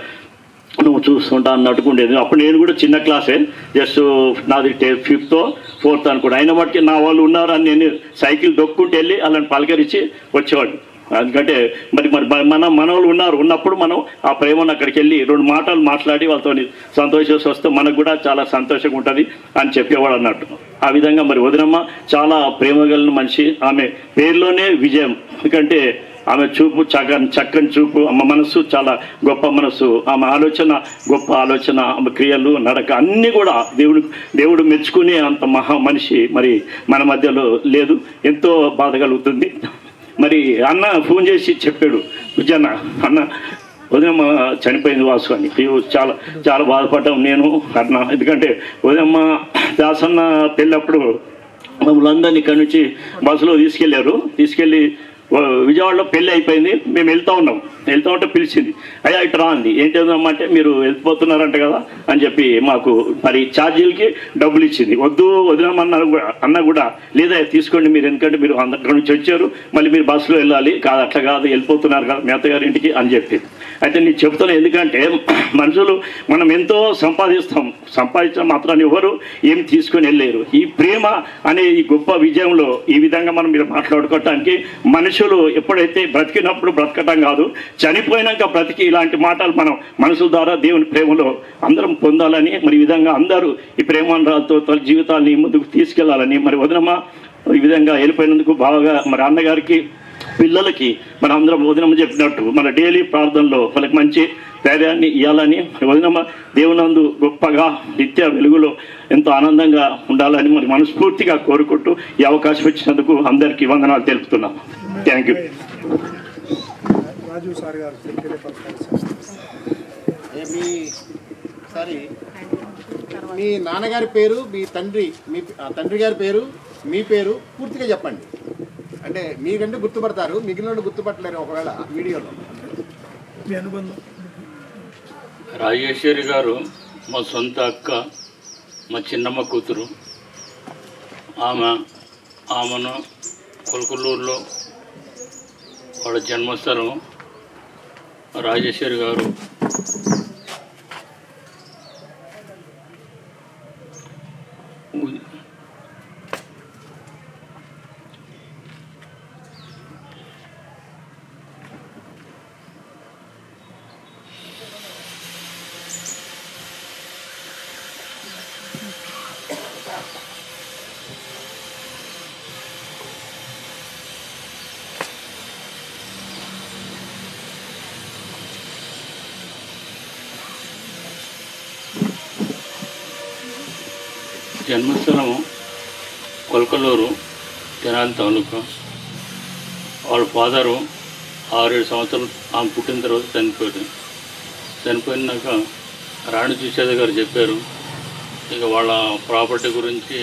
నువ్వు చూస్తుంటా అన్నట్టుగా ఉండేది. అప్పుడు నేను కూడా చిన్న క్లాసే, జస్ట్ నాది 5th or 4th అనుకోండి. అయిన మట్టుకి నా వాళ్ళు ఉన్నారు అని నేను సైకిల్ దొక్కుంటూ వెళ్ళి వాళ్ళని పలకరించి వచ్చేవాడు. ఎందుకంటే మరి మన వాళ్ళు ఉన్నప్పుడు మనం ఆ ప్రేమను అక్కడికి వెళ్ళి 2 మాటలు మాట్లాడి వాళ్ళతో సంతోషిస్తూ వస్తే మనకు కూడా చాలా సంతోషంగా ఉంటుంది అని చెప్పేవాడు అన్నట్టు. ఆ విధంగా మరి వదినమ్మ చాలా ప్రేమ కలిగిన మనిషి. ఆమె పేరులోనే విజయం, ఎందుకంటే ఆమె చూపు చక్కని చూపు, ఆమె మనస్సు చాలా గొప్ప మనస్సు, ఆమె ఆలోచన గొప్ప ఆలోచన, ఆమె క్రియలు నడక అన్నీ కూడా దేవుడు మెచ్చుకునే అంత మహా మనిషి మరి మన మధ్యలో లేదు. ఎంతో బాధ కలుగుతుంది. మరి అన్న ఫోన్ చేసి చెప్పాడు, విజయన్న అన్న ఉదయమ్మ చనిపోయింది వాసు అని. చాలా చాలా బాధపడ్డాం నేను అన్న, ఎందుకంటే ఉదయమ్మ దాసన్న పెళ్ళప్పుడు మమ్మల్ని అందరినీ ఇక్కడి నుంచి బస్సులో తీసుకెళ్ళి విజయవాడలో పెళ్ళి అయిపోయింది. మేము వెళ్తూ ఉంటే పిలిచింది, అయ్యా ఇటు రా అంది. ఏంటమ్మా అంటే మీరు వెళ్ళిపోతున్నారంట కదా అని చెప్పి మాకు మరి ఛార్జీలకి డబ్బులు ఇచ్చింది. అన్న కూడా లేదా తీసుకోండి మీరు, ఎందుకంటే మీరు అక్కడి నుంచి వచ్చారు, మళ్ళీ మీరు బస్సులో వెళ్ళాలి కాదు, అట్లా కాదు వెళ్ళిపోతున్నారు కదా మీ అత్తగారి ఇంటికి అని చెప్పి. అయితే నేను చెప్తాను, ఎందుకంటే మనుషులు మనం ఎంతో సంపాదించడం మాత్రాన్ని ఎవరు ఏం తీసుకొని వెళ్ళలేరు. ఈ ప్రేమ అనే ఈ గొప్ప విజయంలో ఈ విధంగా మనం మీరు మాట్లాడుకోవటానికి మనుషులు ఎప్పుడైతే బ్రతికినప్పుడు బ్రతకటం కాదు, చనిపోయినాక బ్రతికి ఇలాంటి మాటలు మనం మనసుల ద్వారా దేవుని ప్రేమలో అందరం పొందాలని, మరి ఈ విధంగా అందరూ ఈ ప్రేమానురాలతో తన జీవితాన్ని ముందుకు తీసుకెళ్లాలని మరి వదినమ్మ ఈ విధంగా వెళ్ళిపోయినందుకు బాగా మరి అన్నగారికి పిల్లలకి మన అందరం వదినమ్మ చెప్పినట్టు మన డైలీ ప్రార్థనలో వాళ్ళకి మంచి ధైర్యాన్ని ఇవ్వాలని, వదినమ్మ దేవునందు గొప్పగా నిత్య వెలుగులో ఎంతో ఆనందంగా ఉండాలని మరి మనస్ఫూర్తిగా కోరుకుంటూ ఈ అవకాశం ఇచ్చినందుకు అందరికీ వందనాలు తెలుపుతున్నాం. Thank you. రాజు సార్ గారు మీ నాన్నగారి పేరు, మీ తండ్రి గారి పేరు, మీ పేరు పూర్తిగా చెప్పండి. అంటే మీకంటే గుర్తుపడతారు, మిగిలిన గుర్తుపట్టలేరు ఒకవేళ వీడియోలో. రాజేశ్వరి గారు మా సొంత అక్క, మా చిన్నమ్మ కూతురు. ఆమెను కొలకలూరులో వాళ్ళ జన్మస్థలం. రాజేశ్వరి గారు జన్మస్థలము కొలకలూరు, తెనాలి తాలూకా. వాళ్ళ ఫాదరు 6-7 సంవత్సరాలు ఆమె పుట్టిన తర్వాత చనిపోయినాక రాణి చూసేది గారు చెప్పారు, ఇక వాళ్ళ ప్రాపర్టీ గురించి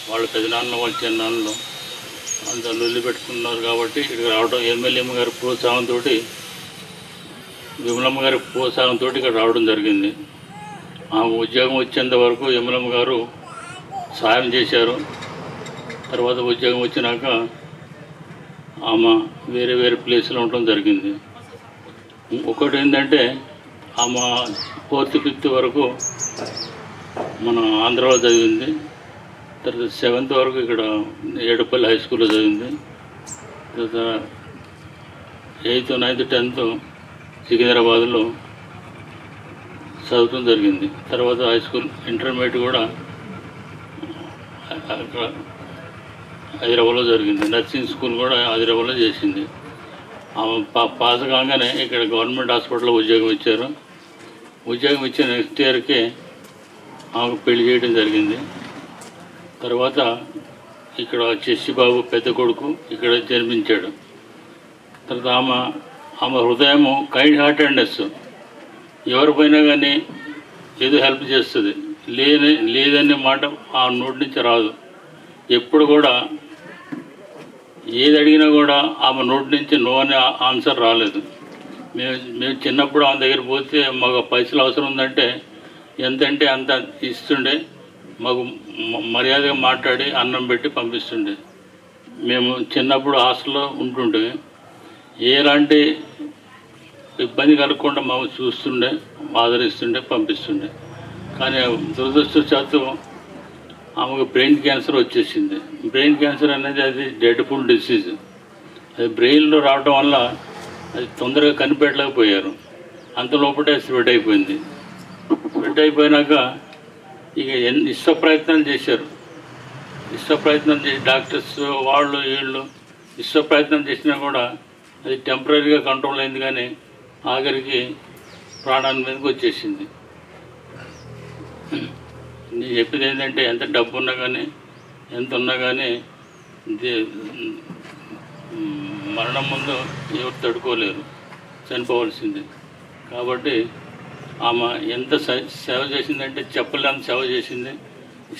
వాళ్ళ పెదనాన్న వాళ్ళ చిన్నాన్నలు అంత లొల్లి పెట్టుకున్నారు కాబట్టి ఇక్కడికి రావడం ఎమ్మెల్యేమ్మ గారి ప్రోత్సాహంతో, విమలమ్మ గారి ప్రోత్సాహంతో ఇక్కడ రావడం జరిగింది. ఆమె ఉద్యోగం వచ్చేంత వరకు విమలమ్మ గారు సాయం చేశారు. తర్వాత ఉద్యోగం వచ్చినాక ఆమె వేరే ప్లేస్లో ఉండడం జరిగింది. ఒకటి ఏంటంటే ఆమె 4th, 5th వరకు మన ఆంధ్రాలో చదివింది. తర్వాత 7th వరకు ఇక్కడ ఏడుపల్లి హై స్కూల్లో చదివింది. తర్వాత 8th, 9th, 10th సికింద్రాబాద్లో చదవటం జరిగింది. తర్వాత హై స్కూల్ ఇంటర్మీడియట్ కూడా అక్కడ హైదరాబాద్లో జరిగింది. నర్సింగ్ స్కూల్ కూడా హైదరాబాద్లో చేసింది. ఆమె పాస్ కాగానే ఇక్కడ గవర్నమెంట్ హాస్పిటల్లో ఉద్యోగం ఇచ్చారు. ఉద్యోగం ఇచ్చిన నెక్స్ట్ ఇయర్కి ఆమెకు పెళ్లి చేయడం జరిగింది. తర్వాత ఇక్కడ శశిబాబు పెద్ద కొడుకు ఇక్కడ జన్మించాడు. తర్వాత ఆమె హృదయము కైండ్ హార్టెడ్నెస్, ఎవరిపైనా కానీ ఏదో హెల్ప్ చేస్తుంది. లేదనే మాట ఆ నోటి నుంచి రాదు. ఎప్పుడు కూడా ఏది అడిగినా కూడా ఆమె నోటి నుంచి నో అనే ఆన్సర్ రాలేదు. మేము చిన్నప్పుడు ఆమె దగ్గర పోతే మాకు పైసలు అవసరం ఉందంటే ఎంతంటే అంత ఇస్తుండే, మాకు మర్యాదగా మాట్లాడి అన్నం పెట్టి పంపిస్తుండే. మేము చిన్నప్పుడు హాస్టల్లో ఉంటుంటే ఎలాంటి ఇబ్బంది కలగకుండా మాకు చూస్తుండే, ఆదరిస్తుండే, పంపిస్తుండే. కానీ దురదృష్టవశాత్తు ఆమెకు బ్రెయిన్ క్యాన్సర్ వచ్చేసింది. బ్రెయిన్ క్యాన్సర్ అనేది అది డెడ్ఫుల్ డిసీజ్. అది బ్రెయిన్లో రావడం వల్ల అది తొందరగా కనిపెట్టలేకపోయారు. అంత లోపలే స్ప్రెడ్ అయిపోయింది. స్ప్రెడ్ అయిపోయినాక ఇక ఇష్ట ప్రయత్నాలు చేశారు. ఇష్ట ప్రయత్నం చేసి డాక్టర్స్ వాళ్ళు వీళ్ళు ఇష్ట ప్రయత్నం చేసినా కూడా అది టెంపరీగా కంట్రోల్ అయింది, కానీ ఆఖరికి ప్రాణాల మీదకి వచ్చేసింది. నేను చెప్పేది ఏంటంటే ఎంత డబ్బు ఉన్నా కానీ ఎంత ఉన్నా కానీ మరణం ముందు ఎవరు తడుకోలేరు, చనిపోవాల్సిందే. కాబట్టి ఆమె ఎంత సేవ చేసిందంటే చెప్పలేని సేవ చేసింది.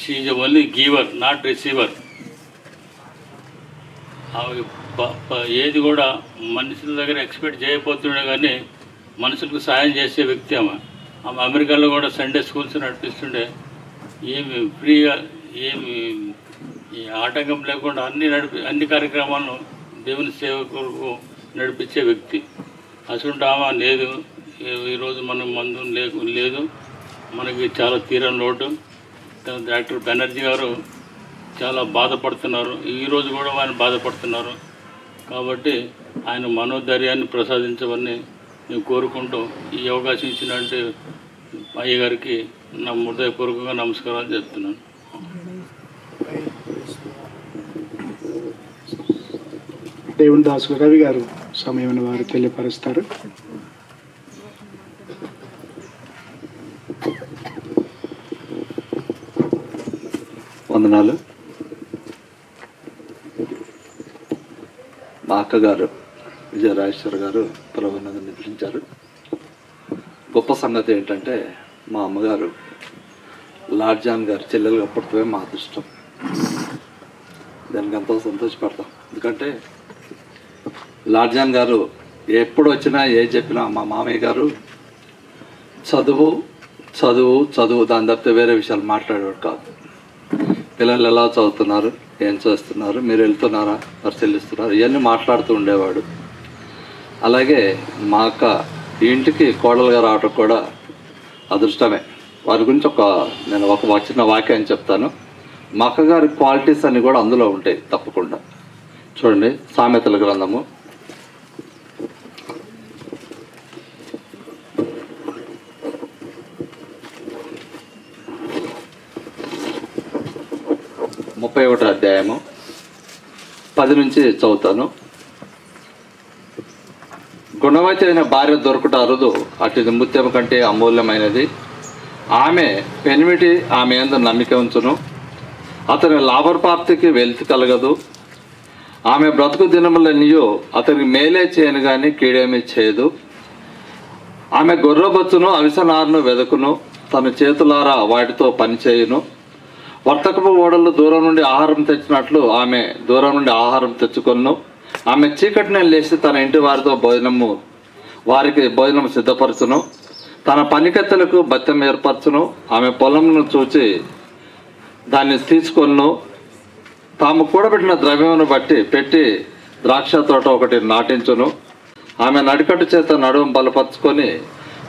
She is only giver, not receiver. ఆమె ఏది కూడా మనుషుల దగ్గర ఎక్స్పెక్ట్ చేయకపోతుండే కానీ మనుషులకు సాయం చేసే వ్యక్తి ఆమె. అమెరికాలో కూడా సండే స్కూల్స్ నడిపిస్తుండే. ఏమి ఫ్రీగా ఏమి ఆటంకం లేకుండా అన్ని కార్యక్రమాలను దేవుని సేవ కొరకు నడిపించే వ్యక్తి. అసలు ఆమె లేదు, ఈరోజు మనం మందు లేదు, మనకి చాలా తీరని లోటు. డాక్టర్ బెనర్జీ గారు చాలా బాధపడుతున్నారు, ఈరోజు కూడా ఆయన బాధపడుతున్నారు. కాబట్టి ఆయన మనోధైర్యాన్ని ప్రసాదించమని నేను కోరుకుంటూ ఈ అవకాశం ఇచ్చినట్టు అయ్య గారికి నా హృదయపూర్వకంగా నమస్కారాలు చెప్తున్నాను. దేవుని దాసు రవి గారు సమయం వారు తెలియపరుస్తారు. వందనాలు. మా అక్కగారు విజయరాజేశ్వర్ గారు ప్రభునందు నిద్రించారు. గొప్ప సంగతి ఏంటంటే మా అమ్మగారు లార్డ్ జాన్ గారు చెల్లెలుగా పుట్టడమే మా అదృష్టం. దానికి ఎంతో సంతోషపడతాం. ఎందుకంటే లార్డ్ జాన్ గారు ఎప్పుడు వచ్చినా ఏ చెప్పినా మా మామయ్య గారు చదువు చదువు చదువు దాని తప్పితే వేరే విషయాలు మాట్లాడేవాడు కాదు. పిల్లలు ఎలా చదువుతున్నారు, ఏం చేస్తున్నారు, మీరు వెళ్తున్నారా, పరిశీలిస్తున్నారు, ఇవన్నీ మాట్లాడుతూ ఉండేవాడు. అలాగే మా అక్క ఈ ఇంటికి కోడలుగా రావటం కూడా అదృష్టమే. వారి గురించి నేను ఒక చిన్న వాక్యాన్ని చెప్తాను. మా అక్కగారి క్వాలిటీస్ అన్నీ కూడా అందులో ఉంటాయి తప్పకుండా. చూడండి, సామెతల గ్రంథము 31వ అధ్యాయము 10 నుంచి చదువుతాను. గుణవతి అయిన భార్య దొరకట అరుదు, అటు ముత్యము కంటే అమూల్యమైనది. ఆమె పెనిమిటి ఆమె యందు నమ్మిక ఉంచును. అతని లాభప్రాప్తికి వెలితి కలగదు. ఆమె బ్రతుకు దినములన్నీయో అతనికి మేలే చేయను కానీ కీడేమీ చేయదు. ఆమె గొర్రెబొచ్చును అవిసనారును వెదకును, తన చేతులారా వాటితో పనిచేయును. వర్తకపు ఓడలు దూరం నుండి ఆహారం తెచ్చినట్లు ఆమె దూరం నుండి ఆహారం తెచ్చుకొను. ఆమె చీకటిని లేచి తన ఇంటి వారికి భోజనం సిద్ధపరచును. తన పనికత్తెలకు బత్తెం ఏర్పరచును. ఆమె పొలంను చూచి దాన్ని తీసుకొను. తాము కూడబెట్టిన ద్రవ్యమును పెట్టి ద్రాక్ష తోట ఒకటి నాటించును. ఆమె నడికట్టు చేత నడుము బలపరుచుకొని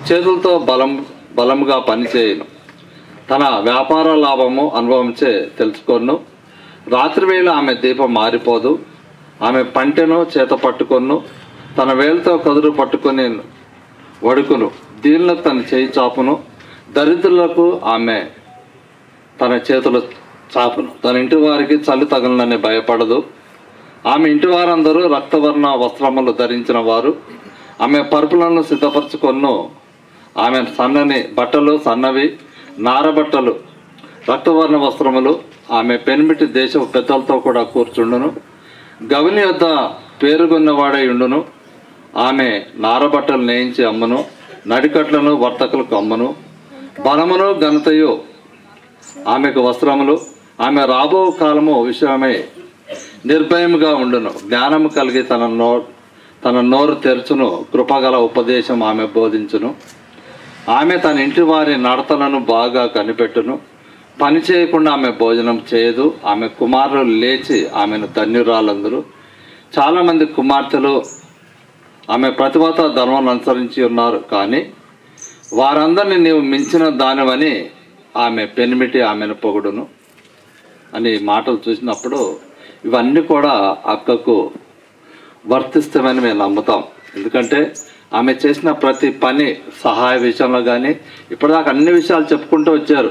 చేతులతో బలముగా పనిచేయును. తన వ్యాపార లాభము అనుభవించే తెలుసుకొను. రాత్రివేళ ఆమె దీపం మారిపోదు. ఆమె పంటెను చేత పట్టుకొను. తన వేలుతో కదురు పట్టుకొని వడుకును. దీనులకు తన చేయి చాపును. దరిద్రులకు ఆమె తన చేతులు చాపును. తన ఇంటి వారికి చలి తగలనని భయపడదు. ఆమె ఇంటి వారందరూ రక్తవర్ణ వస్త్రములు ధరించిన వారు. ఆమె పరుపులను సిద్ధపరచుకొను. ఆమె సన్నని బట్టలు సన్నవి, నారబట్టలు, రక్తవర్ణ వస్త్రములు. ఆమె పెనిమిటి దేశపు పెద్దలతో కూడా కూర్చుండును. గవిని యొద్ద పేరుగొన్నవాడై ఉండును. ఆమె నారబట్టలు నేయించి అమ్మును. నడికట్లను వర్తకులకు అమ్మును. బలమును ఘనతయు ఆమెకు వస్త్రములు. ఆమె రాబో కాలము విషయమై నిర్భయముగా ఉండును. జ్ఞానము కలిగి తన నోరు తెరచును. కృపగల ఉపదేశం ఆమె బోధించును. ఆమె తన ఇంటి వారి నడతలను బాగా కనిపెట్టును. పని చేయకుండా ఆమె భోజనం చేయదు. ఆమె కుమారులు లేచి ఆమెను ధన్యురాలందరూ. చాలామంది కుమార్తెలు ఆమె ప్రతిభత ధర్మం అనుసరించి ఉన్నారు, కానీ వారందరినీ నీవు మించిన దానివని ఆమె పెనిమిటి ఆమెను పొగుడును అని మాటలు చూసినప్పుడు ఇవన్నీ కూడా అక్కకు వర్తిస్తామని మేము నమ్ముతాం. ఎందుకంటే ఆమె చేసిన ప్రతి పని సహాయ విషయంలో కానీ ఇప్పటిదాకా అన్ని విషయాలు చెప్పుకుంటూ వచ్చారు.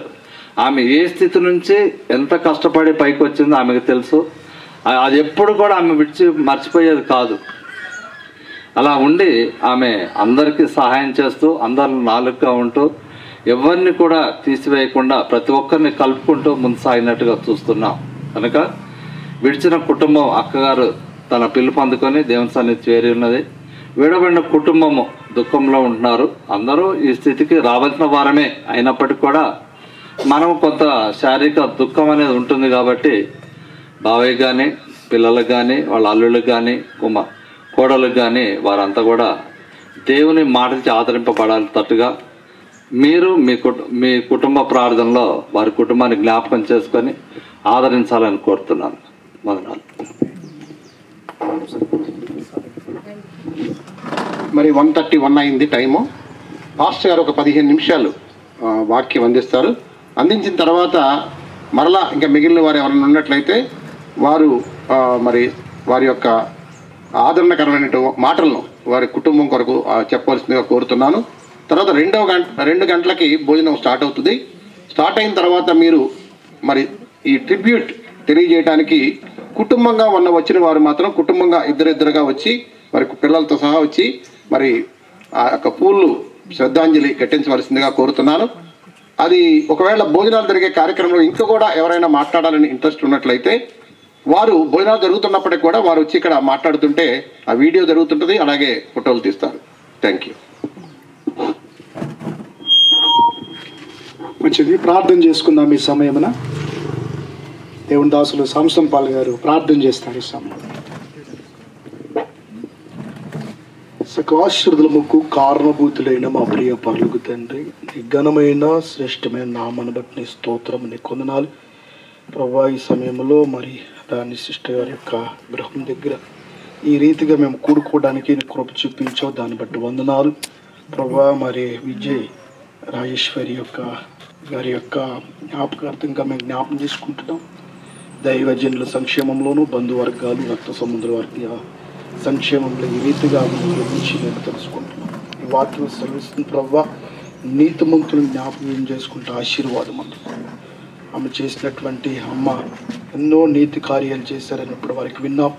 ఆమె ఏ స్థితి నుంచి ఎంత కష్టపడి పైకి వచ్చిందో ఆమెకు తెలుసు. అది ఎప్పుడు కూడా ఆమె మర్చిపోయేది కాదు. అలా ఉండి ఆమె అందరికీ సహాయం చేస్తూ అందరు నాలుగుగా ఉంటూ ఎవరిని కూడా తీసివేయకుండా ప్రతి ఒక్కరిని కలుపుకుంటూ ముందు సాగినట్టుగా చూస్తున్నాం. కనుక విడిచిన కుటుంబం అక్కగారు తన పిలుపు అందుకొని దేవుని సన్నిధి చేరి ఉన్నది. విడబడిన కుటుంబము దుఃఖంలో ఉంటున్నారు. అందరూ ఈ స్థితికి రావాల్సిన వారమే అయినప్పటికీ కూడా మనం కొంత శారీరక దుఃఖం అనేది ఉంటుంది. కాబట్టి బావయ్య కానీ పిల్లలకు కానీ వాళ్ళ అల్లుళ్ళకి కానీ కోడలకు కానీ వారంతా కూడా దేవుని మాటకి ఆదరింపబడాలి తట్టుగా మీరు మీ కుటుంబ ప్రార్థనలో వారి కుటుంబాన్ని జ్ఞాపకం చేసుకొని ఆదరించాలని కోరుతున్నాను. వందనాలు. మరి 1:31 అయింది టైము. పాస్టర్ గారు ఒక 15 నిమిషాలు వాక్యం అందిస్తారు. అందించిన తర్వాత మరలా ఇంకా మిగిలిన వారు ఎవరైనా ఉన్నట్లయితే వారు మరి వారి యొక్క ఆదరణకరమైన మాటలను వారి కుటుంబం కొరకు చెప్పవలసిందిగా కోరుతున్నాను. తర్వాత 2 గంటలకి భోజనం స్టార్ట్ అవుతుంది. స్టార్ట్ అయిన తర్వాత మీరు మరి ఈ ట్రిబ్యూట్ తెలియజేయడానికి కుటుంబంగా వచ్చిన వారు మాత్రం కుటుంబంగా ఇద్దరుగా వచ్చి మరి పిల్లలతో సహా వచ్చి మరి ఆ యొక్క పూలు శ్రద్ధాంజలి ఘటించవలసిందిగా కోరుతున్నాను. అది ఒకవేళ భోజనాలు జరిగే కార్యక్రమంలో ఇంకా కూడా ఎవరైనా మాట్లాడాలని ఇంట్రెస్ట్ ఉన్నట్లయితే వారు భోజనాలు జరుగుతున్నప్పటికీ కూడా వారు వచ్చి ఇక్కడ మాట్లాడుతుంటే ఆ వీడియో జరుగుతుంటుంది, అలాగే ఫోటోలు తీస్తారు. Thank you. మంచిది. ప్రార్థన చేసుకుందాం ఈ సమయమున. దేవుని దాసులు సంసంపాల్ గారు ప్రార్థన చేస్తారు ఈ సమయం. సకాశ్రుతులకు కారణభూతులైన మా ప్రియ పరులకు తండ్రి, నీ ఘనమైన శ్రేష్టమైన నామను బట్టి నీ స్తోత్రం, నీ కొందనాలు ప్రభా. ఈ సమయంలో మరి రాణి సిస్టర్ గారి యొక్క గృహం దగ్గర ఈ రీతిగా మేము కూడుకోవడానికి నీ కృప చూపించావు, దాన్ని బట్టి వందనాలు ప్రభా. మరి విజయ్ రాజేశ్వరి గారి యొక్క జ్ఞాపకార్థంగా మేము జ్ఞాపం చేసుకుంటున్నాం. దైవజనుల సంక్షేమంలోనూ బంధువర్గాలు రక్త సముద్ర వర్గ సంక్షేమంలో ఈ రీతిగా గురించి మేము తెలుసుకుంటున్నాం. ఈ వాక్యం సెలవిస్తుంది ప్రభా. నీతిమంతులను జ్ఞాపకం చేసుకుంటూ ఆశీర్వాదం అందుకు. ఆమె చేసినటువంటి అమ్మ ఎన్నో నీతి కార్యాలు చేశారని ఇప్పుడు వారికి విన్నాం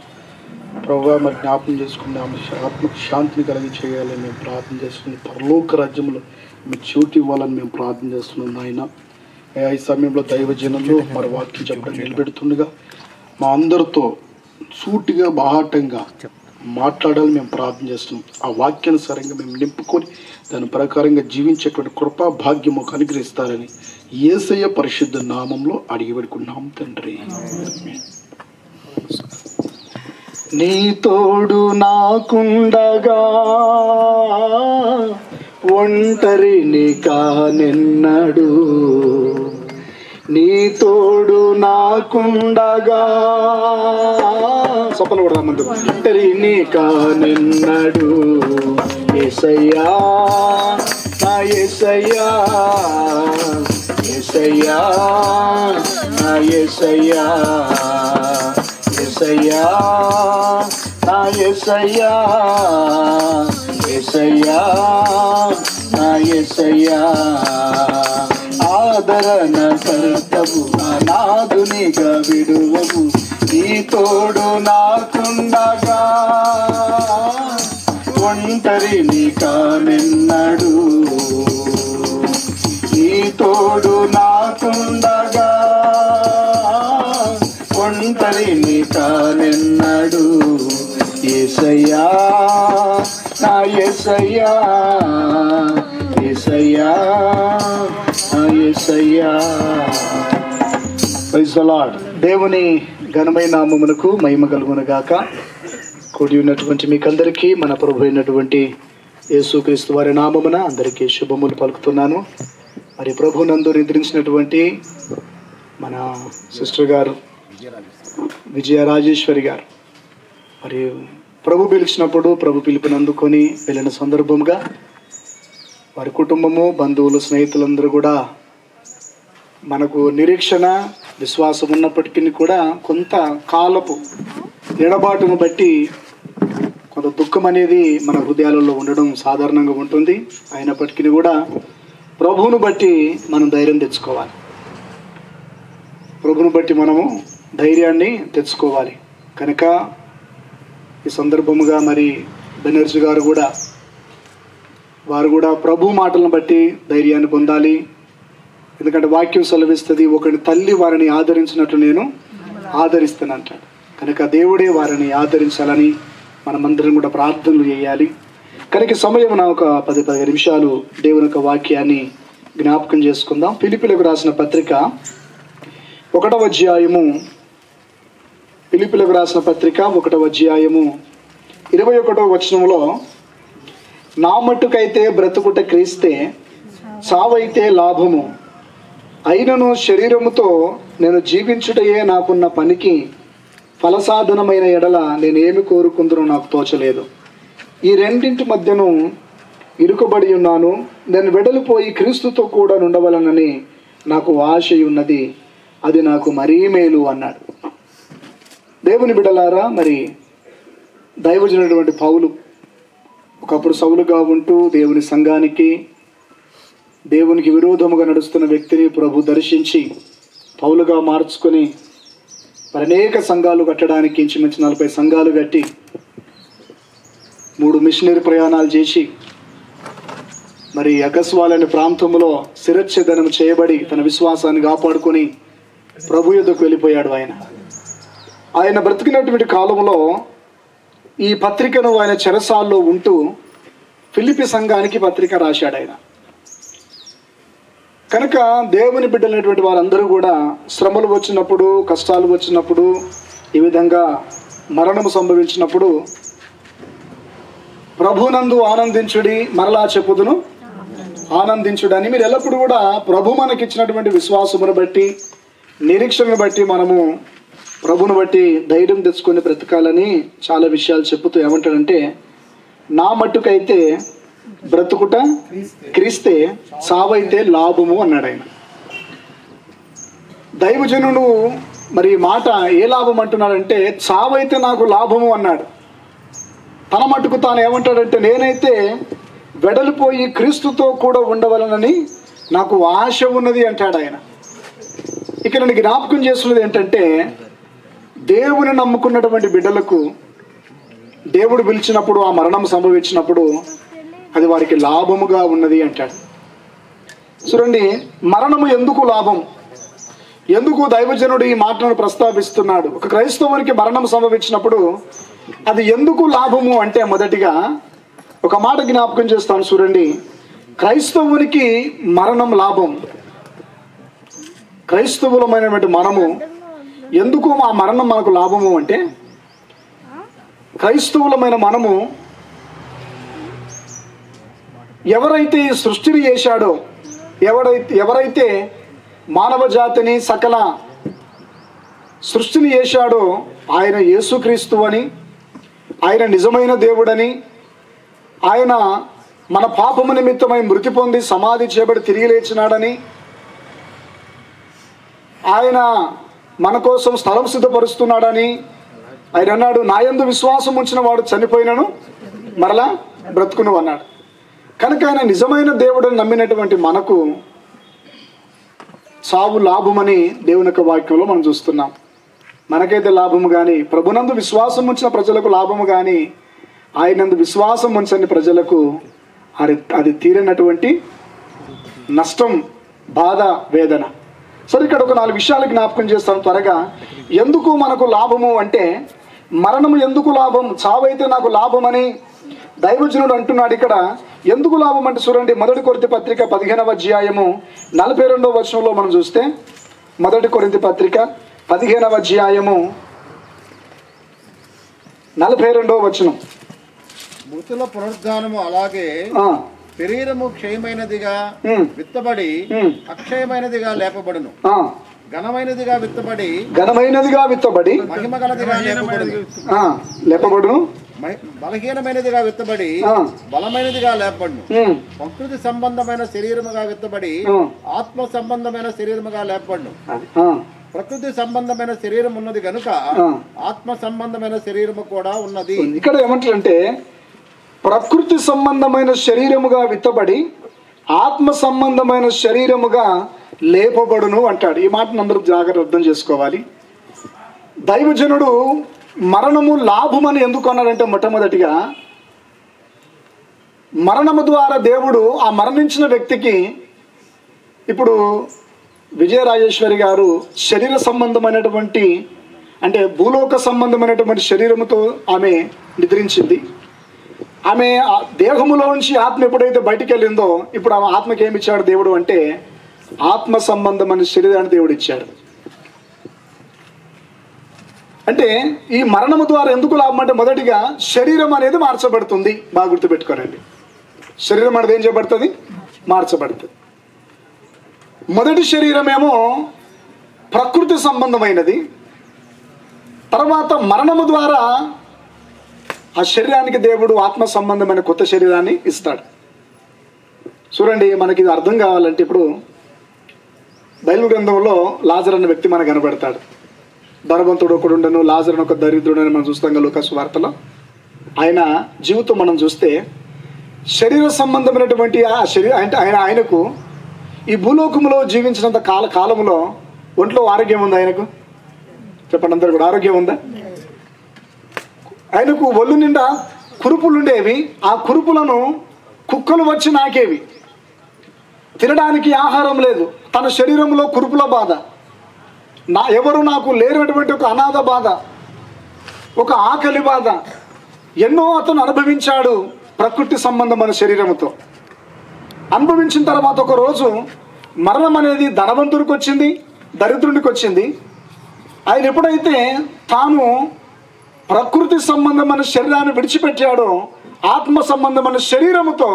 ప్రభా. మరి జ్ఞాపకం చేసుకుని ఆమె ఆత్మకు శాంతిని కలిగి చేయాలని మేము ప్రార్థన చేస్తున్నాం. పరలోక రాజ్యంలో మీ చోటు ఇవ్వాలని మేము ప్రార్థన చేస్తున్నాం నాయన. ఈ సమయంలో దైవజనంలో మరి వాక్యం చెప్పడం నిలబెడుతుండగా మా అందరితో సూటిగా బాహాటంగా మాట్లాడాలని మేము ప్రార్థన చేస్తున్నాం. ఆ వాక్యానుసారంగా మేము నింపుకొని దాని ప్రకారంగా జీవించేటువంటి కృపా భాగ్యం మాకు అనుగ్రహిస్తారని యేసయ్య పరిశుద్ధ నామంలో అడిగి పెడుకున్నాం తండ్రి. నీ తోడు నాకుండగా ఒంటరిని కానెన్నడు, నీ తోడు నాకుండగా సపలు కూడా మంది ఒంటరిని కానెన్నడు. యేసయ్యా నా యేసయ్యా, యేసయ్యా నా యేసయ్యా, యేసయ్యా నా యేసయ్యా, యేసయ్యా నా యేసయ్యా. ఆదరణ కర్తవు అనాథునిగా విడువవు, నీ తోడు నాకుండగా ఒంటరిని కానెన్నడు. నీ తోడు నాకుండగా ఒంటరిని కానెన్నడు. యేసయ్యా నా యేసయ్యా, యేసయ్యా నా యేసయ్యా. Praise the lord. దేవుని ఘనమైన నామమునకు మహిమ కలుగును గాక. కూడి ఉన్నటువంటి మీకందరికీ మన ప్రభు అయినటువంటి యేసుక్రీస్తు వారి నామమున అందరికీ శుభములు పలుకుతున్నాను. మరి ప్రభునందు నిద్రించినటువంటి మన సిస్టర్ గారు విజయ రాజేశ్వరి గారు మరి ప్రభు పిలిచినప్పుడు ప్రభు పిలుపుని అందుకొని వెళ్ళిన సందర్భంగా వారి కుటుంబము, బంధువులు, స్నేహితులందరూ కూడా మనకు నిరీక్షణ, విశ్వాసం ఉన్నప్పటికీ కూడా కొంత కాలపు ఎడబాటును బట్టి కొంత దుఃఖం అనేది మన హృదయాలలో ఉండడం సాధారణంగా ఉంటుంది. అయినప్పటికీ కూడా ప్రభువును బట్టి మనం ధైర్యం తెచ్చుకోవాలి. ప్రభువును బట్టి మనము ధైర్యాన్ని తెచ్చుకోవాలి. కనుక ఈ సందర్భముగా మరి బెనర్జీ గారు కూడా వారు కూడా ప్రభు మాటలను బట్టి ధైర్యాన్ని పొందాలి. ఎందుకంటే వాక్యం సెలవిస్తుంది, ఒకటి తల్లి వారిని ఆదరించినట్లు నేను ఆదరిస్తానంటాడు. కనుక దేవుడే వారిని ఆదరించాలని మనమందరం కూడా ప్రార్థనలు చేయాలి. కనుక సమయం ఒక 10-15 నిమిషాలు దేవుని యొక్క వాక్యాన్ని జ్ఞాపకం చేసుకుందాం. ఫిలిప్పీలకు రాసిన పత్రిక 1వ అధ్యాయము, ఫిలిప్పీలకు రాసిన పత్రిక 1వ అధ్యాయము 21వ వచనంలో, నా మట్టుకైతే బ్రతుకుట క్రీస్తే, చావైతే లాభము. అయినను శరీరముతో నేను జీవించుటయే నాకున్న పనికి ఫలసాధనమైన ఎడల నేనేమి కోరుకుందునో నాకు తోచలేదు. ఈ రెండింటి మధ్యను ఇరుకబడి ఉన్నాను. నేను వెడలిపోయి క్రీస్తుతో కూడా ఉండవలనని నాకు ఆశ ఉన్నది, అది నాకు మరీ మేలు అన్నాడు. దేవుని బిడ్డలారా, మరి దైవజనుడైనటువంటి పౌలు ఒకప్పుడు సౌలుగా ఉంటూ దేవుని సంఘానికి, దేవునికి విరోధముగా నడుస్తున్న వ్యక్తిని ప్రభు దర్శించి పౌలుగా మార్చుకొని మరి అనేక సంఘాలు కట్టడానికి ఇంచుమించు 40 సంఘాలు కట్టి 3 మిషనరీ ప్రయాణాలు చేసి మరి అగస్వాల్ అనే ప్రాంతంలో శిరచ్ఛేదనం చేయబడి తన విశ్వాసాన్ని కాపాడుకొని ప్రభు యొద్దకు వెళ్ళిపోయాడు. ఆయన బ్రతికినటువంటి కాలంలో ఈ పత్రికను ఆయన చెరసాల్లో ఉంటూ ఫిలిప్పీ సంఘానికి పత్రిక రాశాడు ఆయన. కనుక దేవుని బిడ్డలైనటువంటి వారందరూ కూడా శ్రమలు వచ్చినప్పుడు, కష్టాలు వచ్చినప్పుడు, ఈ విధంగా మరణము సంభవించినప్పుడు ప్రభునందు ఆనందించుడి, మరలా చెప్పుదును ఆనందించుడని మీరు ఎల్లప్పుడూ కూడా ప్రభు మనకిచ్చినటువంటి విశ్వాసమును బట్టి, నిరీక్షణను బట్టి మనము ప్రభును బట్టి ధైర్యం తెచ్చుకొని బ్రతకాలని చాలా విషయాలు చెప్పుతూ ఏమంటాడంటే, నా మట్టుకైతే బ్రతుకుట క్రీస్తే, చావైతే లాభము అన్నాడు ఆయన. దైవజనుడు మరి మాట ఏ లాభం అంటున్నాడంటే, చావైతే నాకు లాభము అన్నాడు. తన మట్టుకు తాను ఏమంటాడంటే, నేనైతే వెడలిపోయి క్రీస్తుతో కూడా ఉండవలనని నాకు ఆశ ఉన్నది అంటాడు ఆయన. ఇక్కడ నేను జ్ఞాపకం చేస్తున్నది ఏంటంటే, దేవుని నమ్ముకున్నటువంటి బిడ్డలకు దేవుడు పిలిచినప్పుడు, ఆ మరణం సంభవించినప్పుడు అది వారికి లాభముగా ఉన్నది అంటాడు. చూడండి, మరణము ఎందుకు లాభం, ఎందుకు దైవజనుడు ఈ మాటను ప్రస్తావిస్తున్నాడు? ఒక క్రైస్తవునికి మరణం సంభవించినప్పుడు అది ఎందుకు లాభము అంటే, మొదటిగా ఒక మాట జ్ఞాపకం చేస్తాను చూడండి. క్రైస్తవునికి మరణం లాభం. క్రైస్తవులమైనటువంటి మనము ఎందుకు ఆ మరణం మనకు లాభము అంటే, క్రైస్తవులమైన మనము ఎవరైతే ఈ సృష్టిని చేశాడో, ఎవరైతే మానవ జాతిని, సకల సృష్టిని చేశాడో ఆయన యేసుక్రీస్తు అని, ఆయన నిజమైన దేవుడని, ఆయన మన పాపము నిమిత్తమై మృతి పొంది సమాధి చేయబడి తిరిగి లేచినాడని, ఆయన మన కోసం స్థలం సిద్ధపరుస్తున్నాడని ఆయన అన్నాడు. నా యందు విశ్వాసం ఉంచిన వాడు చనిపోయినను మరలా బ్రతుకును అన్నాడు. కనుక ఆయన నిజమైన దేవుడిని నమ్మినటువంటి మనకు చావు లాభమని దేవుని యొక్క వాక్యంలో మనం చూస్తున్నాం. మనకైతే లాభము కానీ, ప్రభునందు విశ్వాసం ఉంచిన ప్రజలకు లాభము కానీ, ఆయనందు విశ్వాసం ఉంచని ప్రజలకు అది తీరినటువంటి నష్టం, బాధ, వేదన. సరే, ఇక్కడ ఒక 4 విషయాలు జ్ఞాపకం చేస్తాను త్వరగా. ఎందుకు మనకు లాభము అంటే, మరణము ఎందుకు లాభం, చావైతే నాకు లాభమని దైవజనుడు అంటున్నాడు. ఇక్కడ ఎందుకు లాభం అంటే చూడండి, 1 కొరింథీ పత్రిక 15వ అధ్యాయము 42వ వచనంలో మనం చూస్తే, 1 కొరింథీ పత్రిక 15వ అధ్యాయము 42వ వచనం. మృతుల పునరుద్ధానము అలాగే శరీరము క్షయమైనదిగా విత్తబడి అక్షయమైనదిగా లేపబడును. ఘనమైనదిగా విత్తబడి మహిమ గలదిగా లేపబడును. బలహీనమైనదిగా విత్తబడి బలమైనదిగా లేపబడును. ప్రకృతి సంబంధమైన శరీరముగా విత్తబడి ఆత్మ సంబంధమైన శరీరముగా లేపబడును. ప్రకృతి సంబంధమైన శరీరం ఉన్నది కనుక ఆత్మ సంబంధమైన శరీరము కూడా ఉన్నది. ఇక్కడ ఏమంటారంటే ప్రకృతి సంబంధమైన శరీరముగా విత్తబడి ఆత్మ సంబంధమైన శరీరముగా లేపబడును అంటాడు. ఈ మాటను అందరూ జాగ్రత్త అర్థం చేసుకోవాలి. దైవజనుడు మరణము లాభమని ఎందుకు అన్నాడంటే, మొట్టమొదటిగా మరణము ద్వారా దేవుడు ఆ మరణించిన వ్యక్తికి, ఇప్పుడు విజయరాజేశ్వరి గారు శరీర సంబంధమైనటువంటి అంటే భూలోక సంబంధమైనటువంటి శరీరముతో ఆమె నిద్రించింది. ఆమె దేహములో నుంచి ఆత్మ ఎప్పుడైతే బయటికి వెళ్ళిందో, ఇప్పుడు ఆమె ఆత్మకి ఏమి ఇచ్చాడు దేవుడు అంటే ఆత్మ సంబంధమైన శరీరాన్ని దేవుడు ఇచ్చాడు. అంటే ఈ మరణము ద్వారా ఎందుకు లాభం అంటే, మొదటిగా శరీరం అనేది మార్చబడుతుంది. బాగా గుర్తుపెట్టుకోనండి, శరీరం అనేది ఏం చేయబడుతుంది? మార్చబడుతుంది. మొదటి శరీరమేమో ప్రకృతి సంబంధమైనది. తర్వాత మరణము ద్వారా ఆ శరీరానికి దేవుడు ఆత్మ సంబంధమైన కొత్త శరీరాన్ని ఇస్తాడు. చూడండి, మనకి ఇది అర్థం కావాలంటే ఇప్పుడు బైబిల్ గ్రంథంలో లాజరు అనే వ్యక్తి మనకు కనబడతాడు. ధనవంతుడు ఒకడు ఉండను, లాజరు ఒక దరిద్రుడు అని మనం చూస్తాం కదా లూకాసు వార్తలో. ఆయన జీవితం మనం చూస్తే శరీర సంబంధమైనటువంటి ఆ శరీరం అంటే ఆయనకు ఈ భూలోకంలో జీవించినంత కాలంలో ఒంట్లో ఆరోగ్యం ఉందా? ఆయనకు చెప్పండి, అందరు కూడా ఆరోగ్యం ఉందా? ఆయనకు ఒళ్ళు నిండా కురుపులు ఉండేవి. ఆ కురుపులను కుక్కలు వచ్చి నాకేవి. తినడానికి ఆహారం లేదు. తన శరీరంలో కురుపుల బాధ, ఎవరు నాకు లేనటువంటి ఒక అనాథ బాధ, ఒక ఆకలి బాధ ఎన్నో అతను అనుభవించాడు ప్రకృతి సంబంధమైన శరీరంతో. అనుభవించిన తర్వాత ఒక రోజు మరణం అనేది ధనవంతుడికి వచ్చింది, దరిద్రుడికి వచ్చింది. ఆయన ఎప్పుడైతే తాను ప్రకృతి సంబంధమైన శరీరాన్ని విడిచిపెట్టాడో ఆత్మ సంబంధమైన శరీరముతో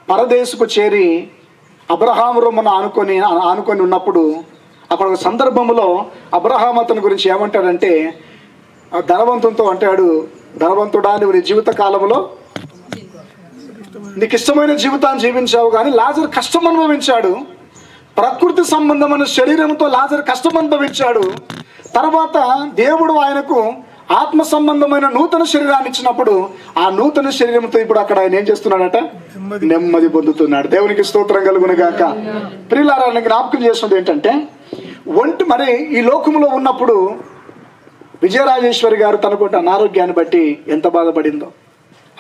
పరదేశకు చేరి అబ్రహాము రొమ్మను ఆనుకొని ఉన్నప్పుడు అక్కడ ఒక సందర్భంలో అబ్రహాం అతని గురించి ఏమంటాడంటే, ధనవంతునితో అంటాడు, ధనవంతుడా నువ్వు నీ జీవిత కాలంలో నీకు ఇష్టమైన జీవితాన్ని జీవించావు, కానీ లాజరు కష్టం అనుభవించాడు. ప్రకృతి సంబంధమైన శరీరంతో లాజరు కష్టం అనుభవించాడు. తర్వాత దేవుడు ఆయనకు ఆత్మ సంబంధమైన నూతన శరీరాన్ని ఇచ్చినప్పుడు ఆ నూతన శరీరంతో ఇప్పుడు అక్కడ ఆయన ఏం చేస్తున్నాడట? నెమ్మది పొందుతున్నాడు. దేవునికి స్తోత్రం కలుగును గాక. ప్రియులారా, జ్ఞాపకం చేస్తున్నది ఏంటంటే, మరి ఈ లోకంలో ఉన్నప్పుడు విజయరాజేశ్వరి గారు తనకుంటే అనారోగ్యాన్ని బట్టి ఎంత బాధపడిందో.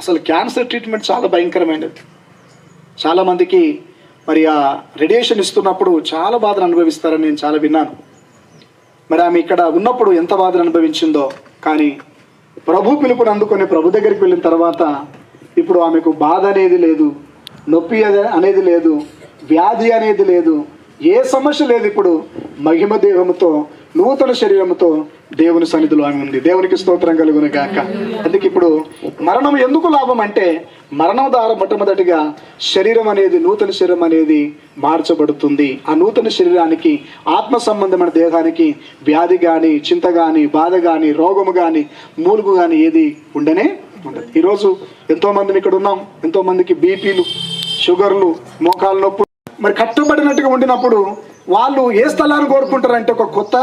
అసలు క్యాన్సర్ ట్రీట్మెంట్ చాలా భయంకరమైనది. చాలామందికి మరి ఆ రేడియేషన్ ఇస్తున్నప్పుడు చాలా బాధను అనుభవిస్తారని నేను చాలా విన్నాను. మరి ఆమె ఇక్కడ ఉన్నప్పుడు ఎంత బాధను అనుభవించిందో. కానీ ప్రభు పిలుపుని అందుకొని ప్రభు దగ్గరికి వెళ్ళిన తర్వాత ఇప్పుడు ఆమెకు బాధ అనేది లేదు, నొప్పి అనేది లేదు, వ్యాధి అనేది లేదు, ఏ సమస్య లేదు. ఇప్పుడు మహిమ దేహముతో నూతన శరీరంతో దేవుని సన్నిధిలో ఆమె ఉంది. దేవునికి స్తోత్రం కలుగును గాక. అందుకే ఇప్పుడు మరణం ఎందుకు లాభం అంటే, మరణం ద్వారా మొట్టమొదటిగా శరీరం అనేది, నూతన శరీరం అనేది మార్చబడుతుంది. ఆ నూతన శరీరానికి, ఆత్మ సంబంధమైన దేహానికి వ్యాధి కానీ, చింత కానీ, బాధ కానీ, రోగము కానీ, మూలుగు కానీ ఏది ఉండనే ఉండదు. ఈరోజు ఎంతోమంది ఇక్కడ ఉన్నాం, ఎంతోమందికి బీపీలు, షుగర్లు, మోకాలు నొప్పులు. మరి కట్టుబడినట్టుగా ఉండినప్పుడు వాళ్ళు ఏ స్థలాన్ని కోరుకుంటారంటే ఒక కొత్త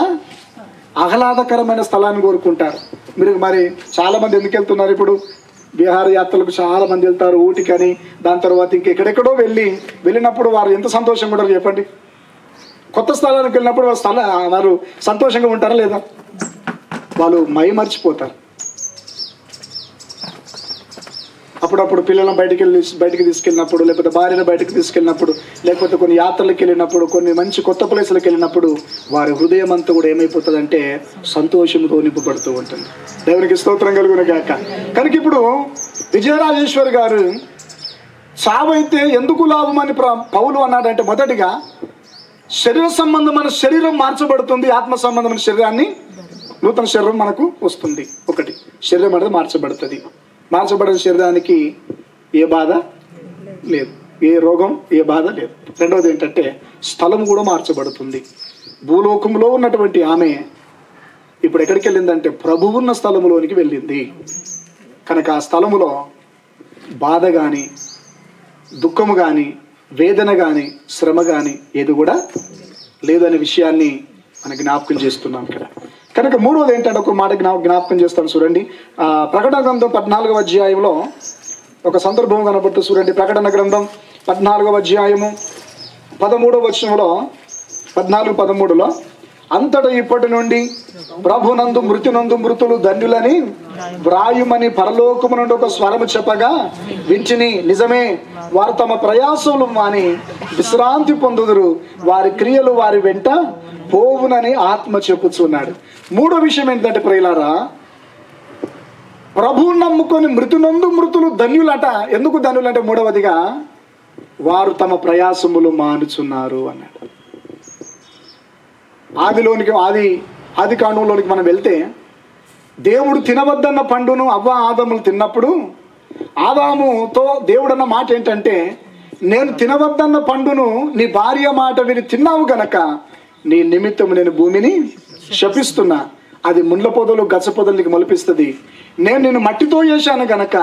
ఆహ్లాదకరమైన స్థలాన్ని కోరుకుంటారు. మీరు మరి చాలామంది ఎందుకు వెళ్తున్నారు? ఇప్పుడు విహార యాత్రలకు చాలామంది వెళ్తారు, ఊటికని, దాని తర్వాత ఇంకెక్కడెక్కడో వెళ్ళినప్పుడు వారు ఎంత సంతోషంగా ఉంటారు చెప్పండి. కొత్త స్థలానికి వెళ్ళినప్పుడు వారు సంతోషంగా ఉంటారా లేదా? వాళ్ళు మర్చిపోతారు. అప్పుడప్పుడు పిల్లలను బయటికి తీసుకెళ్ళినప్పుడు, లేకపోతే భార్యను బయటకు తీసుకెళ్ళినప్పుడు, లేకపోతే కొన్ని యాత్రలకు వెళ్ళినప్పుడు, కొన్ని మంచి కొత్త ప్లేసులకు వెళ్ళినప్పుడు వారి హృదయం అంతా కూడా ఏమైపోతుందంటే సంతోషంతో నింపబడుతూ ఉంటుంది. దేవునికి స్తోత్రం కలుగును గాక. కనుక ఇప్పుడు విజయరాజేశ్వరి గారు చావైతే ఎందుకు లాభం అని పౌలు అన్నాడంటే, మొదటిగా శరీర సంబంధమైన శరీరం మార్చబడుతుంది, ఆత్మ సంబంధమైన శరీరాన్ని, నూతన శరీరం మనకు వస్తుంది. ఒకటి శరీరం అనేది మార్చబడుతుంది. మార్చబడిన శరీరానికి ఏ బాధ లేదు, ఏ రోగం, ఏ బాధ లేదు. రెండవది ఏంటంటే స్థలం కూడా మార్చబడుతుంది. భూలోకంలో ఉన్నటువంటి ఆమె ఇప్పుడు ఎక్కడికి వెళ్ళిందంటే ప్రభువు ఉన్న స్థలములోనికి వెళ్ళింది. కనుక ఆ స్థలములో బాధ కానీ, దుఃఖము కానీ, వేదన కానీ, శ్రమ కానీ ఏది కూడా లేదనే విషయాన్ని మనకి జ్ఞాపకం చేస్తున్నాం ఇక్కడ. కనుక మూడవది ఏంటంటే ఒక మాట జ్ఞాపకం చేస్తాను చూడండి. ప్రకటన గ్రంథం 14వ అధ్యాయంలో ఒక సందర్భం కనబడుతుంది చూడండి. ప్రకటన గ్రంథం 14వ అధ్యాయము 13వ వచనంలో 14-13లో అంతటా ఇప్పటి నుండి ప్రభునందు మృతునందు మృతులు ధన్యులని వ్రాయుమని పరలోకము నుండి ఒక స్వరము చెప్పగా వింటిని. నిజమే, వారు తమ ప్రయాసములు మాని విశ్రాంతి పొందుదురు, వారి క్రియలు వారి వెంట పోవునని ఆత్మ చెప్పుచున్నాడు. మూడో విషయం ఏంటంటే ప్రియులారా, ప్రభువు నమ్ముకొని మృతునందు మృతులు ధన్యులట. ఎందుకు ధన్యులంటే మూడవదిగా వారు తమ ప్రయాసములు మానుచున్నారు అన్నాడు. ఆది కాండంలోనికి మనం వెళ్తే దేవుడు తినవద్దన్న పండును అవ్వ ఆదాములు తిన్నప్పుడు ఆదాముతో దేవుడు అన్న మాట ఏంటంటే, నేను తినవద్దన్న పండును నీ భార్య మాట విని తిన్నావు గనక నీ నిమిత్తం నేను భూమిని శపిస్తున్నా, అది ముండ్ల పొదలు గచ్చ పొదలు నీకు మొలిపిస్తుంది. నేను నిన్ను మట్టితో చేశాను గనక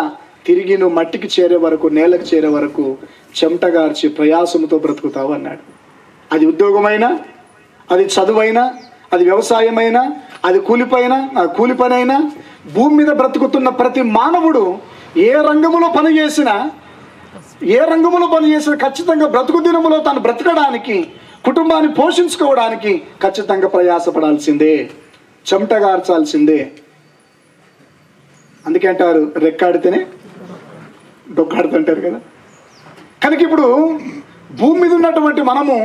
తిరిగి నువ్వు మట్టికి చేరే వరకు, నేలకు చేరే వరకు చెమటగార్చి ప్రయాసముతో బ్రతుకుతావు అన్నాడు. అది ఉద్యోగమైనా, అది చదువైనా, అది వ్యవసాయమైనా, అది కూలి పని అయినా, భూమి మీద బ్రతుకుతున్న ప్రతి మానవుడు ఏ రంగంలో పనిచేసినా ఖచ్చితంగా బ్రతుకు దినములో తను బ్రతకడానికి, కుటుంబాన్ని పోషించుకోవడానికి ఖచ్చితంగా ప్రయాసపడాల్సిందే, చెమటగార్చాల్సిందే. అందుకే అంటారు రెక్కాడితేనే డొక్కాడుతుంటారు కదా. కనుక ఇప్పుడు భూమి మీద ఉన్నటువంటి మనము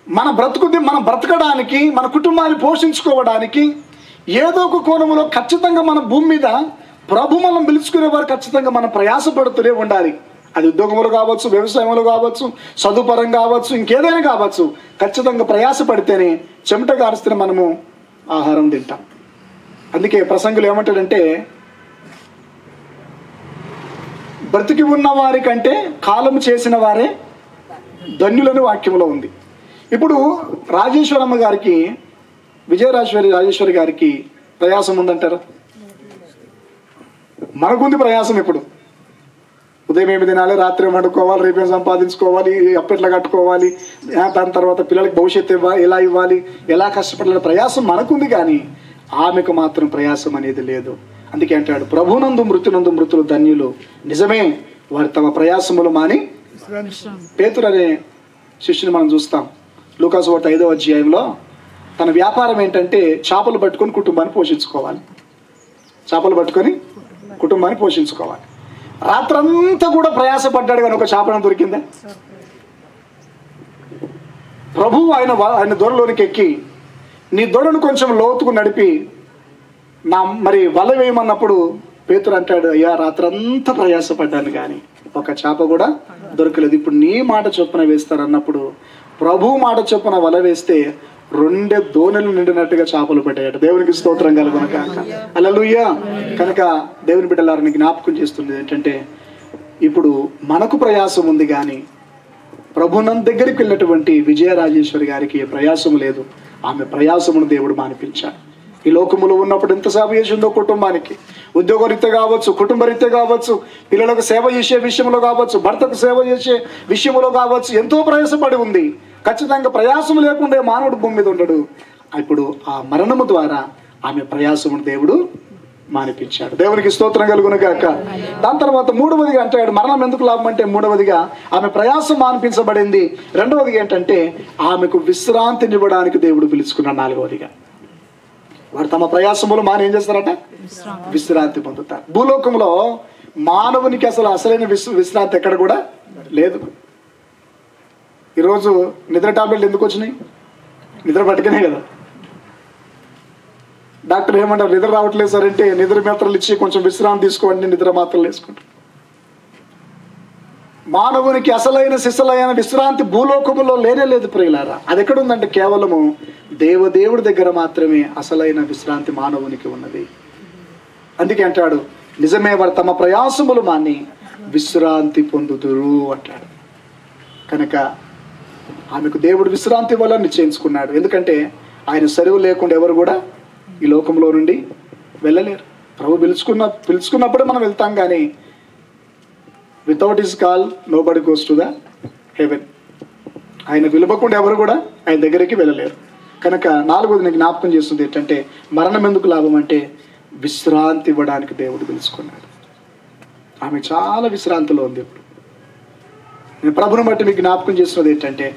మనం బ్రతకడానికి, మన కుటుంబాన్ని పోషించుకోవడానికి ఏదో ఒక కోణంలో ఖచ్చితంగా మన భూమి మీద ప్రభు మనం పిలుచుకునే వారు ఖచ్చితంగా మనం ప్రయాసపడుతూనే ఉండాలి. అది ఉద్యోగంలో కావచ్చు, వ్యవసాయంలో కావచ్చు, చదువుపరం కావచ్చు, ఇంకేదైనా కావచ్చు. ఖచ్చితంగా ప్రయాసపడితేనే చెమట గారుస్తూనే మనము ఆహారం తింటాం. అందుకే ప్రసంగులు ఏమంటాడంటే, బ్రతికి ఉన్న వారి కంటే కాలము చేసిన వారే ధన్యులని వాక్యంలో ఉంది. ఇప్పుడు రాజేశ్వరమ్మ గారికి, రాజేశ్వరి గారికి ప్రయాసం ఉందంటారా? మనకుంది ప్రయాసం. ఇప్పుడు ఉదయం ఏమి తినాలి, రాత్రి ఏమి వండుకోవాలి, రేపేం సంపాదించుకోవాలి, అప్పట్లో కట్టుకోవాలి, దాని తర్వాత పిల్లలకి భవిష్యత్తు ఎలా ఇవ్వాలి, ఎలా కష్టపడాలి, ప్రయాసం మనకుంది. కానీ ఆమెకు మాత్రం ప్రయాసం అనేది లేదు. అందుకే అంటాడు, ప్రభునందు మృతునందు మృతులు ధన్యులు, నిజమే, వారి తమ ప్రయాసములు మాని. పేతురు అనే శిష్యుని మనం చూస్తాం లూకాసు వార్త 5వ అధ్యాయంలో. తన వ్యాపారం ఏంటంటే చేపలు పట్టుకొని కుటుంబాన్ని పోషించుకోవాలి. రాత్రంతా కూడా ప్రయాసపడ్డాడు కానీ ఒక చేపను దొరికిందా? ప్రభు ఆయన దొరలోనికి ఎక్కి నీ దొరను కొంచెం లోతుకు నడిపి మరి వల వేయమన్నప్పుడు పేతురు అంటాడు, అయ్యా రాత్రంతా ప్రయాసపడ్డాను కానీ ఒక చేప కూడా దొరకలేదు. ఇప్పుడు నీ మాట చొప్పున వేస్తారన్నప్పుడు ప్రభు మాట చొప్పున వల వేస్తే 2 దోణెలు నిండినట్టుగా చేపలు పడ్డాయట. దేవునికి స్తోత్రం కలుగును గాక. హల్లెలూయా. కనుక దేవుని బిడ్డలారని జ్ఞాపకం చేస్తుంది ఏంటంటే, ఇప్పుడు మనకు ప్రయాసం ఉంది కానీ ప్రభునంద దగ్గరికి వెళ్ళినటువంటి విజయరాజేశ్వరి గారికి ఏ ప్రయాసం లేదు. ఆమె ప్రయాసమును దేవుడు మానిపించాడు. ఈ లోకములో ఉన్నప్పుడు ఎంత సేవ చేసిందో కుటుంబానికి, ఉద్యోగరీత్యా కావచ్చు, కుటుంబరీత్యా కావచ్చు, పిల్లలకు సేవ చేసే విషయంలో కావచ్చు, భర్తకు సేవ చేసే విషయంలో కావచ్చు, ఎంతో ప్రయాసపడి ఉంది. ఖచ్చితంగా ప్రయాసం లేకుండా మానవుడు భూమి మీద ఉండడు. ఇప్పుడు ఆ మరణము ద్వారా ఆమె ప్రయాసమును దేవుడు మానిపించాడు. దేవునికి స్తోత్రం కలుగును గాక. దాని తర్వాత మూడవదిగా అంటాడు, మరణం ఎందుకు లాభం అంటే, మూడవదిగా ఆమె ప్రయాసం మానిపించబడింది. రెండవదిగా ఏంటంటే ఆమెకు విశ్రాంతినివ్వడానికి దేవుడు పిలుచుకున్నాడు. నాలుగవదిగా వారు తమ ప్రయాసములు మాని ఏం చేస్తారట? విశ్రాంతి పొందుతారు. భూలోకంలో మానవునికి అసలైన విశ్రాంతి ఎక్కడ కూడా లేదు. ఈరోజు నిద్ర టాబ్లెట్లు ఎందుకు వచ్చినాయి? నిద్ర పట్టుకునే కదా. డాక్టర్ ఏమంటారు, నిద్ర రావట్లేదు సార్ అంటే నిద్ర మాత్రలు ఇచ్చి కొంచెం విశ్రాంతి తీసుకోండి, నిద్ర మాత్రలు వేసుకుంటారు. మానవునికి అసలైన సిసలైన విశ్రాంతి భూలోకములో లేదు ప్రియులారా. అది ఎక్కడ ఉందంటే కేవలము దేవుడి దగ్గర మాత్రమే అసలైన విశ్రాంతి మానవునికి ఉన్నది. అందుకే అంటాడు, నిజమే, వారు తమ ప్రయాసములు మాని విశ్రాంతి పొందుదురు అంటాడు. కనుక ఆమెకు దేవుడు విశ్రాంతి వల్ల నిశ్చయించుకున్నాడు. ఎందుకంటే ఆయన సెలవు లేకుండా ఎవరు కూడా ఈ లోకంలో నుండి వెళ్ళలేరు. ప్రభు పిలుచుకున్నప్పుడే మనం వెళ్తాం, కానీ వితౌట్ హిస్ కాల్ నో బడి గోస్ టు ద హెవెన్. ఆయన పిలవకుండా ఎవరు కూడా ఆయన దగ్గరికి వెళ్ళలేరు. కనుక 4వది నేను జ్ఞాపకం చేస్తుంది ఏంటంటే, మరణం ఎందుకు లాభం అంటే విశ్రాంతి ఇవ్వడానికి దేవుడు పిలుచుకున్నాడు. ఆమె చాలా విశ్రాంతిలో ఉంది. ఇప్పుడు నేను ప్రభుని బట్టి మీకు జ్ఞాపకం చేస్తున్నది ఏంటంటే,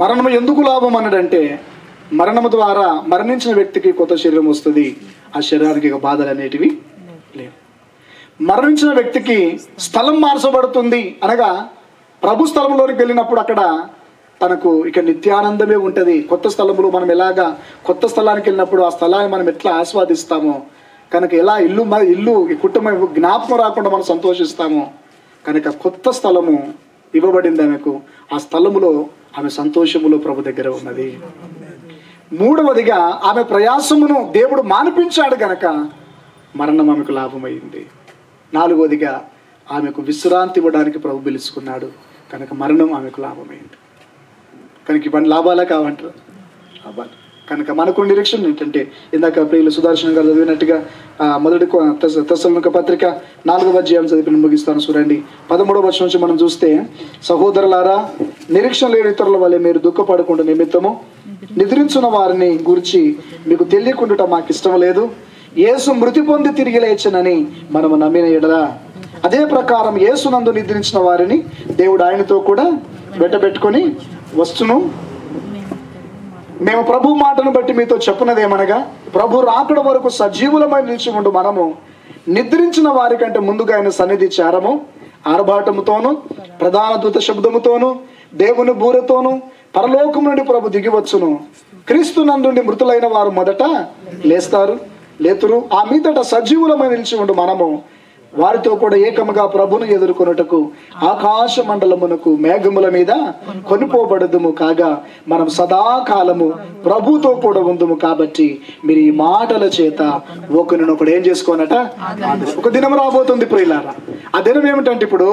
మరణం ఎందుకు లాభం అన్నాడంటే, మరణము ద్వారా మరణించిన వ్యక్తికి కొత్త శరీరం వస్తుంది, ఆ శరీరానికి బాధలు అనేటివి లేవు. మరణించిన వ్యక్తికి స్థలం మార్చబడుతుంది అనగా ప్రభు స్థలంలోకి వెళ్ళినప్పుడు అక్కడ తనకు ఇక నిత్యానందమే ఉంటుంది. కొత్త స్థలంలో మనం ఎలాగా కొత్త స్థలానికి వెళ్ళినప్పుడు ఆ స్థలాన్ని మనం ఎట్లా ఆస్వాదిస్తామో, కనుక ఎలా ఇల్లు ఈ కుటుంబం జ్ఞాపకం రాకుండా మనం సంతోషిస్తామో, కనుక కొత్త స్థలము ఇవ్వబడింది ఆమెకు. ఆ స్థలములో ఆమె సంతోషములో ప్రభు దగ్గర ఉన్నది. 3వదిగా ఆమె ప్రయాసమును దేవుడు మానిపించాడు కనుక మరణం ఆమెకు లాభమైంది. 4వదిగా ఆమెకు విశ్రాంతి ఇవ్వడానికి ప్రభు పిలుచుకున్నాడు కనుక మరణం ఆమెకు లాభమైంది. కనుక ఇవన్నీ లాభాలే కావంటారు, లాభాలు. కనుక మనకు నిరీక్షణ ఏంటంటే, ఇందాక ప్రియులు సుదర్శన్ గారు చదివినట్టుగా మొదటి తెస్సలోనిక పత్రిక 4వ అధ్యాయం చదివి ముగిస్తాను. చూడండి, 13వ వచనం నుంచి మనం చూస్తే, సహోదరులారా, నిరీక్షణ లేని ఇతరుల వల్లే మీరు దుఃఖపడకుండా నిమిత్తము నిద్రించున్న వారిని గురించి మీకు తెలియకుండా మాకు ఇష్టం లేదు. యేసు మృతి పొంది తిరిగి లేచనని మనము నమ్మిన ఎడలా, అదే ప్రకారం యేసునందు నిద్రించిన వారిని దేవుడు ఆయనతో కూడా వెంటబెట్టుకొని వస్తును. మేము ప్రభు మాటను బట్టి మీతో చెప్పున్నదేమనగా, ప్రభు రాకడ వరకు సజీవులమై నిలిచి ఉండు మనము నిద్రించిన వారి కంటే ముందుగా ఆయన సన్నిధి చేరము, ఆర్భాటముతోను ప్రధాన దూత శబ్దముతోను దేవుని బూరతోను పరలోకం నుండి ప్రభు దిగివచ్చును. క్రీస్తు నందుండి మృతులైన వారు మొదట లేతురు. ఆ మీదట సజీవులమై నిలిచి ఉండు మనము వారితో కూడా ఏకముగా ప్రభును ఎదుర్కొనుటకు ఆకాశ మండలమునకు మేఘముల మీద కొనిపోబడదుము. కాగా మనం సదాకాలము ప్రభుతో కూడా ఉందుము. కాబట్టి మీరు ఈ మాటల చేత ఒకరినొకడు ఏం చేసుకోనట, ఒక దినం రాబోతుంది ప్రియులారా. ఆ దినం ఏమిటంటే, ఇప్పుడు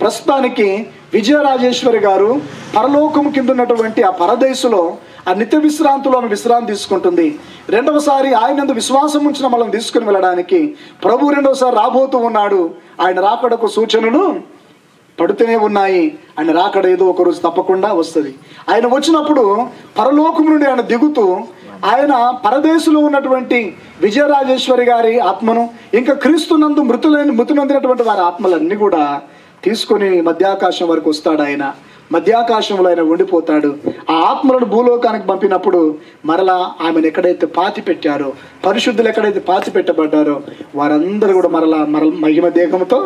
ప్రస్తుతానికి విజయరాజేశ్వరి గారు పరలోకం కింద ఉన్నటువంటి ఆ పరదేశులో ఆ నిత్య విశ్రాంతిలో ఆమె విశ్రాంతి తీసుకుంటుంది. రెండవసారి ఆయనందు విశ్వాసం ఉంచిన మనం తీసుకుని వెళ్ళడానికి ప్రభు రెండవసారి రాబోతూ ఉన్నాడు. ఆయన రాకడకు సూచనలు పడుతూనే ఉన్నాయి. ఆయన రాకడ ఏదో ఒక రోజు తప్పకుండా వస్తుంది. ఆయన వచ్చినప్పుడు పరలోకం నుండి ఆయన దిగుతూ ఆయన పరదేశంలో ఉన్నటువంటి విజయరాజేశ్వరి గారి ఆత్మను, ఇంకా క్రీస్తునందు మృతి నొందినటువంటి వారి ఆత్మలన్నీ కూడా తీసుకొని మధ్యాకాశం వరకు వస్తాడు. ఆయన మధ్యాకాశంలో ఆయన ఉండిపోతాడు. ఆ ఆత్మలను భూలోకానికి పంపినప్పుడు మరలా ఆమెను ఎక్కడైతే పాతి పెట్టారో, పరిశుద్ధులు ఎక్కడైతే పాతి పెట్టబడ్డారో, వారందరూ కూడా మరల మహిమ దేహంతో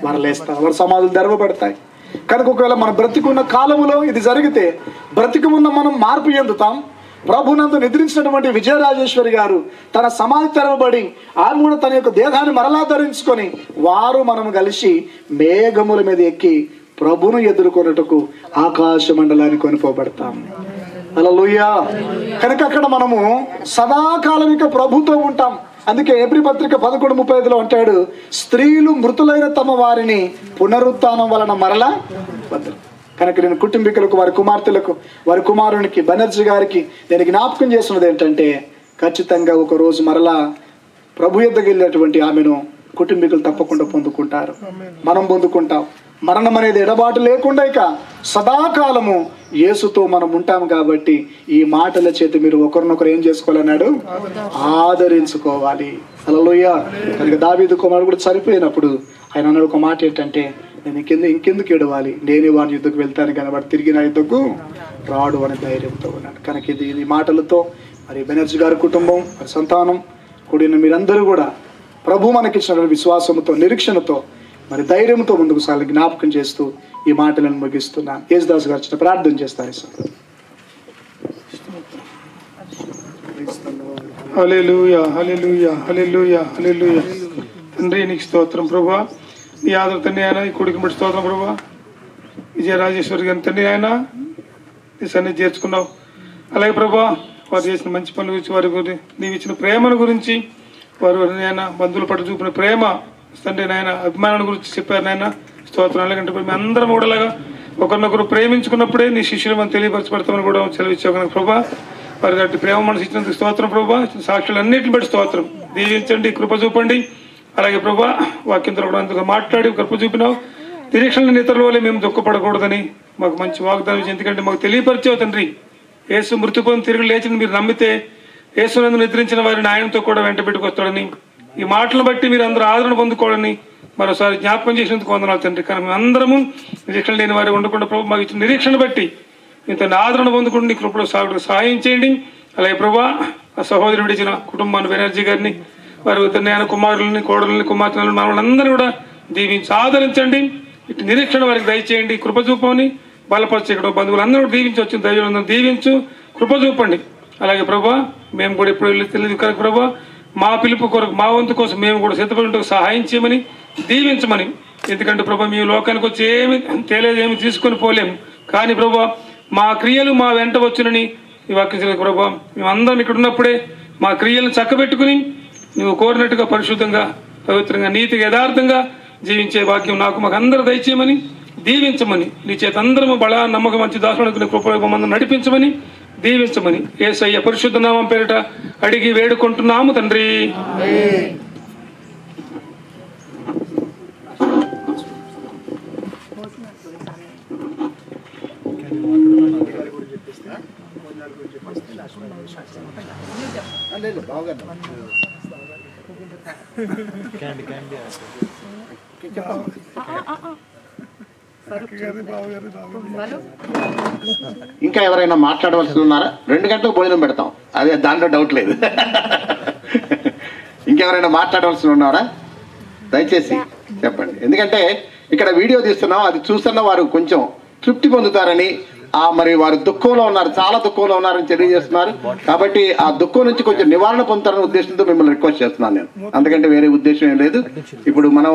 మరలేస్తారు. వారి సమాధులు తెరవబడతాయి. కనుక ఒకవేళ మన బ్రతికున్న కాలంలో ఇది జరిగితే బ్రతికి ఉన్న మనం మార్పు చెందుతాం. ప్రభునందు నిద్రించినటువంటి విజయరాజేశ్వరి గారు తన సమాధి తెరవబడి ఆమె కూడా తన యొక్క దేహాన్ని మరలా ధరించుకొని వారు మనం కలిసి మేఘముల మీద ఎక్కి ప్రభును ఎదుర్కొనుటకు ఆకాశ మండలాన్ని కొనిపోబడతాం. హల్లెలూయా. కనుక అక్కడ మనము సదాకాలం ఇక ప్రభుతో ఉంటాం. అందుకే ఏప్రిల్ పత్రిక 11:35 అంటాడు, స్త్రీలు మృతులైన తమ వారిని పునరుత్థానం వలన మరలా పొందుతారు. కనుక నేను కుటుంబీకులకు, వారి కుమార్తెలకు, వారి కుమారునికి బెనర్జీ గారికి నేను జ్ఞాపకం చేస్తున్నది ఏంటంటే, ఖచ్చితంగా ఒక రోజు మరలా ప్రభు యొద్దకు వెళ్ళేటువంటి ఆమెను కుటుంబీకులు తప్పకుండా పొందుకుంటారు, మనం పొందుకుంటాం. మరణం అనేది ఎడబాటు లేకుండా ఇక సదాకాలము యేసుతో మనం ఉంటాం. కాబట్టి ఈ మాటల చేతి మీరు ఒకరినొకరు ఏం చేసుకోవాలన్నాడు, ఆదరించుకోవాలి. హల్లెలూయా. కనుక దావీదు కుమారుడు కూడా చనిపోయినప్పుడు ఆయన అన్నాడు ఒక మాట ఏంటంటే, నేను ఇంకెందుకు ఏడవాలి, నేనే వాని యుద్ధకు వెళ్తాను కానీ వాడు తిరిగి నా యుద్ధకు రాడు అనే ధైర్యంతో ఉన్నాడు. కనుక ఇది మాటలతో మరి బెనర్జీ గారి కుటుంబం, మరి సంతానం కూడిన మీరందరూ కూడా ప్రభు మనకిచ్చిన విశ్వాసంతో, నిరీక్షణతో, మరి ధైర్యంతో ముందుకు సాగి జ్ఞాపకం చేస్తూ ఈ మాటలను ముగిస్తున్నాను. యేసుదాస్ గారు చిన్న ప్రార్థన చేస్తారు. హల్లెలూయా, హల్లెలూయా, హల్లెలూయా, హల్లెలూయా. తండ్రి నీకు స్తోత్రం ప్రభా. నీ ఆదర తండ్రి ఆయన, ఈ కొడుకు బట్టి స్తోత్రం ప్రభా. విజయరాజేశ్వరి గారిని తండ్రి ఆయన నీ సన్నిధి చేర్చుకున్నావు. అలాగే ప్రభా వారు చేసిన మంచి పనుల గురించి, వారి గురించి నీవు ఇచ్చిన ప్రేమను గురించి, వారు నాయన బంధువుల పట్ల చూపిన ప్రేమ తండ్రి నాయన అభిమానాన్ని గురించి చెప్పారు నాయన. స్తోత్రం. అలాగంటే మేము అందరం కూడాలాగా ఒకరినొకరు ప్రేమించుకున్నప్పుడే నీ శిష్యులు మనం తెలియపరచబడతామని కూడా సెలవిచ్చావు కనుక ప్రభా, వారి అటు ప్రేమ మనసు ఇచ్చినందుకు స్తోత్రం ప్రభా. సాక్షులు అన్నింటిని బట్టి స్తోత్రం. దీవించండి, కృప చూపండి. అలాగే ప్రభా వాక్యంతో కూడా అందులో మాట్లాడి కృప చూపినావు. నిరీక్షణ ఇతరుల వల్ల మేము దుఃఖపడకూడదని మాకు మంచి వాగ్దానం. ఎందుకంటే మాకు తెలియపరిచావు తండ్రి, యేసు మృతి పొంది తిరిగి లేచిన మీరు నమ్మితే యేసునందు నిద్రించిన వారిని ఆయనతో కూడా వెంట పెట్టుకొస్తాడని, ఈ మాటలను బట్టి మీరు అందరూ ఆదరణ పొందుకోవాలని మరోసారి జ్ఞాపకం చేసినందుకు వందనాలు తండ్రి. కానీ మేము అందరము నిరీక్షణ లేని వారి ఉండకుండా ప్రభు మాకు ఇచ్చిన నిరీక్షణ బట్టి ఇంత ఆదరణ పొందుకుంటూ నీ కృపలో సాగుడు సహాయం చేయండి. అలాగే ప్రభా ఆ సహోదరు విడిచిన కుటుంబాన్ని బెనర్జీ గారిని, వారి తండ్రి కుమారులని, కోడలని, కుమార్తెలను, మనలందరూ కూడా దీవించి ఆదరించండి. ఇటు నిరీక్షణ వారికి దయచేయండి, కృప చూపని బలపరిచి ఇక్కడ బంధువులందరూ దీవించి వచ్చిన దైవందరూ దీవించు, కృప చూపండి. అలాగే ప్రభా మేము కూడా ఎప్పుడు తెలియదు కనుక ప్రభా మా పిలుపు కొరకు మా వంతు కోసం మేము కూడా సిద్ధపడి సహాయం చేయమని దీవించమని. ఎందుకంటే ప్రభా మేము లోకానికి వచ్చి ఏమి తెలియదు, ఏమి తీసుకొని పోలేము. కానీ ప్రభా మా క్రియలు మా వెంట వచ్చునని ఈ వాక్యం ప్రభా మేమందరం ఇక్కడ ఉన్నప్పుడే మా క్రియలను చక్కబెట్టుకుని నువ్వు కోరినట్టుగా పరిశుద్ధంగా, పవిత్రంగా, నీతిగా, యథార్థంగా జీవించే భాగ్యం నాకు మాకు అందరూ దయచేయమని దీవించమని, నీ చేత అందరము బల నమ్మకం మంచి దాసులకు కృప మందు నడిపించమని దీవించమని యేసయ్య పరిశుద్ధ నామం పేరిట అడిగి వేడుకుంటున్నాము తండ్రి. ఇంకా ఎవరైనా మాట్లాడవలసి ఉన్నారా? 2 గంటలకు భోజనం పెడతాం, అదే దాంట్లో డౌట్ లేదు. ఇంకెవరైనా మాట్లాడవలసి ఉన్నారా? దయచేసి చెప్పండి. ఎందుకంటే ఇక్కడ వీడియో తీస్తున్నాం, అది చూస్తున్న వారు కొంచెం తృప్తి పొందుతారని, మరి వారు దుఃఖంలో ఉన్నారు, చాలా దుఃఖంలో ఉన్నారని తెలియజేస్తున్నారు. కాబట్టి ఆ దుఃఖం నుంచి కొంచెం నివారణ పొందుతారనే ఉద్దేశంతో మిమ్మల్ని రిక్వెస్ట్ చేస్తున్నాను నేను, అందుకంటే వేరే ఉద్దేశం ఏం లేదు. ఇప్పుడు మనం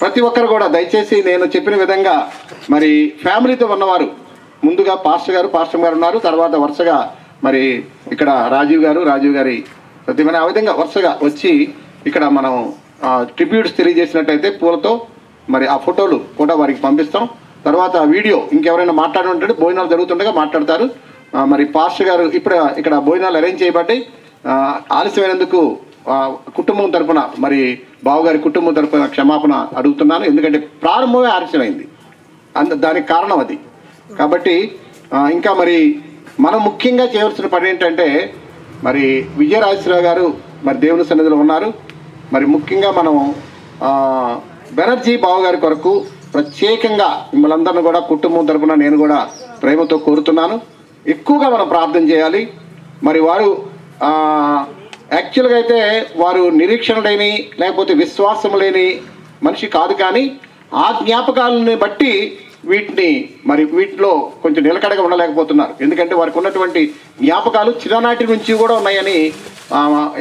ప్రతి ఒక్కరు కూడా దయచేసి నేను చెప్పిన విధంగా మరి ఫ్యామిలీతో ఉన్నవారు ముందుగా పాస్టర్ గారు ఉన్నారు, తర్వాత వరుసగా మరి ఇక్కడ రాజీవ్ గారి ప్రతిమని ఆ విధంగా వరుసగా వచ్చి ఇక్కడ మనం ట్రిబ్యూట్స్ తెలియజేసినట్టయితే పూలతో మరి ఆ ఫోటోలు కూడా వారికి పంపిస్తాం. తర్వాత వీడియో ఇంకెవరైనా మాట్లాడుతుంటే భోజనాలు జరుగుతుండగా మాట్లాడతారు. మరి పాస్టర్ గారు ఇక్కడ భోజనాలు అరేంజ్ చేయబడ్డాయి. ఆలస్యమైనందుకు కుటుంబం తరఫున మరి బావగారి కుటుంబం తరఫున క్షమాపణ అడుగుతున్నాను. ఎందుకంటే ప్రారంభమే ఆలస్యమైంది, దానికి కారణం అది. కాబట్టి ఇంకా మరి మనం ముఖ్యంగా చేయవలసిన పని ఏంటంటే మరి విజయరాజేశ్వరరావు గారు మరి దేవుని సన్నిధిలో ఉన్నారు. మరి ముఖ్యంగా మనం బెనర్జీ బావగారి కొరకు ప్రత్యేకంగా మిమ్మల్ని అందరినీ కూడా కుటుంబం తరఫున నేను కూడా ప్రేమతో కోరుతున్నాను, ఎక్కువగా మనం ప్రార్థన చేయాలి. మరి వారు యాక్చువల్గా అయితే వారు నిరీక్షణ లేని లేకపోతే విశ్వాసం లేని మనిషి కాదు, కానీ ఆ జ్ఞాపకాలని బట్టి వీటిలో కొంచెం నిలకడగా ఉండలేకపోతున్నారు. ఎందుకంటే వారికి ఉన్నటువంటి జ్ఞాపకాలు చిన్ననాటి నుంచి కూడా ఉన్నాయని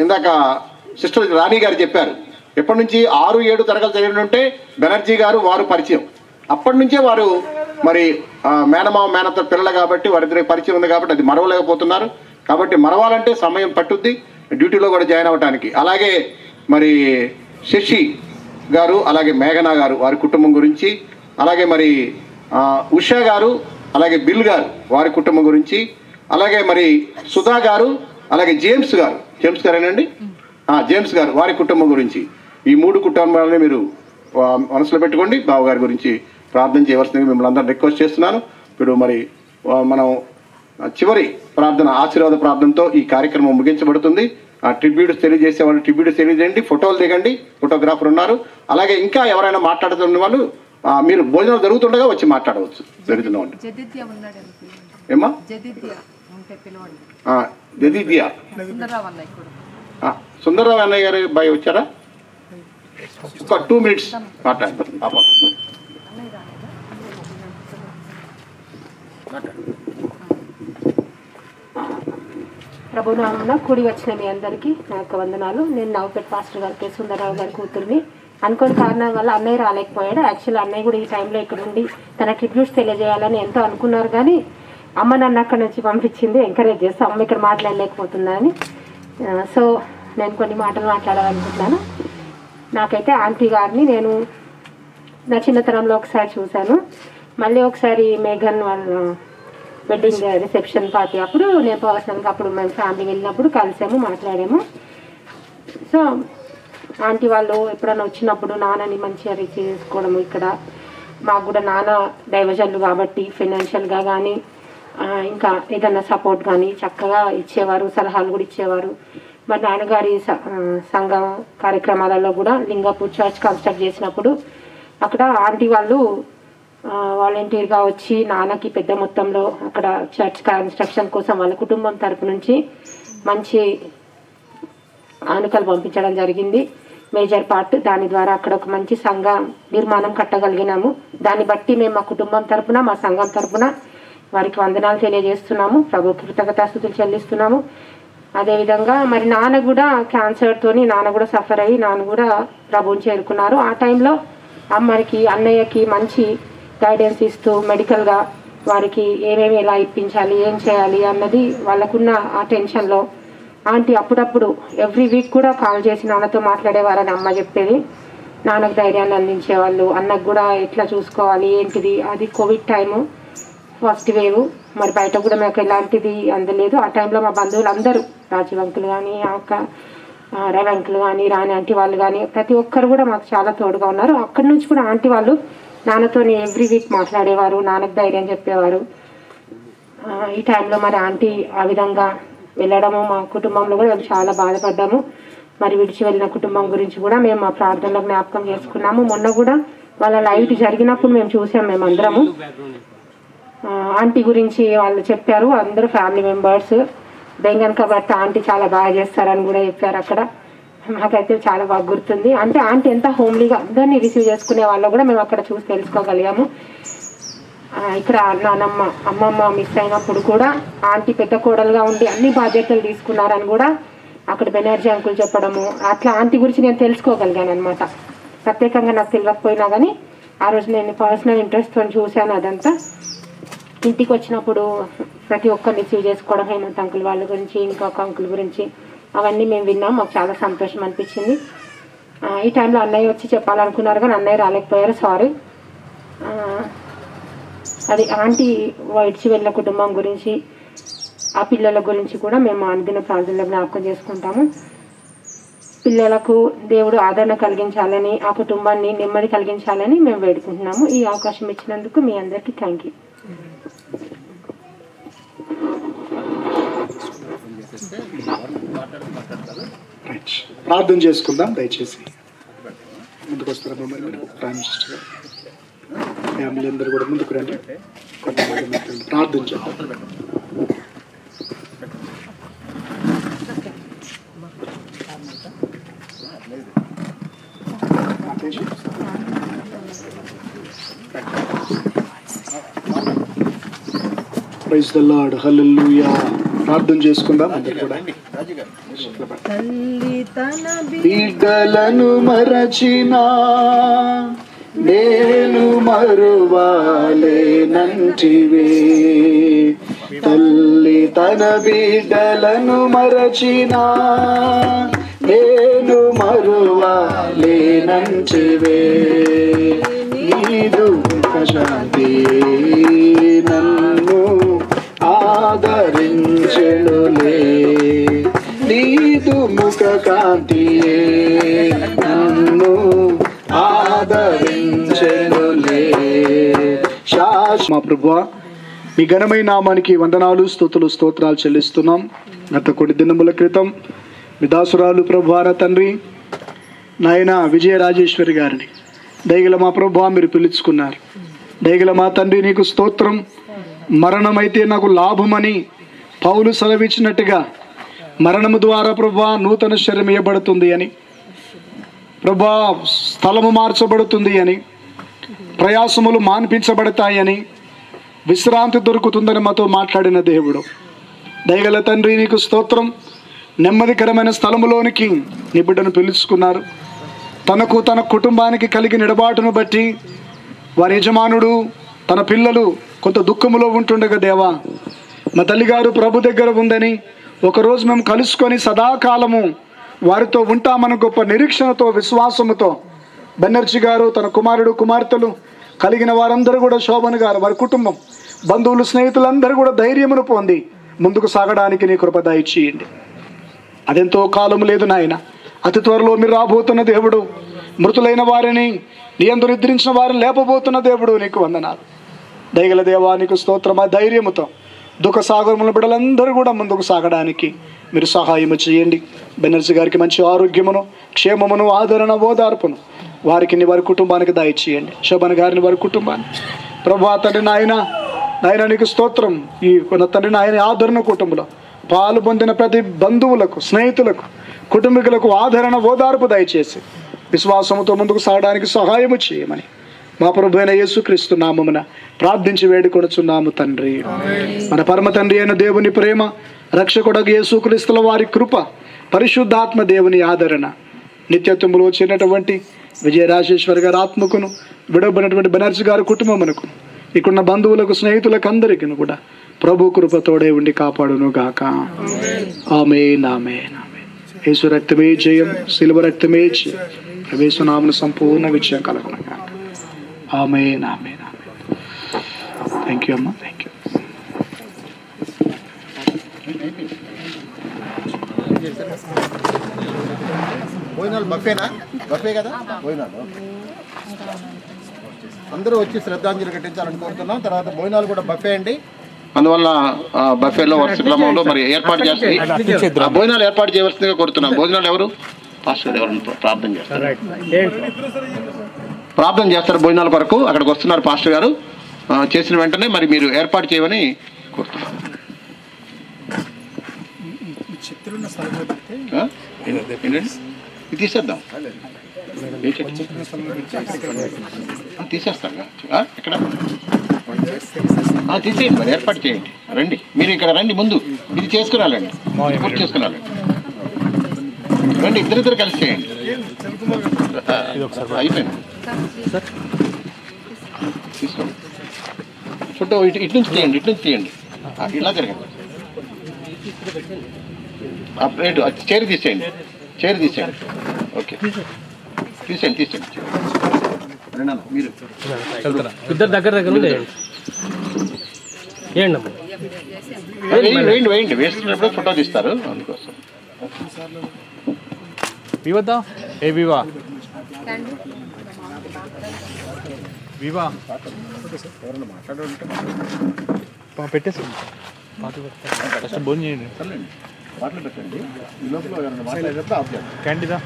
ఇందాక సిస్టర్ రాణి గారు చెప్పారు. ఎప్పటి నుంచి 6-7 తరగతులు చదివి ఉంటే బెనర్జీ గారు వారు పరిచయం. అప్పటి నుంచే వారు మరి మేనమామ మేనత్త పిల్లలు కాబట్టి వారిద్దరికి పరిచయం ఉంది కాబట్టి అది మరవలేకపోతున్నారు. కాబట్టి మరవాలంటే సమయం పట్టుద్ది, డ్యూటీలో కూడా జాయిన్ అవ్వటానికి. అలాగే మరి శశి గారు, అలాగే మేఘనా గారు వారి కుటుంబం గురించి, అలాగే మరి ఉషా గారు, అలాగే బిల్ గారు వారి కుటుంబం గురించి, అలాగే మరి సుధా గారు, అలాగే జేమ్స్ గారేనండి జేమ్స్ గారు వారి కుటుంబం గురించి, ఈ 3 కుటుంబాలని మీరు మనసులో పెట్టుకోండి. బావగారి గురించి ప్రార్థన చేయవలసిందిగా మిమ్మల్ని అందరూ రిక్వెస్ట్ చేస్తున్నాను. ఇప్పుడు మరి మనం చివరి ప్రార్థన, ఆశీర్వాద ప్రార్థనతో ఈ కార్యక్రమం ముగించబడుతుంది. ట్రిబ్యూట్స్ తెలియజేసేవాళ్ళు ట్రిబ్యూట్స్ తెలియజేయండి, ఫోటోలు దిగండి, ఫోటోగ్రాఫర్ ఉన్నారు. అలాగే ఇంకా ఎవరైనా మాట్లాడుతున్న వాళ్ళు మీరు భోజనం జరుగుతుండగా వచ్చి మాట్లాడవచ్చు. జరుగుతున్నామండి ఏమా జదిద్యా సుందరరావు అన్నయ్య గారు బాయ్ వచ్చారా? ఒక 2 minutes మాట్లాడతారు. ప్రభునామమున కూడి వచ్చిన మీ అందరికీ నా యొక్క వందనాలు. నేను నవపేట పాస్టర్ గారికి సుందరరావు గారి కూతుర్ని. అనుకోని కారణాల వల్ల అన్నయ్య రాలేకపోయాడు. యాక్చువల్లీ అన్నయ్య కూడా ఈ టైంలో ఇక్కడ ఉండి తన ట్రిబ్యూట్స్ తెలియజేయాలని ఎంతో అనుకున్నారు, కానీ అమ్మ నన్ను అక్కడి నుంచి పంపించింది, ఎంకరేజ్ చేస్తే అమ్మ ఇక్కడ మాట్లాడలేకపోతుందని. సో నేను కొన్ని మాటలు మాట్లాడాలనుకుంటున్నాను. నాకైతే ఆంటీ గారిని నేను నా చిన్నతనంలో ఒకసారి చూశాను. మళ్ళీ ఒకసారి మేఘన్ వాళ్ళ వెడ్డింగ్ రిసెప్షన్ పార్టీ అప్పుడు నేను పర్సనల్గా అప్పుడు మేము ఫ్యామిలీ వెళ్ళినప్పుడు కలిసాము, మాట్లాడాము. సో ఆంటీ వాళ్ళు ఎప్పుడైనా వచ్చినప్పుడు నాన్నని మంచిగా రిసీవ్ చేసుకోవడము. ఇక్కడ మాకు కూడా నాన్న డైవర్జన్లు కాబట్టి ఫైనాన్షియల్గా కానీ ఇంకా ఏదన్నా సపోర్ట్ కానీ చక్కగా ఇచ్చేవారు, సలహాలు కూడా ఇచ్చేవారు. మరి నాన్నగారి సంఘం కార్యక్రమాలలో కూడా లింగాపూర్ చర్చ్ కన్స్ట్రక్ట్ చేసినప్పుడు అక్కడ ఆంటీ వాళ్ళు వాలంటీర్గా వచ్చి నాన్నకి పెద్ద మొత్తంలో అక్కడ చర్చ్ కన్స్ట్రక్షన్ కోసం వాళ్ళ కుటుంబం తరపు నుంచి మంచి ఆనుకలు పంపించడం జరిగింది, మేజర్ పార్ట్. దాని ద్వారా అక్కడ ఒక మంచి సంఘ నిర్మాణం కట్టగలిగినాము. దాన్ని బట్టి మేము మా కుటుంబం తరపున, మా సంఘం తరపున వారికి వందనాలు తెలియజేస్తున్నాము, ప్రభు కృతజ్ఞతాస్తుతులు చెల్లిస్తున్నాము. అదేవిధంగా మరి నాన్న కూడా క్యాన్సర్తోని నాన్న కూడా సఫర్ అయ్యి నాన్న కూడా ప్రభువుని చేరుకున్నారు. ఆ టైంలో అమ్మకి అన్నయ్యకి మంచి గైడెన్స్ ఇస్తూ మెడికల్గా వారికి ఏమేమి ఎలా ఇప్పించాలి, ఏం చేయాలి అన్నది వాళ్ళకున్న ఆ టెన్షన్లో ఆంటీ అప్పుడప్పుడు ఎవ్రీ వీక్ కూడా కాల్ చేసి నాన్నతో మాట్లాడేవారని అమ్మ చెప్పేది. నాన్నకు ధైర్యాన్ని అందించేవాళ్ళు, అన్నకు కూడా ఎట్లా చూసుకోవాలి ఏంటిది. అది కోవిడ్ టైము, ఫస్ట్ వేవ్. మరి బయట కూడా మాకు ఎలాంటిది అందలేదు. ఆ టైంలో మా బంధువులు అందరూ, రాజీవ్ అంకులు కానీ, రవి అంకులు కానీ, రాణి ఆంటీ వాళ్ళు కానీ ప్రతి ఒక్కరు కూడా మాకు చాలా తోడుగా ఉన్నారు. అక్కడి నుంచి కూడా ఆంటీ వాళ్ళు నాన్నతో ఎవ్రీ వీక్ మాట్లాడేవారు, నాన్నకు ధైర్యం చెప్పేవారు. ఈ టైంలో మరి ఆంటీ ఆ విధంగా వెళ్ళడము మా కుటుంబంలో కూడా మేము చాలా బాధపడ్డాము. మరి విడిచి వెళ్ళిన కుటుంబం గురించి కూడా మేము మా ప్రార్థనలో జ్ఞాపకం చేసుకున్నాము. మొన్న కూడా వాళ్ళ లైవ్ జరిగినప్పుడు మేము చూసాం, మేము అందరము ఆంటీ గురించి వాళ్ళు చెప్పారు. అందరూ ఫ్యామిలీ మెంబర్స్ బెంగన్ కాబట్టి ఆంటీ చాలా బాగా చేస్తారని కూడా చెప్పారు అక్కడ. మాకైతే చాలా బాగా గుర్తుంది. అంటే ఆంటీ ఎంత హోమ్లీగా అందరినీ రిసీవ్ చేసుకునే వాళ్ళు కూడా మేము అక్కడ చూసి తెలుసుకోగలిగాము. ఇక్కడ నానమ్మ అమ్మమ్మ మిస్ అయినప్పుడు కూడా ఆంటీ పెద్ద కోడలుగా ఉండి అన్ని బాధ్యతలు తీసుకున్నారని కూడా అక్కడ బెనర్జీ అంకుల్ చెప్పడము. అట్లా ఆంటీ గురించి నేను తెలుసుకోగలిగాను అనమాట. ప్రత్యేకంగా నాకు తెలియకపోయినా కానీ ఆ రోజు నేను పర్సనల్ ఇంట్రెస్ట్తో చూశాను అదంతా. ఇంటికి వచ్చినప్పుడు ప్రతి ఒక్కరు రిసీవ్ చేసుకోవడం, హేమంత్ అంకుల్ వాళ్ళ గురించి, ఇంకొక అంకుల్ గురించి అవన్నీ మేము విన్నాం. మాకు చాలా సంతోషం అనిపించింది. ఈ టైంలో అన్నయ్య వచ్చి చెప్పాలనుకున్నారు కానీ అన్నయ్య రాలేకపోయారు, సారీ. అది ఆంటీ విడిచి వెళ్ళిన కుటుంబం గురించి, ఆ పిల్లల గురించి కూడా మేము అనుదిన ప్రార్థనలో జ్ఞాపకం చేసుకుంటాము. పిల్లలకు దేవుడు ఆదరణ కలిగించాలని, ఆ కుటుంబాన్ని నెమ్మది కలిగించాలని మేము వేడుకుంటున్నాము. ఈ అవకాశం ఇచ్చినందుకు మీ అందరికీ థ్యాంక్ యూ. ప్రార్థన చేసుకుందాం. దయచేసి ముందుకు వస్తారా ప్రైమ్ మినిస్టర్ గారు, ఫ్యామిలీ అందరూ కూడా ముందుకు రండి. ప్రార్థన చేద్దాం. ప్రైజ్ ది లార్డ్, హల్లెలూయా. ప్రార్థన చేసుకుందాం అందరూ కూడా. బిడ్డలను మరచినా నేను మరువాలేనంటివే, తల్లి తన బిడ్డలను మరచినా నేను మరువాలేనంటివే. నీదు శాంతి నన్ను ఆదరించెనులే, నీదు ముఖ కాంతియే నన్ను ఆదరించెనులే. మా ప్రభువా, మీ ఘనమైన నామానికి వందనాలు, స్తుతులు, స్తోత్రాలు చెల్లిస్తున్నాం. గత కొన్ని దినముల క్రితం మీ దాసురాలు ప్రభువార తండ్రి నాయన విజయరాజేశ్వరి గారిని దయగల మా ప్రభువా మీరు పిలుచుకున్నారు. దయగల మా తండ్రి నీకు స్తోత్రం. మరణమైతే నాకు లాభమని పౌలు సెలవిచ్చినట్టుగా మరణము ద్వారా ప్రభువా నూతన శరీరం ఇవ్వబడుతుంది అని, ప్రభువా స్థలము మార్చబడుతుంది అని, ప్రయాసములు మాన్పించబడతాయని, విశ్రాంతి దొరుకుతుందని మాతో మాట్లాడిన దేవుడు. దయగల తండ్రి నీకు స్తోత్రం. నెమ్మదికరమైన స్థలములోనికి నీ బిడ్డను పిలుచుకున్నారు. తనకు తన కుటుంబానికి కలిగిన ఎడబాటును బట్టి వారి యజమానుడు తన పిల్లలు కొంత దుఃఖములో ఉంటుండగా, దేవా మా తల్లిగారు ప్రభు దగ్గర ఉందని ఒకరోజు మేము కలుసుకొని సదాకాలము వారితో ఉంటామని గొప్ప నిరీక్షణతో, విశ్వాసముతో బెనర్జీ గారు, తన కుమారుడు, కుమార్తెలు కలిగిన వారందరూ కూడా, శోభన్ గారు, వారి కుటుంబం, బంధువులు, స్నేహితులందరూ కూడా ధైర్యమును పొంది ముందుకు సాగడానికి నీ కృప దయచేయండి. అదెంతో కాలం లేదు నాయన, అతి త్వరలో మీరు రాబోతున్న దేవుడు, మృతులైన వారిని, నీ యందు నిద్రించిన వారిని లేపబోతున్న దేవుడు, నీకు వందనాలు. దయగల దేవా, నీకు స్తోత్రమా. ధైర్యముతో దుఃఖ సాగరముల బిడ్డలందరూ కూడా ముందుకు సాగడానికి మీరు సహాయము చేయండి. బెనర్జీ గారికి మంచి ఆరోగ్యమును, క్షేమమును, ఆదరణ, ఓదార్పును వారికి, వారి కుటుంబానికి దయచేయండి. శోభన్ గారిని, వారి కుటుంబాన్ని ప్రభువా తండ్రి నాయన నీకు స్తోత్రం. ఈ తండ్రి నాయన ఆదరణ కుటుంబంలో పాలు పొందిన ప్రతి బంధువులకు, స్నేహితులకు, కుటుంబీకులకు ఆదరణ, ఓదార్పు దయచేసి విశ్వాసముతో ముందుకు సాగడానికి సహాయము చేయమని మా ప్రభు అయిన యేసుక్రీస్తు నామమున ప్రార్థించి వేడుకొనుచున్నాము తండ్రి. మన పరమ తండ్రి అయిన దేవుని ప్రేమ, రక్షకుడగు యేసుక్రీస్తుల వారి కృప, పరిశుద్ధాత్మ దేవుని ఆదరణ నిత్యత్వములో వచ్చినటువంటి విజయరాజేశ్వరి గారి ఆత్మకును, విడవబడినటువంటి బెనర్జీ గారి కుటుంబమునకు, ఇక్కడున్న బంధువులకు, స్నేహితులకు అందరికీ కూడా ప్రభు కృప తోడే ఉండి కాపాడును గాక. ఆమేన్, ఆమేన్, ఆమేన్. యేసు రక్తమే జయం, శిలువ రక్తమే జయం. యేసునామమున సంపూర్ణ విజయం కలుగును గాక. ఆమేన్, ఆమేన్, ఆమేన్. థ్యాంక్ యూ అమ్మా, థ్యాంక్ యూ. భోజనాలు బఫేనా? బఫే కదా భోజనాలు. అందరూ వచ్చి శ్రద్ధాంజలి ఘటించాలని కోరుతున్నాం. తర్వాత భోజనాలు కూడా బఫే అండి. అందువల్ల బఫేలో వరుస క్రమంలో మరి ఏర్పాటు చేస్తే భోజనాలు ఏర్పాటు చేయవలసిందిగా కోరుతున్నాం. భోజనాలు ఎవరు? పాస్టర్ ఎవరు ప్రార్థన చేస్తారు? ప్రార్థన చేస్తారు భోజనాల కొరకు. అక్కడికి వస్తున్నారు పాస్టర్ గారు. చేసిన వెంటనే మరి మీరు ఏర్పాటు చేయమని కోరుతున్నాం. తీసేద్దాం, తీసేస్తాం ఇక్కడ తీసేయండి, మరి ఏర్పాటు చేయండి. రండి, మీరు ఇక్కడ రండి, ముందు ఇది చేసుకురాలండి, పూర్తి చేసుకురాలండి. రండి, ఇద్దరిద్దరు కలిసి చేయండి. అయిపోయింది, తీసుకోండి. ఫోటో ఇటు నుంచి తీయండి, ఇటు నుంచి తీయండి, ఇలా జరగండి. ప్లేట్ చైర్ తీసేయండి, చైర్ తీసేయండి. ఓకే, తీసేయండి, తీసేయండి. మీరు ఇద్దరు దగ్గర వేయండి, వేయండి. వేస్తున్నప్పుడు ఫోటో తీస్తారు, అందుకోసం. వివా ఏ వివా వివా పెట్టేసి భోజనం చేయండి, వాటిలో పెట్టండి. ఈ లోపల ఎవరైనా మాట్లాడేటప్పుడు ఆఫ్ చేయండి. క్యాంటీదా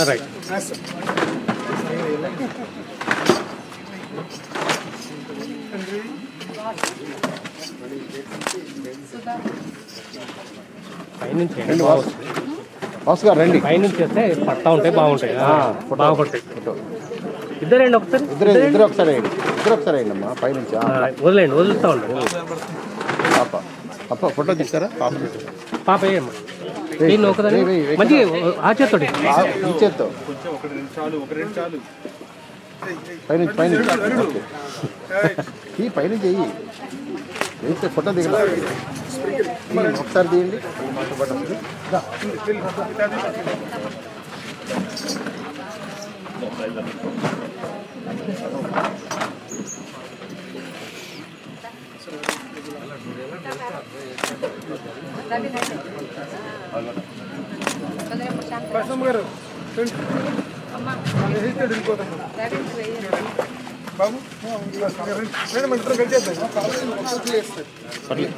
రైట్. పైనుంచి బాస్ గారు రండి, పైనుంచి వస్తే పడతా ఉంటాయి, బాగుంటాయి, బాగుంటాయి. ఇద్దరండి, ఒకసారి ఇద్దరు ఒకసారి వేయండి, ఇద్దరు ఒకసారి వేయండి అమ్మా. పైనుంచి వదిలేండి, వదులుతా ఉండండి. పాప అప్ప ఫోటో తీస్తారా? పాప ఏమ్మా నేను ఒకదాన్ని మంచి ఆ చేత్తో, ఈ చేత్తో పైనుంచి పైనుంచి ఈ పైనుంచి వెయ్యి వేస్తే ఫోటో దిగల. ఒకసారి తీయండి. బాబు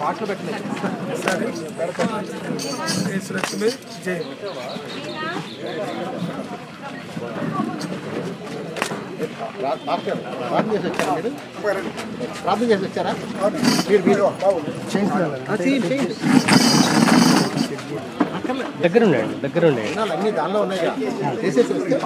పాటలు పెట్టలేదు. సురక్షమే జై. ప్రార్థన చేసి వచ్చారా మీరు? ప్రార్థన చేసి వచ్చారా మీరు? దగ్గర ఉండండి, దగ్గర ఉండండి. అన్ని దానిలో ఉన్నాయి, చేసేసి వస్తే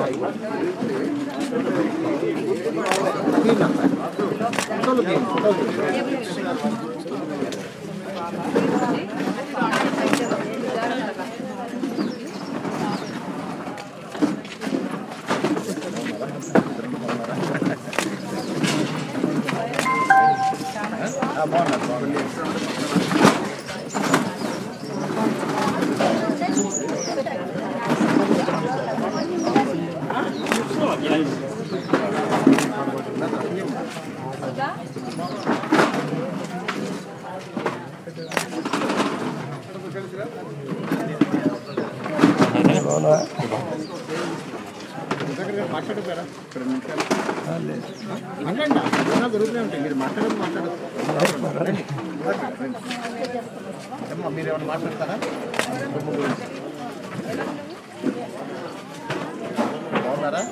మీరేమైనా మాట్లాడతారా? బాగున్నారా?